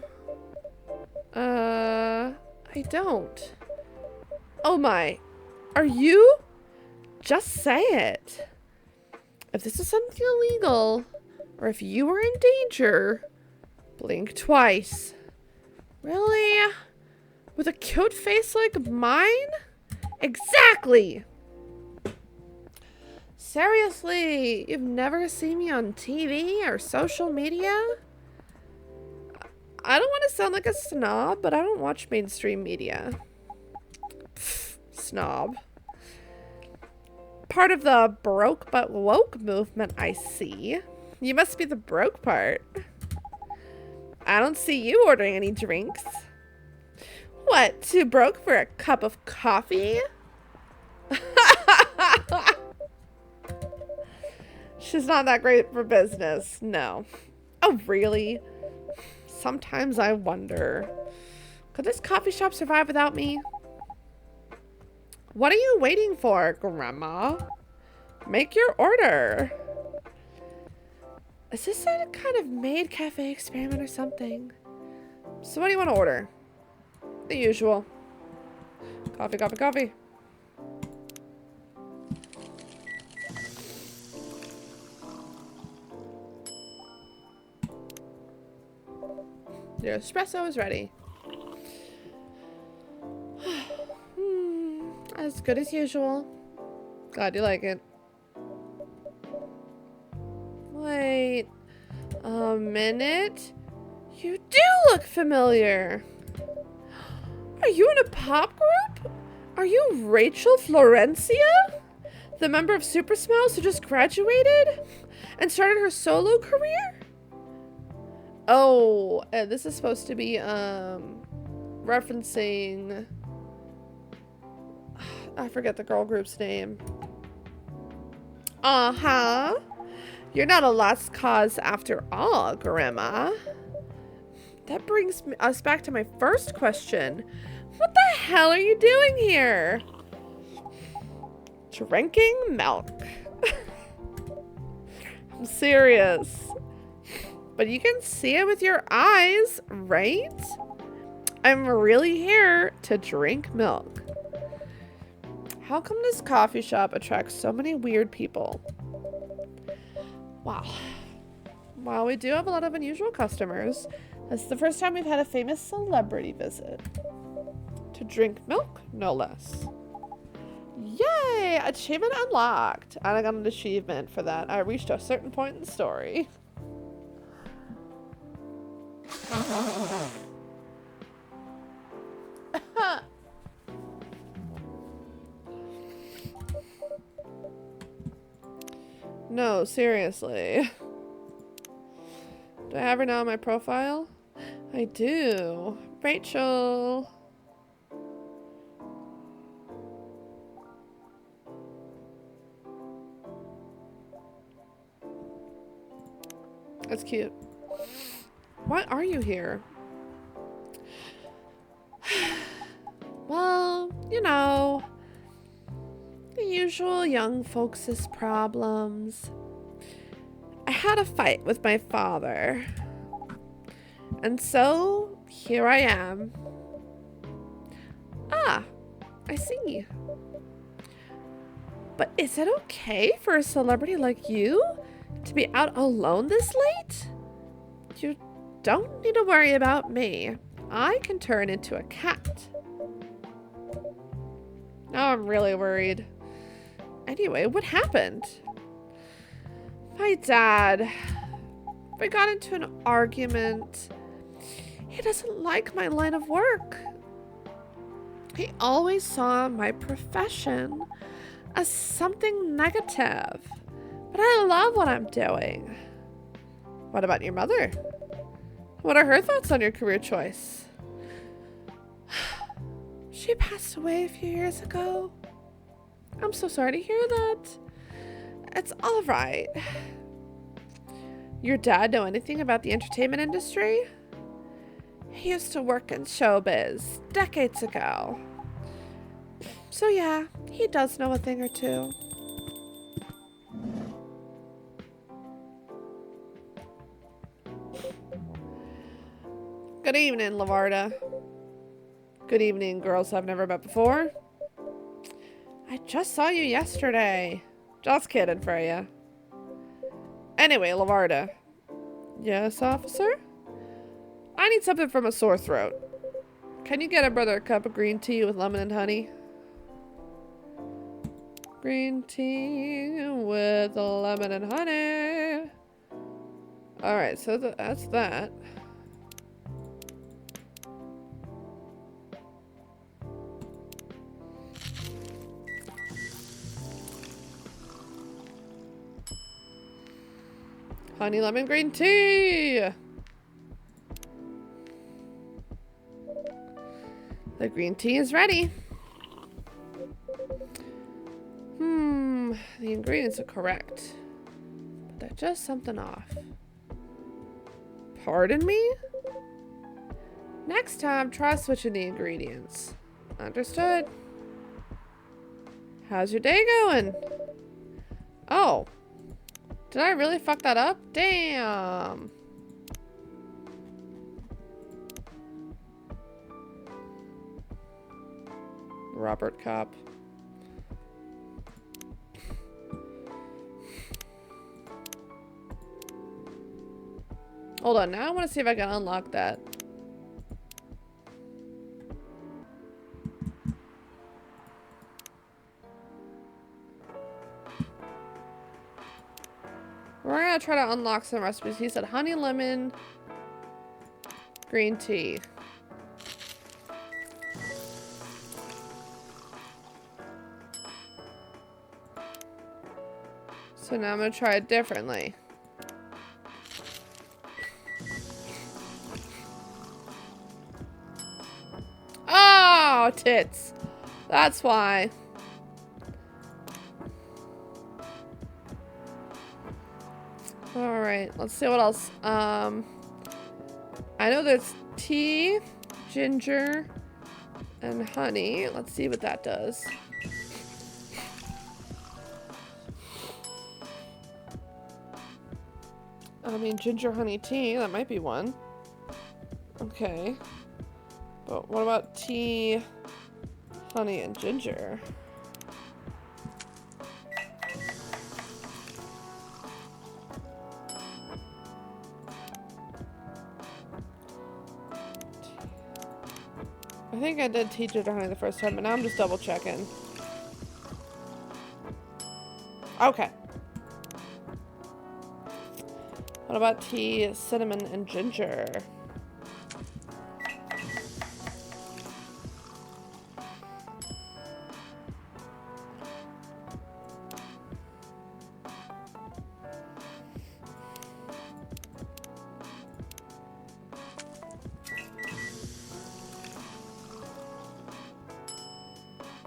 I don't. Oh my. Are you? Just say it. If this is something illegal, or if you were in danger, blink twice. Really? With a cute face like mine? Exactly! Seriously, you've never seen me on TV or social media? I don't want to sound like a snob, but I don't watch mainstream media. Pfft, snob. Part of the broke but woke movement, I see. You must be the broke part. I don't see you ordering any drinks. What, too broke for a cup of coffee? She's not that great for business, no. Oh, really? Sometimes I wonder, could this coffee shop survive without me? What are you waiting for, Grandma? Make your order. Is this a kind of maid cafe experiment or something? So what do you want to order? The usual. Coffee, coffee, coffee. Your espresso is ready. As good as usual. Glad you like it. Wait a minute. You do look familiar. Are you in a pop group? Are you Rachel Florencia? The member of Super Smells who just graduated and started her solo career? Oh, this is supposed to be referencing, I forget the girl group's name. Uh-huh. You're not a lost cause after all, Grandma. That brings us back to my first question. What the hell are you doing here? Drinking milk. I'm serious. But you can see it with your eyes, right? I'm really here to drink milk. How come this coffee shop attracts so many weird people? Wow. While we do have a lot of unusual customers, this is the first time we've had a famous celebrity visit. To drink milk, no less. Yay! Achievement unlocked. And I got an achievement for that. I reached a certain point in the story. No, seriously. Do I have her now on my profile? I do. Rachel. That's cute. Why are you here? Well, you know, the usual young folks' problems. I had a fight with my father. And so, here I am. Ah, I see. But is it okay for a celebrity like you to be out alone this late? You don't need to worry about me. I can turn into a cat. Now I'm really worried. Anyway, what happened? My dad. We got into an argument. He doesn't like my line of work. He always saw my profession as something negative. But I love what I'm doing. What about your mother? What are her thoughts on your career choice? She passed away a few years ago. I'm so sorry to hear that. It's all right. Your dad know anything about the entertainment industry? He used to work in showbiz decades ago. So yeah, he does know a thing or two. Good evening, Lavarda. Good evening, girls I've never met before. I just saw you yesterday. Just kidding for you. Anyway, Lavarda. Yes, officer? I need something from a sore throat. Can you get a brother a cup of green tea with lemon and honey? Green tea with lemon and honey. Alright, so that's that. Honey lemon green tea! The green tea is ready. The ingredients are correct. But there's just something off. Pardon me? Next time, try switching the ingredients. Understood. How's your day going? Oh. Did I really fuck that up? Damn. Robert Cop. Hold on, now I want to see if I can unlock that. We're gonna try to unlock some recipes. He said honey lemon green tea. So now I'm gonna try it differently. Oh, tits. That's why. Alright, let's see what else. I know there's tea, ginger, and honey. Let's see what that does. I mean, ginger honey tea, that might be one. Okay. But what about tea, honey, and ginger? I think I did tea, ginger, honey the first time, but now I'm just double checking. Okay. What about tea, cinnamon, and ginger?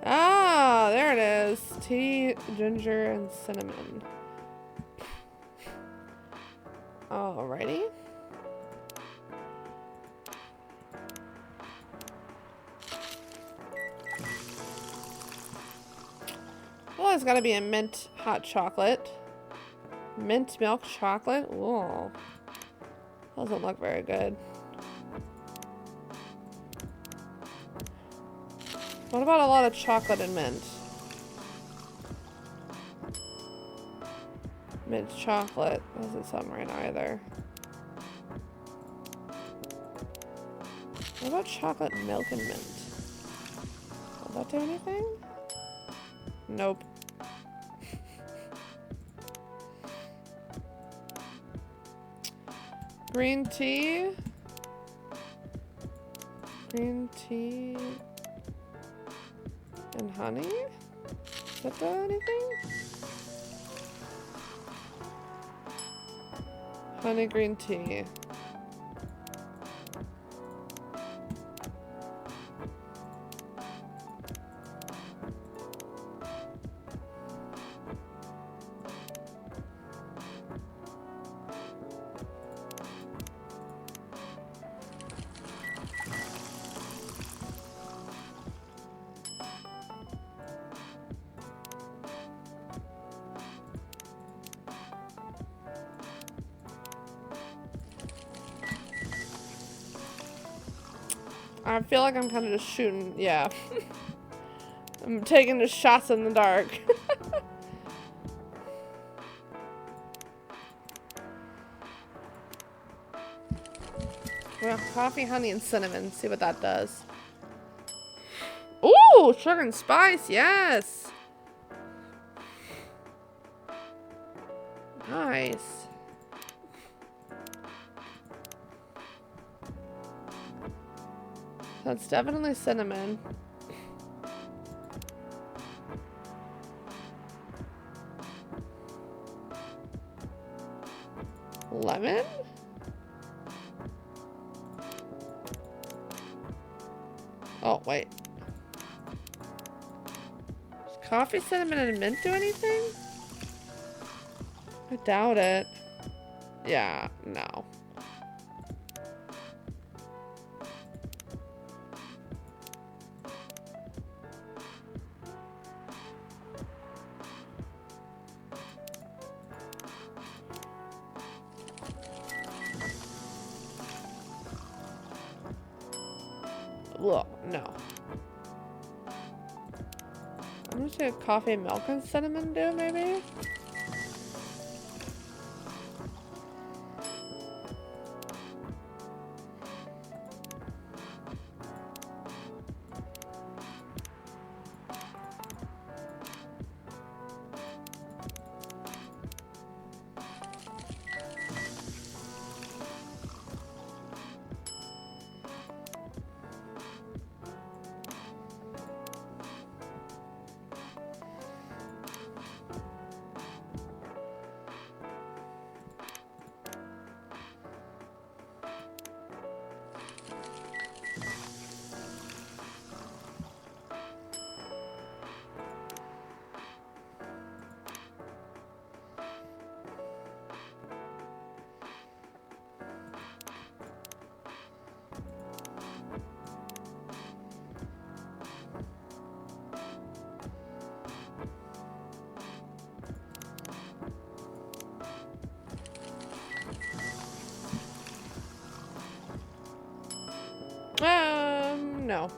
Ah, there it is. Tea, ginger, and cinnamon. Alrighty. Well, there's gotta be a mint hot chocolate. Mint milk chocolate? Ooh. Doesn't look very good. What about a lot of chocolate and mint? Mint chocolate doesn't sound right either. What about chocolate, milk, and mint? Will that do anything? Nope. Green tea? Green tea and honey? Does that do anything? Honey green tea. I feel like I'm kind of just shooting, yeah. I'm taking the shots in the dark. Well, coffee, honey, and cinnamon. See what that does. Ooh, sugar and spice, yes. Nice. That's definitely cinnamon. Lemon? Oh, wait. Does coffee, cinnamon, and mint do anything? I doubt it. Yeah, no. Well, no. I'm gonna say coffee, milk, and cinnamon do, maybe? No.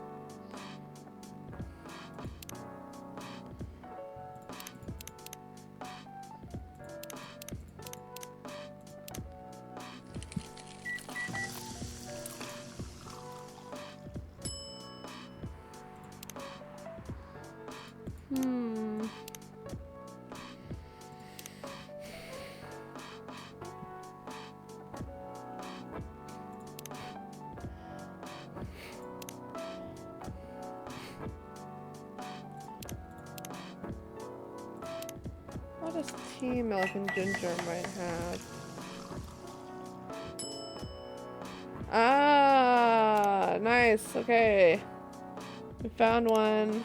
What does tea, milk, and ginger might have? Ah, nice. Okay. We found one.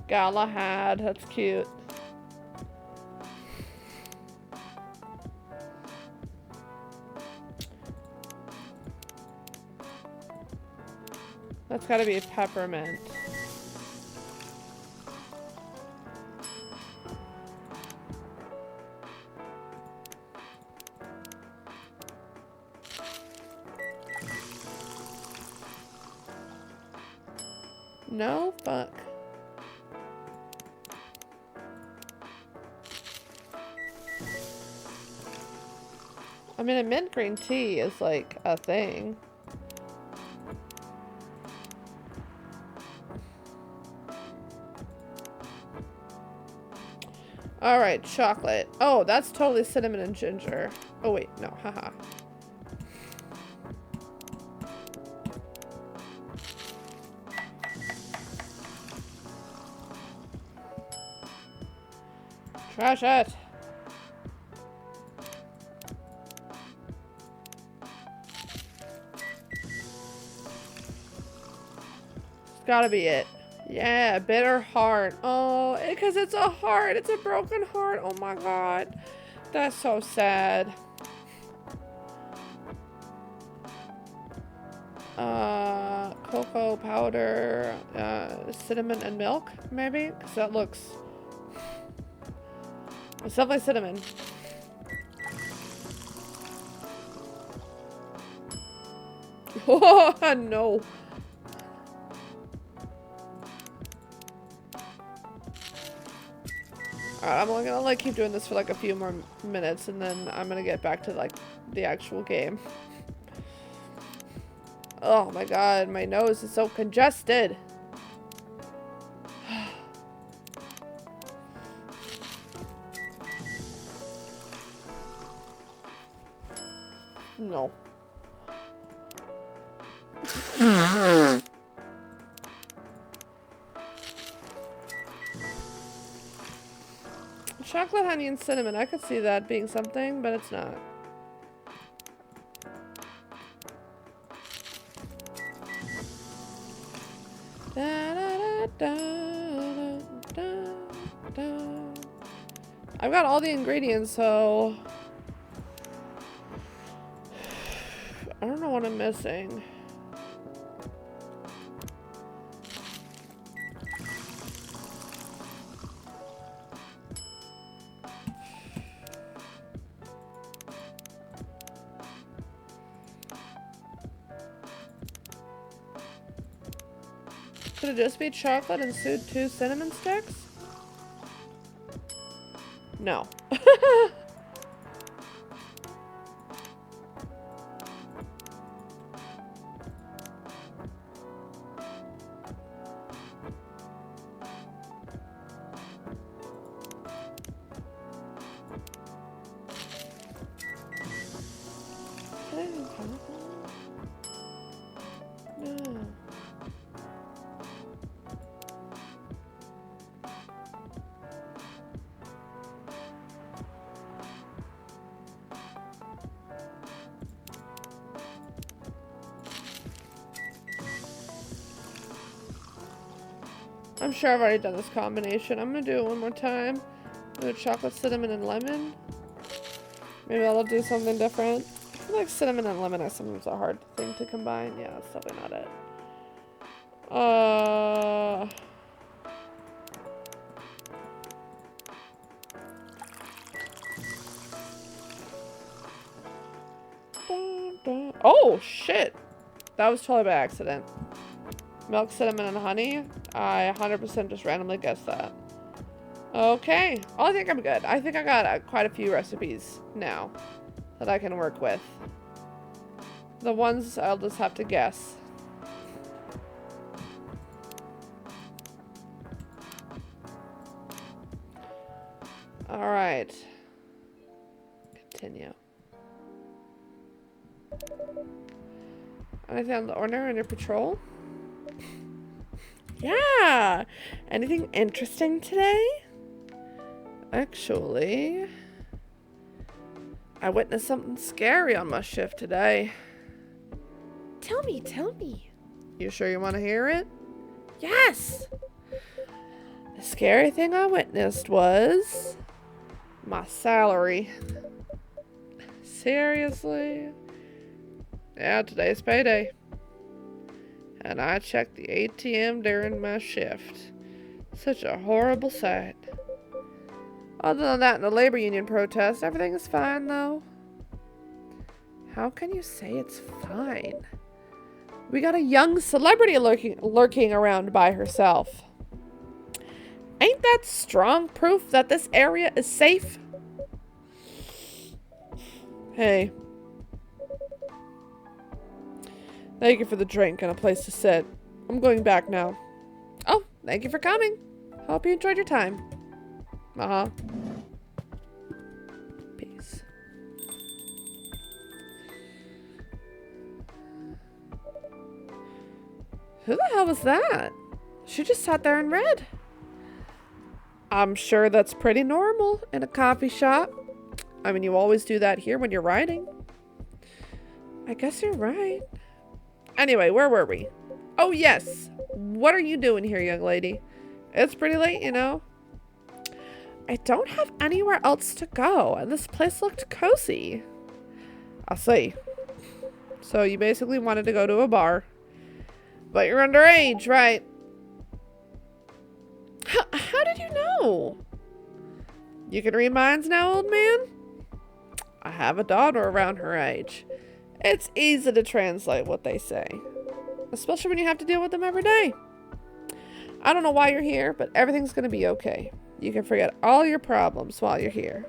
Galahad. That's cute. That's gotta be peppermint. No? Fuck. I mean, a mint green tea is like a thing. Alright, chocolate. Oh, that's totally cinnamon and ginger. Oh, wait, no, haha. Trash it! It's gotta be it. Yeah, bitter heart. Oh, because it's a heart. It's a broken heart. Oh my god. That's so sad. Cocoa powder, cinnamon and milk, maybe? Because that looks... It's definitely cinnamon. Oh, no. Alright, I'm gonna like keep doing this for like a few more minutes and then I'm gonna get back to like the actual game. Oh my god, my nose is so congested. No. Chocolate, honey, and cinnamon. I could see that being something, but it's not. Da, da, da, da, da, da. I've got all the ingredients, so I don't know what I'm missing. Could it just be chocolate and 2 cinnamon sticks? No. No. I'm sure I've already done this combination. I'm gonna do it one more time. Do chocolate, cinnamon, and lemon. Maybe I'll do something different. I feel like cinnamon and lemon are sometimes a hard thing to combine. Yeah, that's definitely not it. Oh, shit. That was totally by accident. Milk, cinnamon, and honey. I 100% just randomly guessed that. Okay. Oh, I think I'm good. I think I got quite a few recipes now that I can work with. The ones I'll just have to guess. Alright. Continue. Anything on the order on your patrol? Yeah! Anything interesting today? Actually, I witnessed something scary on my shift today. Tell me, tell me. You sure you want to hear it? Yes! The scary thing I witnessed was my salary. Seriously? Yeah, today's payday. And I checked the ATM during my shift. Such a horrible sight. Other than that, in the labor union protest, everything is fine, though. How can you say it's fine? We got a young celebrity lurking around by herself. Ain't that strong proof that this area is safe? Hey. Thank you for the drink and a place to sit. I'm going back now. Oh, thank you for coming. Hope you enjoyed your time. Uh-huh. Peace. Who the hell was that? She just sat there and read. I'm sure that's pretty normal in a coffee shop. I mean, you always do that here when you're writing. I guess you're right. Anyway, where were we? Oh, yes. What are you doing here, young lady? It's pretty late, you know. I don't have anywhere else to go, and this place looked cozy. I see. So you basically wanted to go to a bar. But you're underage, right? How did you know? You can read minds now, old man? I have a daughter around her age. It's easy to translate what they say. Especially when you have to deal with them every day. I don't know why you're here, but everything's gonna be okay. You can forget all your problems while you're here.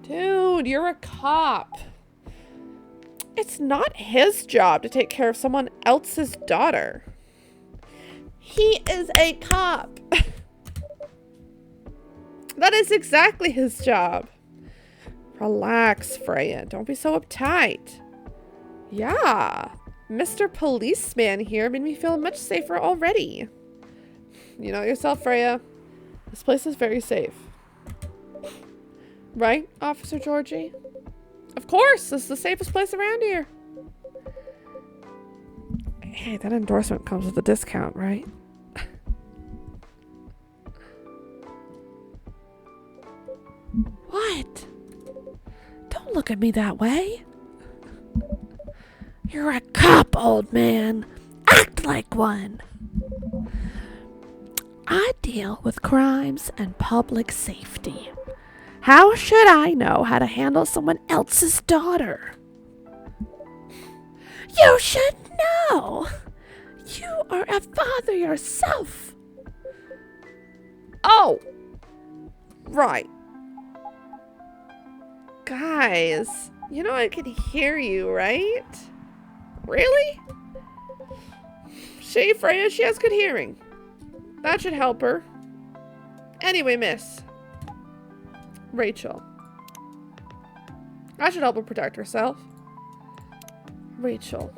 Dude, you're a cop. It's not his job to take care of someone else's daughter. He is a cop. That is exactly his job. Relax, Freya. Don't be so uptight. Yeah. Mr. Policeman here made me feel much safer already. You know yourself, Freya. This place is very safe. Right, Officer Georgie? Of course, this is the safest place around here. Hey, that endorsement comes with a discount, right? What? Don't look at me that way. You're a cop, old man. Act like one. I deal with crimes and public safety. How should I know how to handle someone else's daughter? You should know. You are a father yourself. Oh. Right. Guys, you know I can hear you, right? Really? See, Freya, she has good hearing. That should help her. Anyway, miss. Rachel. That should help her protect herself. Rachel.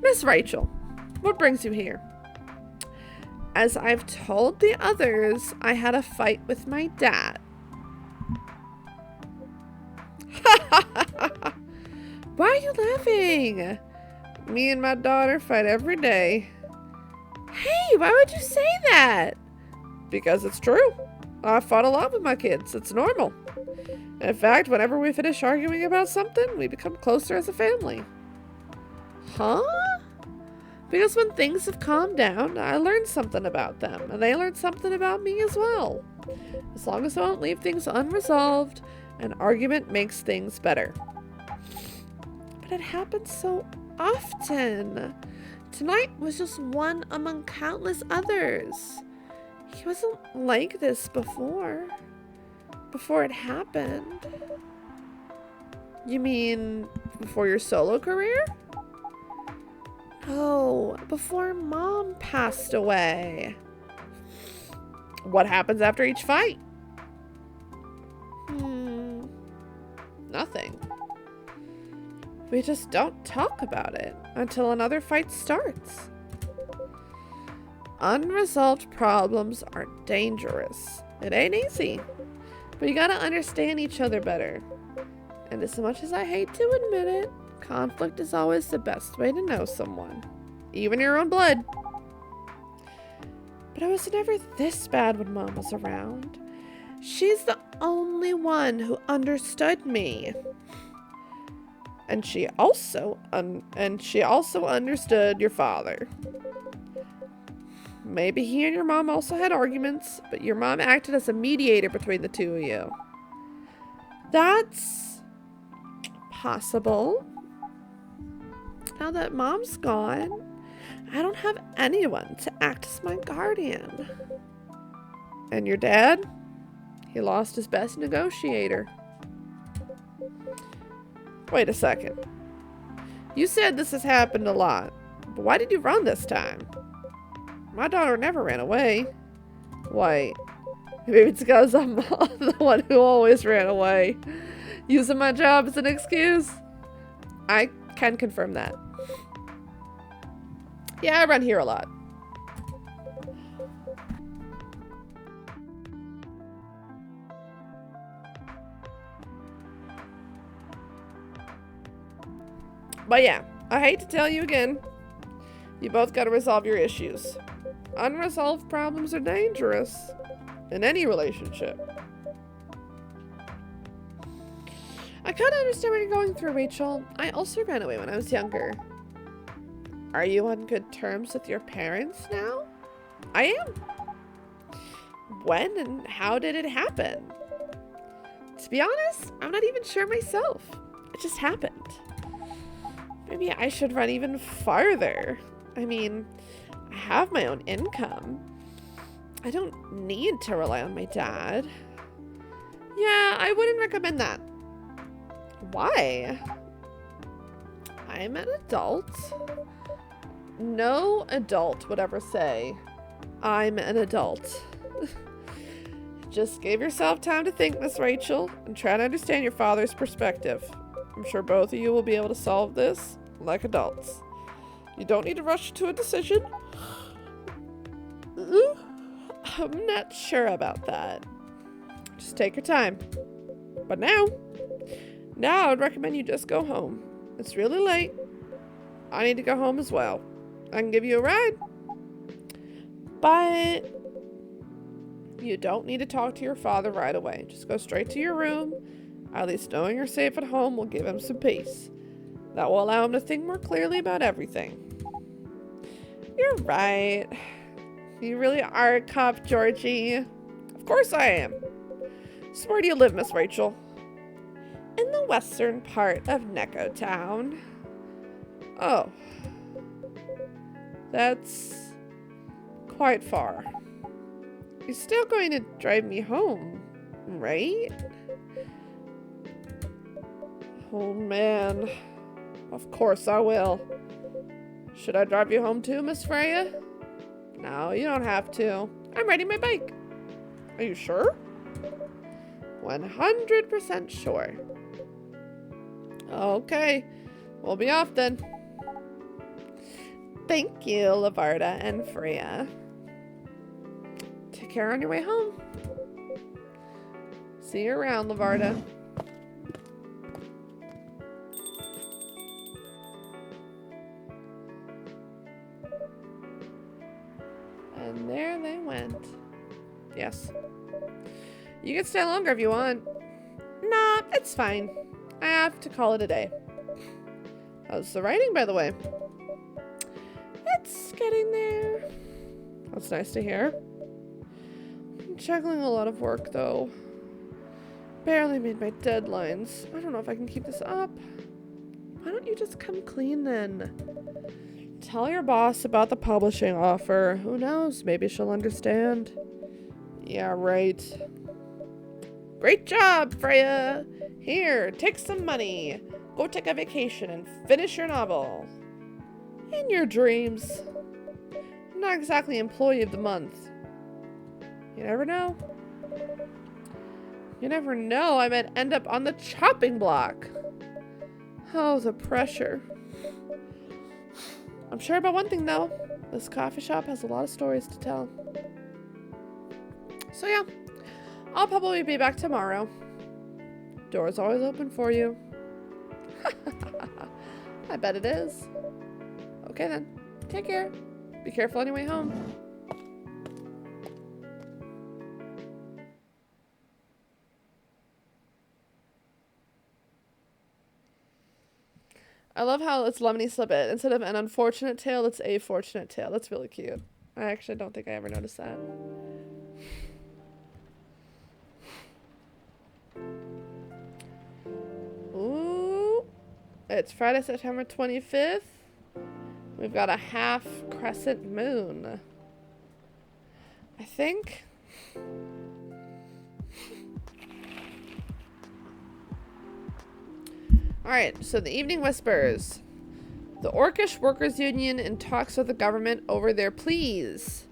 Miss Rachel, what brings you here? As I've told the others, I had a fight with my dad. Why are you laughing? Me and my daughter fight every day. Hey, why would you say that? Because it's true. I fought a lot with my kids. It's normal. In fact, whenever we finish arguing about something, we become closer as a family. Huh? Because when things have calmed down, I learned something about them, and they learned something about me as well. As long as I don't leave things unresolved, an argument makes things better. But it happens so often. Tonight was just one among countless others. He wasn't like this before it happened. You mean before your solo career? No, before Mom passed away. What happens after each fight? Nothing. We just don't talk about it until another fight starts. Unresolved problems are dangerous. It ain't easy, but you gotta understand each other better. And as much as I hate to admit it, conflict is always the best way to know someone, even your own blood. But I was never this bad when Mom was around. She's the only one who understood me. And she also understood your father. Maybe he and your mom also had arguments, but your mom acted as a mediator between the two of you. That's possible. Now that Mom's gone, I don't have anyone to act as my guardian. And your dad? He lost his best negotiator. Wait a second. You said this has happened a lot, but why did you run this time? My daughter never ran away. Wait, maybe it's because I'm the one who always ran away, using my job as an excuse? I can confirm that. Yeah, I run here a lot. But yeah, I hate to tell you again, you both gotta resolve your issues. Unresolved problems are dangerous in any relationship. I kinda understand what you're going through, Rachel. I also ran away when I was younger. Are you on good terms with your parents now? I am. When and how did it happen? To be honest, I'm not even sure myself. It just happened. Maybe I should run even farther. I mean, I have my own income. I don't need to rely on my dad. Yeah, I wouldn't recommend that. Why? I'm an adult. No adult would ever say, I'm an adult. Just give yourself time to think, Miss Rachel, and try to understand your father's perspective. I'm sure both of you will be able to solve this like adults. You don't need to rush to a decision. I'm not sure about that. Just take your time. But now I would recommend you just go home. It's really late. I need to go home as well. I can give you a ride. But you don't need to talk to your father right away. Just go straight to your room. At least knowing you're safe at home will give him some peace. That will allow him to think more clearly about everything. You're right. You really are a cop, Georgie. Of course I am. So where do you live, Miss Rachel? In the western part of Neko Town. Oh. That's quite far. You're still going to drive me home, right? Oh man. Of course I will. Should I drive you home too, Miss Freya? No, you don't have to. I'm riding my bike. Are you sure? 100% sure. Okay. We'll be off then. Thank you, Lavarda and Freya. Take care on your way home. See you around, Lavarda. And there they went. Yes. You can stay longer if you want. Nah, it's fine. I have to call it a day. How's the writing, by the way? It's getting there. That's nice to hear. I'm juggling a lot of work, though. Barely made my deadlines. I don't know if I can keep this up. Why don't you just come clean, then? Tell your boss about the publishing offer. Who knows? Maybe she'll understand. Yeah, right. Great job, Freya! Here, take some money. Go take a vacation and finish your novel. In your dreams. I'm not exactly employee of the month. You never know. You never know. I might end up on the chopping block. Oh, the pressure. I'm sure about one thing, though. This coffee shop has a lot of stories to tell. So yeah, I'll probably be back tomorrow. Door's always open for you. I bet it is. Okay then, take care. Be careful on your way home. I love how it's Lemony Snippet. Instead of an unfortunate tale, it's a fortunate tale. That's really cute. I actually don't think I ever noticed that. Ooh. It's Friday, September 25th. We've got a half crescent moon. I think. Alright, so the Evening Whispers. The Orcish Workers' Union in talks with the government over their pleas.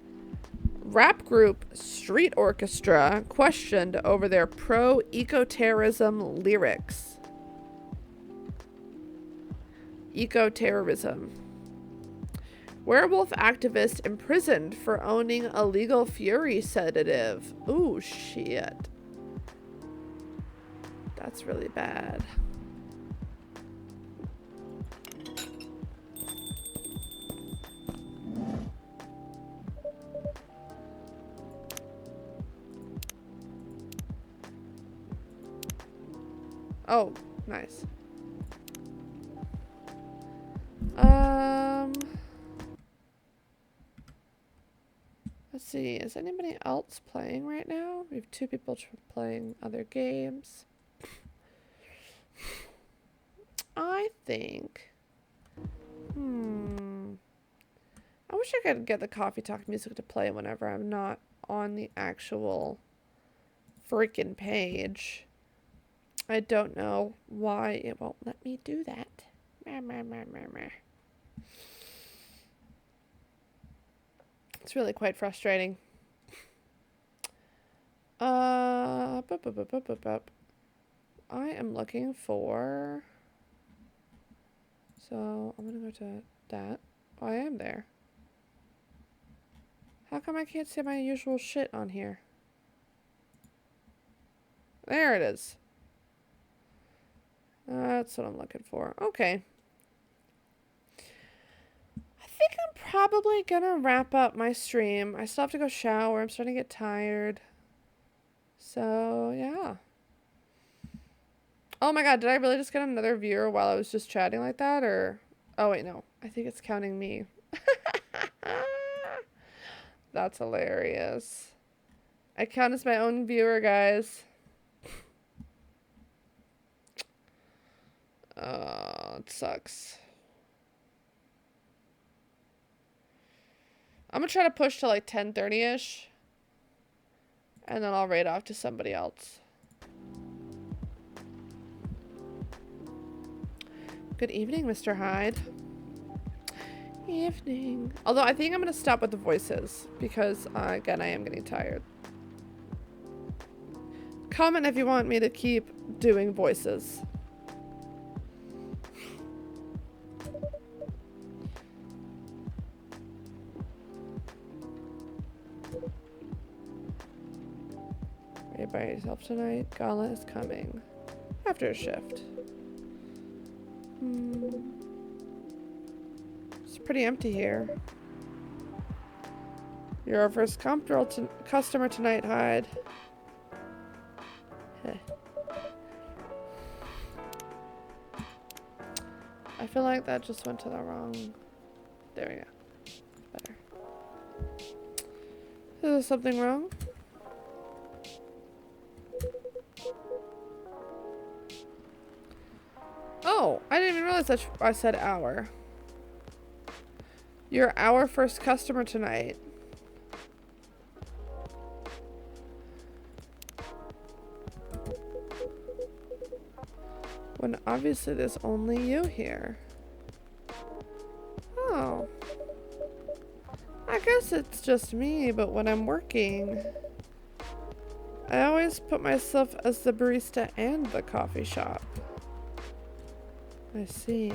Rap group Street Orchestra questioned over their pro-eco-terrorism lyrics. Eco-terrorism. Werewolf activist imprisoned for owning illegal Fury sedative. Ooh, shit. That's really bad. Oh, nice. Let's see. Is anybody else playing right now? We have two people playing other games. I think. I wish I could get the Coffee Talk music to play whenever I'm not on the actual freaking page. I don't know why it won't let me do that. It's really quite frustrating. Bup, bup, bup, bup, bup, bup. I am looking for. So I'm gonna go to that. Oh, I am there. How come I can't see my usual shit on here? There it is. That's what I'm looking for. Okay. I think I'm probably gonna wrap up my stream. I still have to go shower. I'm starting to get tired. So, yeah. Oh my god, did I really just get another viewer while I was just chatting like that? Or. Oh, wait, no. I think it's counting me. That's hilarious. I count as my own viewer, guys. Oh, it sucks. I'm gonna try to push to like 10:30ish. And then I'll raid off to somebody else. Good evening, Mr. Hyde. Evening. Although I think I'm gonna stop with the voices because again, I am getting tired. Comment if you want me to keep doing voices. Are you by yourself tonight? Gala is coming after a shift. It's pretty empty here. You're our first customer tonight, Hyde. Heh. I feel like that just went to the wrong... There we go. Better. Is there something wrong? Oh, I didn't even realize that I said our. You're our first customer tonight. When obviously there's only you here. Oh. I guess it's just me, but when I'm working, I always put myself as the barista and the coffee shop. I see.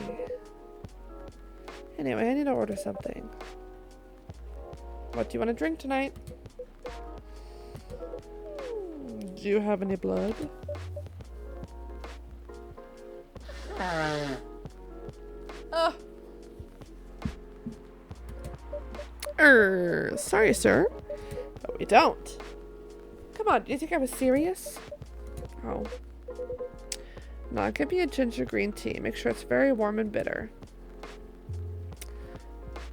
Anyway, I need to order something. What do you want to drink tonight? Do you have any blood? Oh. Sorry, sir. But we don't. Come on, do you think I was serious? Oh. No, give me a ginger green tea. Make sure it's very warm and bitter.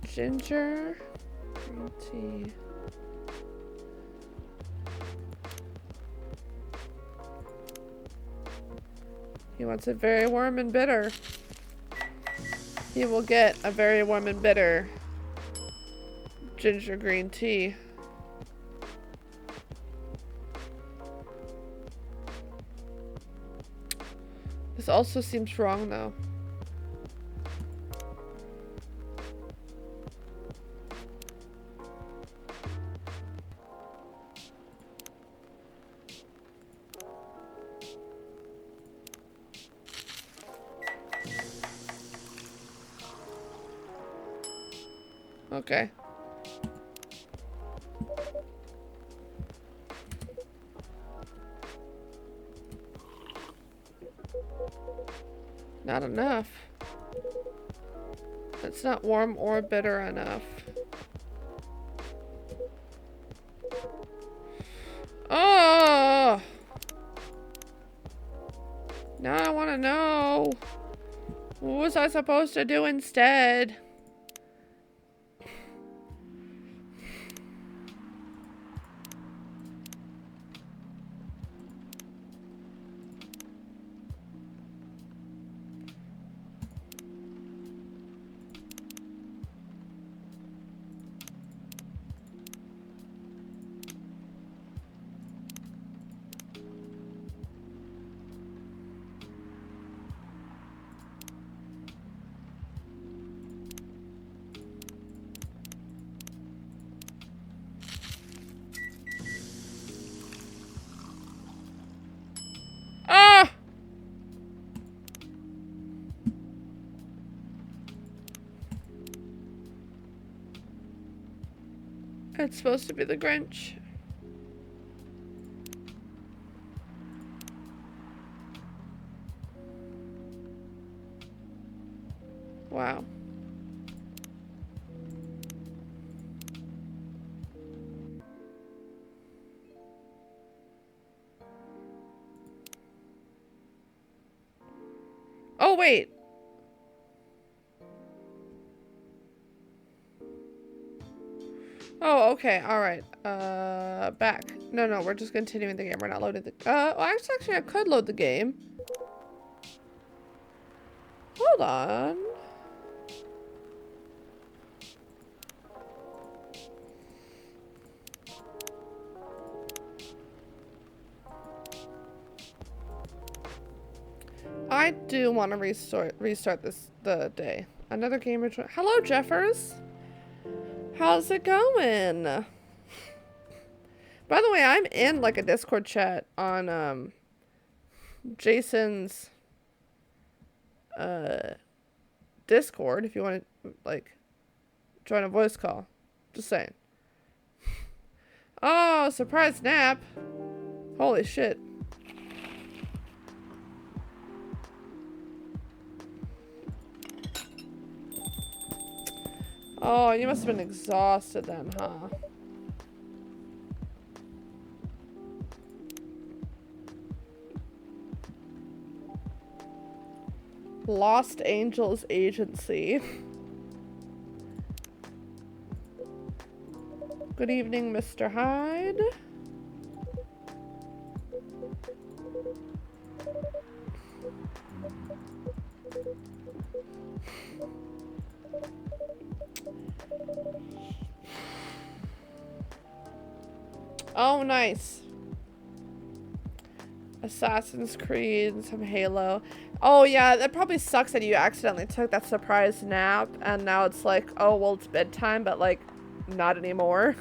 Ginger green tea. He wants it very warm and bitter. He will get a very warm and bitter ginger green tea. This also seems wrong though. Okay. Not enough. It's not warm or bitter enough. Oh! Now I want to know. What was I supposed to do instead? It's supposed to be the Grinch. Wow. Oh, wait. Oh, okay. All right. Back. No, we're just continuing the game. We're not loading the... well, actually, I could load the game. Hold on. I do want to restart the day. Another game. Hello, Jeffers. How's it going? By the way, I'm in like a Discord chat on Jason's Discord if you want to like join a voice call. Just saying. Oh, surprise nap. Holy shit. Oh, you must have been exhausted then, huh? Lost Angels Agency. Good evening, Mr. Hyde. Oh, nice. Assassin's Creed, some Halo. Oh, yeah, that probably sucks that you accidentally took that surprise nap, and now it's like, oh, well, it's bedtime, but, like, not anymore.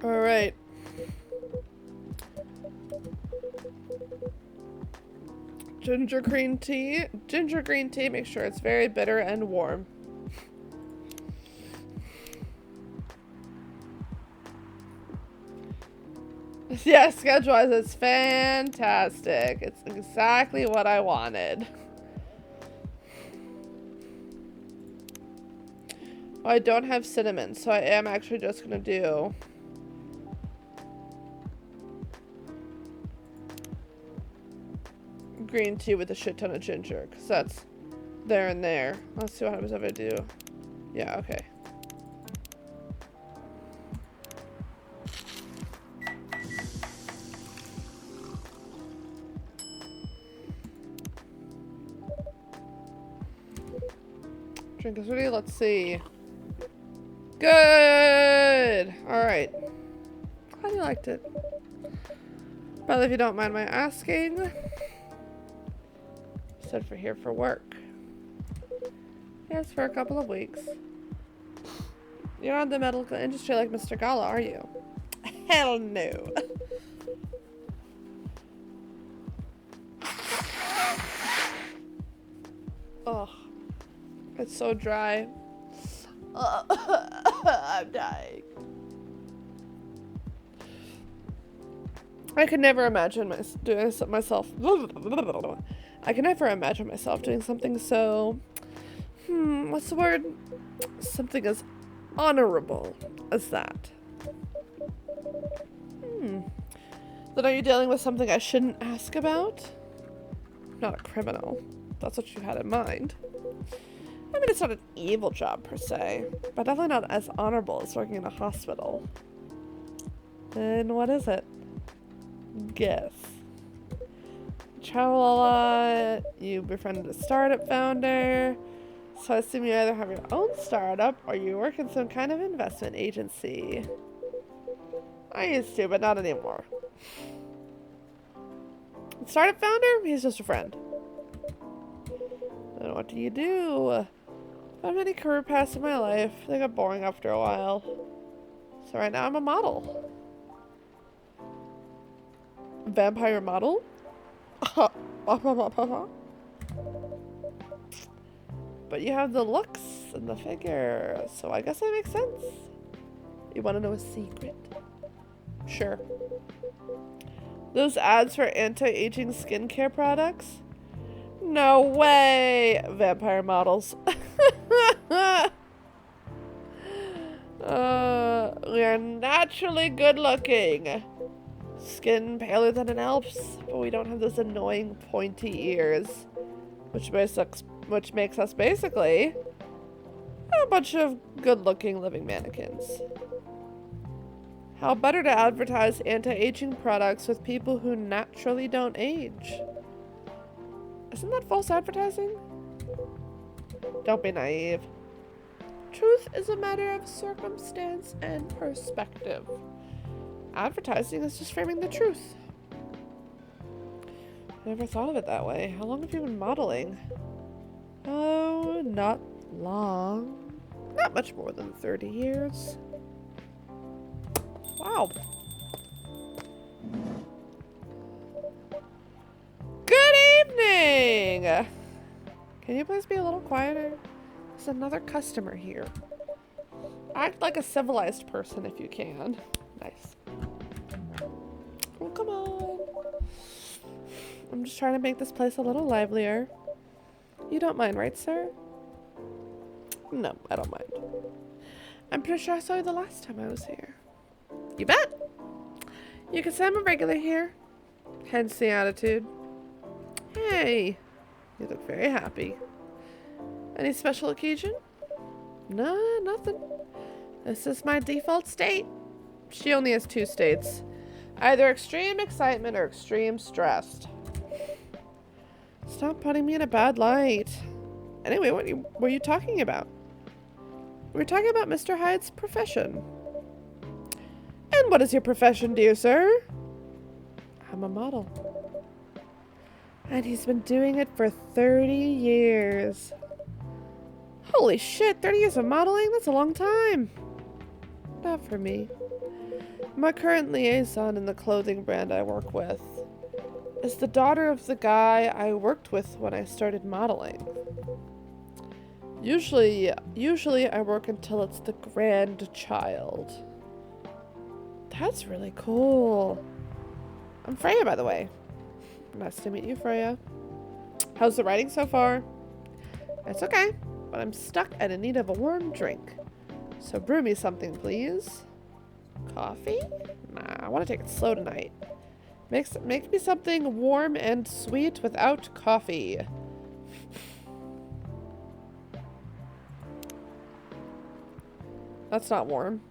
Alright. Ginger green tea. Ginger green tea, make sure it's very bitter and warm. Yeah, schedule-wise, it's fantastic. It's exactly what I wanted. Oh, I don't have cinnamon, so I am actually just gonna do... green tea with a shit ton of ginger, because that's there and there. Let's see what happens if I do. Yeah, okay. Drink is ready. Let's see. Good! Alright. Glad you liked it. But if you don't mind my asking, said for here for work. Yes, for a couple of weeks. You're not in the medical industry like Mr. Gala, are you? Hell no. Oh, it's so dry. I'm dying. I could never imagine doing myself. I can never imagine myself doing something so. What's the word? Something as honorable as that. Then are you dealing with something I shouldn't ask about? Not a criminal. That's what you had in mind. I mean, it's not an evil job per se, but definitely not as honorable as working in a hospital. Then what is it? Guess. You travel a lot, you befriended a startup founder, so I assume you either have your own startup or you work in some kind of investment agency. I used to, but not anymore. Startup founder? He's just a friend. Then what do you do? I've had many career paths in my life. They got boring after a while. So right now I'm a model. Vampire model? but you have the looks and the figure, so I guess that makes sense. You want to know a secret? Sure. Those ads for anti-aging skincare products? No way! Vampire models. We are naturally good looking. Skin paler than an elf's, but we don't have those annoying pointy ears. Which makes us basically a bunch of good-looking living mannequins. How better to advertise anti-aging products with people who naturally don't age? Isn't that false advertising? Don't be naive. Truth is a matter of circumstance and perspective. Advertising is just framing the truth. I never thought of it that way. How long have you been modeling? Oh, not long. Not much more than 30 years. Wow. Good evening! Can you please be a little quieter? There's another customer here. Act like a civilized person if you can. Nice. Oh, come on. I'm just trying to make this place a little livelier. You don't mind, right, sir? No, I don't mind. I'm pretty sure I saw you the last time I was here. You bet. You can say I'm a regular here. Hence the attitude. Hey, you look very happy. Any special occasion? No, nothing. This is my default state. She only has 2 states. Either extreme excitement or extreme stressed. Stop putting me in a bad light. Anyway, what were you talking about? We were talking about Mr. Hyde's profession. And what is your profession, dear sir? I'm a model. And he's been doing it for 30 years. Holy shit, 30 years of modeling? That's a long time. Not for me. My current liaison in the clothing brand I work with is the daughter of the guy I worked with when I started modeling. Usually I work until it's the grandchild. That's really cool. I'm Freya, by the way. Nice to meet you, Freya. How's the writing so far? It's okay, but I'm stuck and in need of a warm drink. So brew me something, please. Coffee? Nah, I want to take it slow tonight. Make me something warm and sweet without coffee. That's not warm.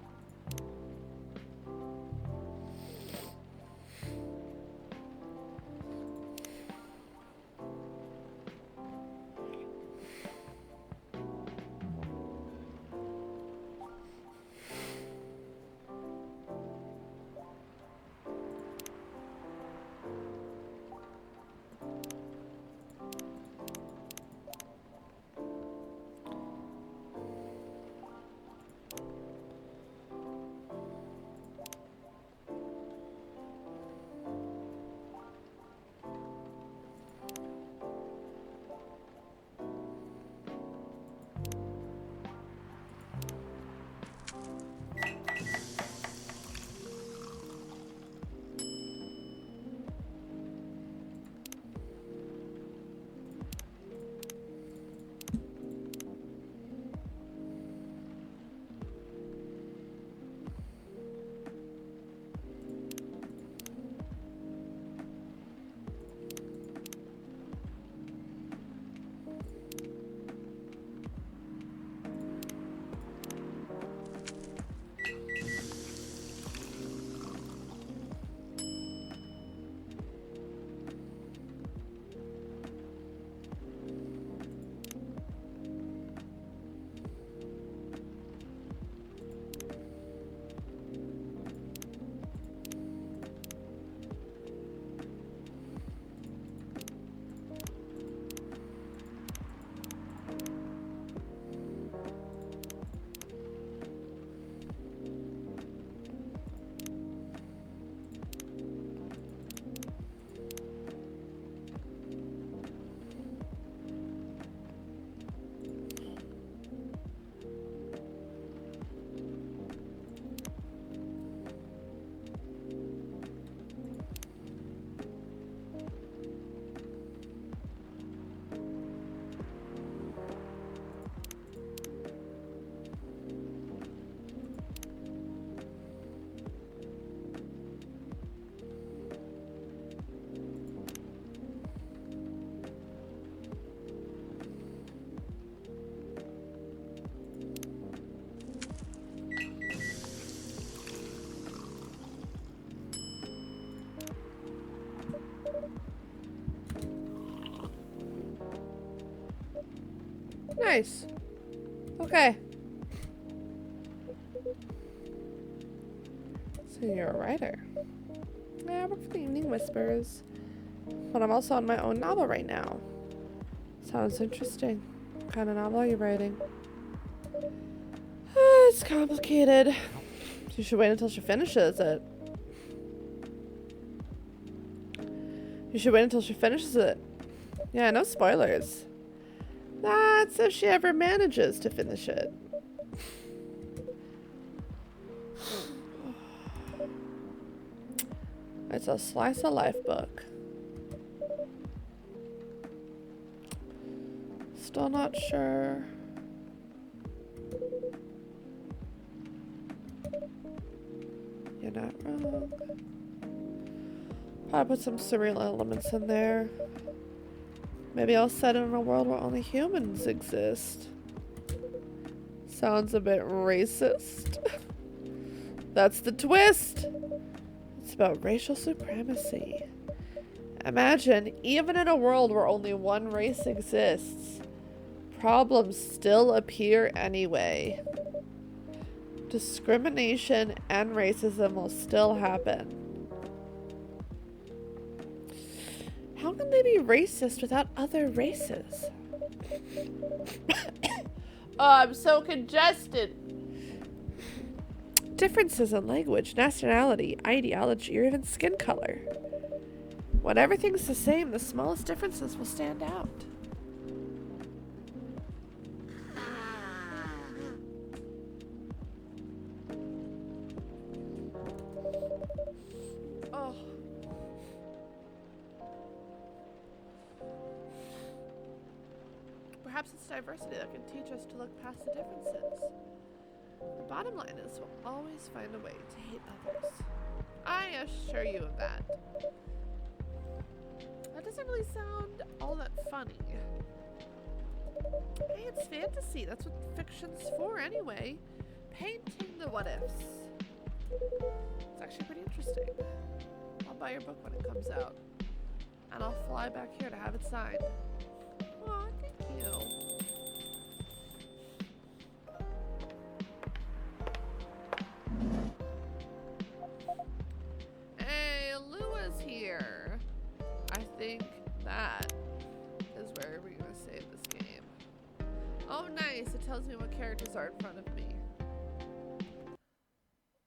Nice. Okay. So you're a writer. Yeah, I work for the Evening Whispers. But I'm also on my own novel right now. Sounds interesting. What kind of novel are you writing? It's complicated. You should wait until she finishes it. You should wait until she finishes it. Yeah, no spoilers. That's if she ever manages to finish it. It's a slice of life book. Still not sure. You're not wrong. Probably put some surreal elements in there. Maybe I'll set it in a world where only humans exist. Sounds a bit racist. That's the twist! It's about racial supremacy. Imagine, even in a world where only one race exists, problems still appear anyway. Discrimination and racism will still happen. How can they be racist without other races? Oh, I'm so congested. Differences in language, nationality, ideology, or even skin color. When everything's the same, the smallest differences will stand out. Oh. Perhaps it's diversity that can teach us to look past the differences. The bottom line is we'll always find a way to hate others. I assure you of that. That doesn't really sound all that funny. Hey, it's fantasy. That's what fiction's for anyway. Painting the what ifs. It's actually pretty interesting. I'll buy your book when it comes out. And I'll fly back here to have it signed. Aw, thank you. Hey, Lua's here. I think that is where we're gonna save this game. Oh, nice. It tells me what characters are in front of me.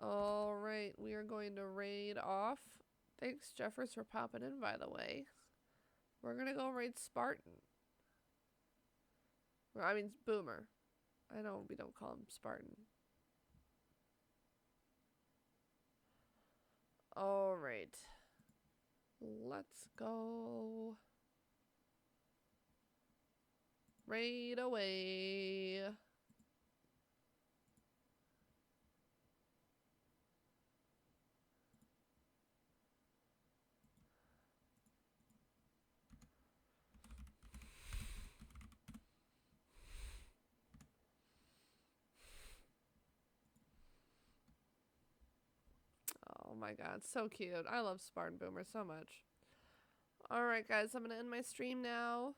Alright, we are going to raid off. Thanks, Jeffers, for popping in, by the way. We're gonna go raid Spartan. I mean, Boomer. I know we don't call him Spartan. Alright. Let's go. Raid away. Oh my god, so cute. I love Spartan Boomer so much. Alright guys, I'm gonna end my stream now.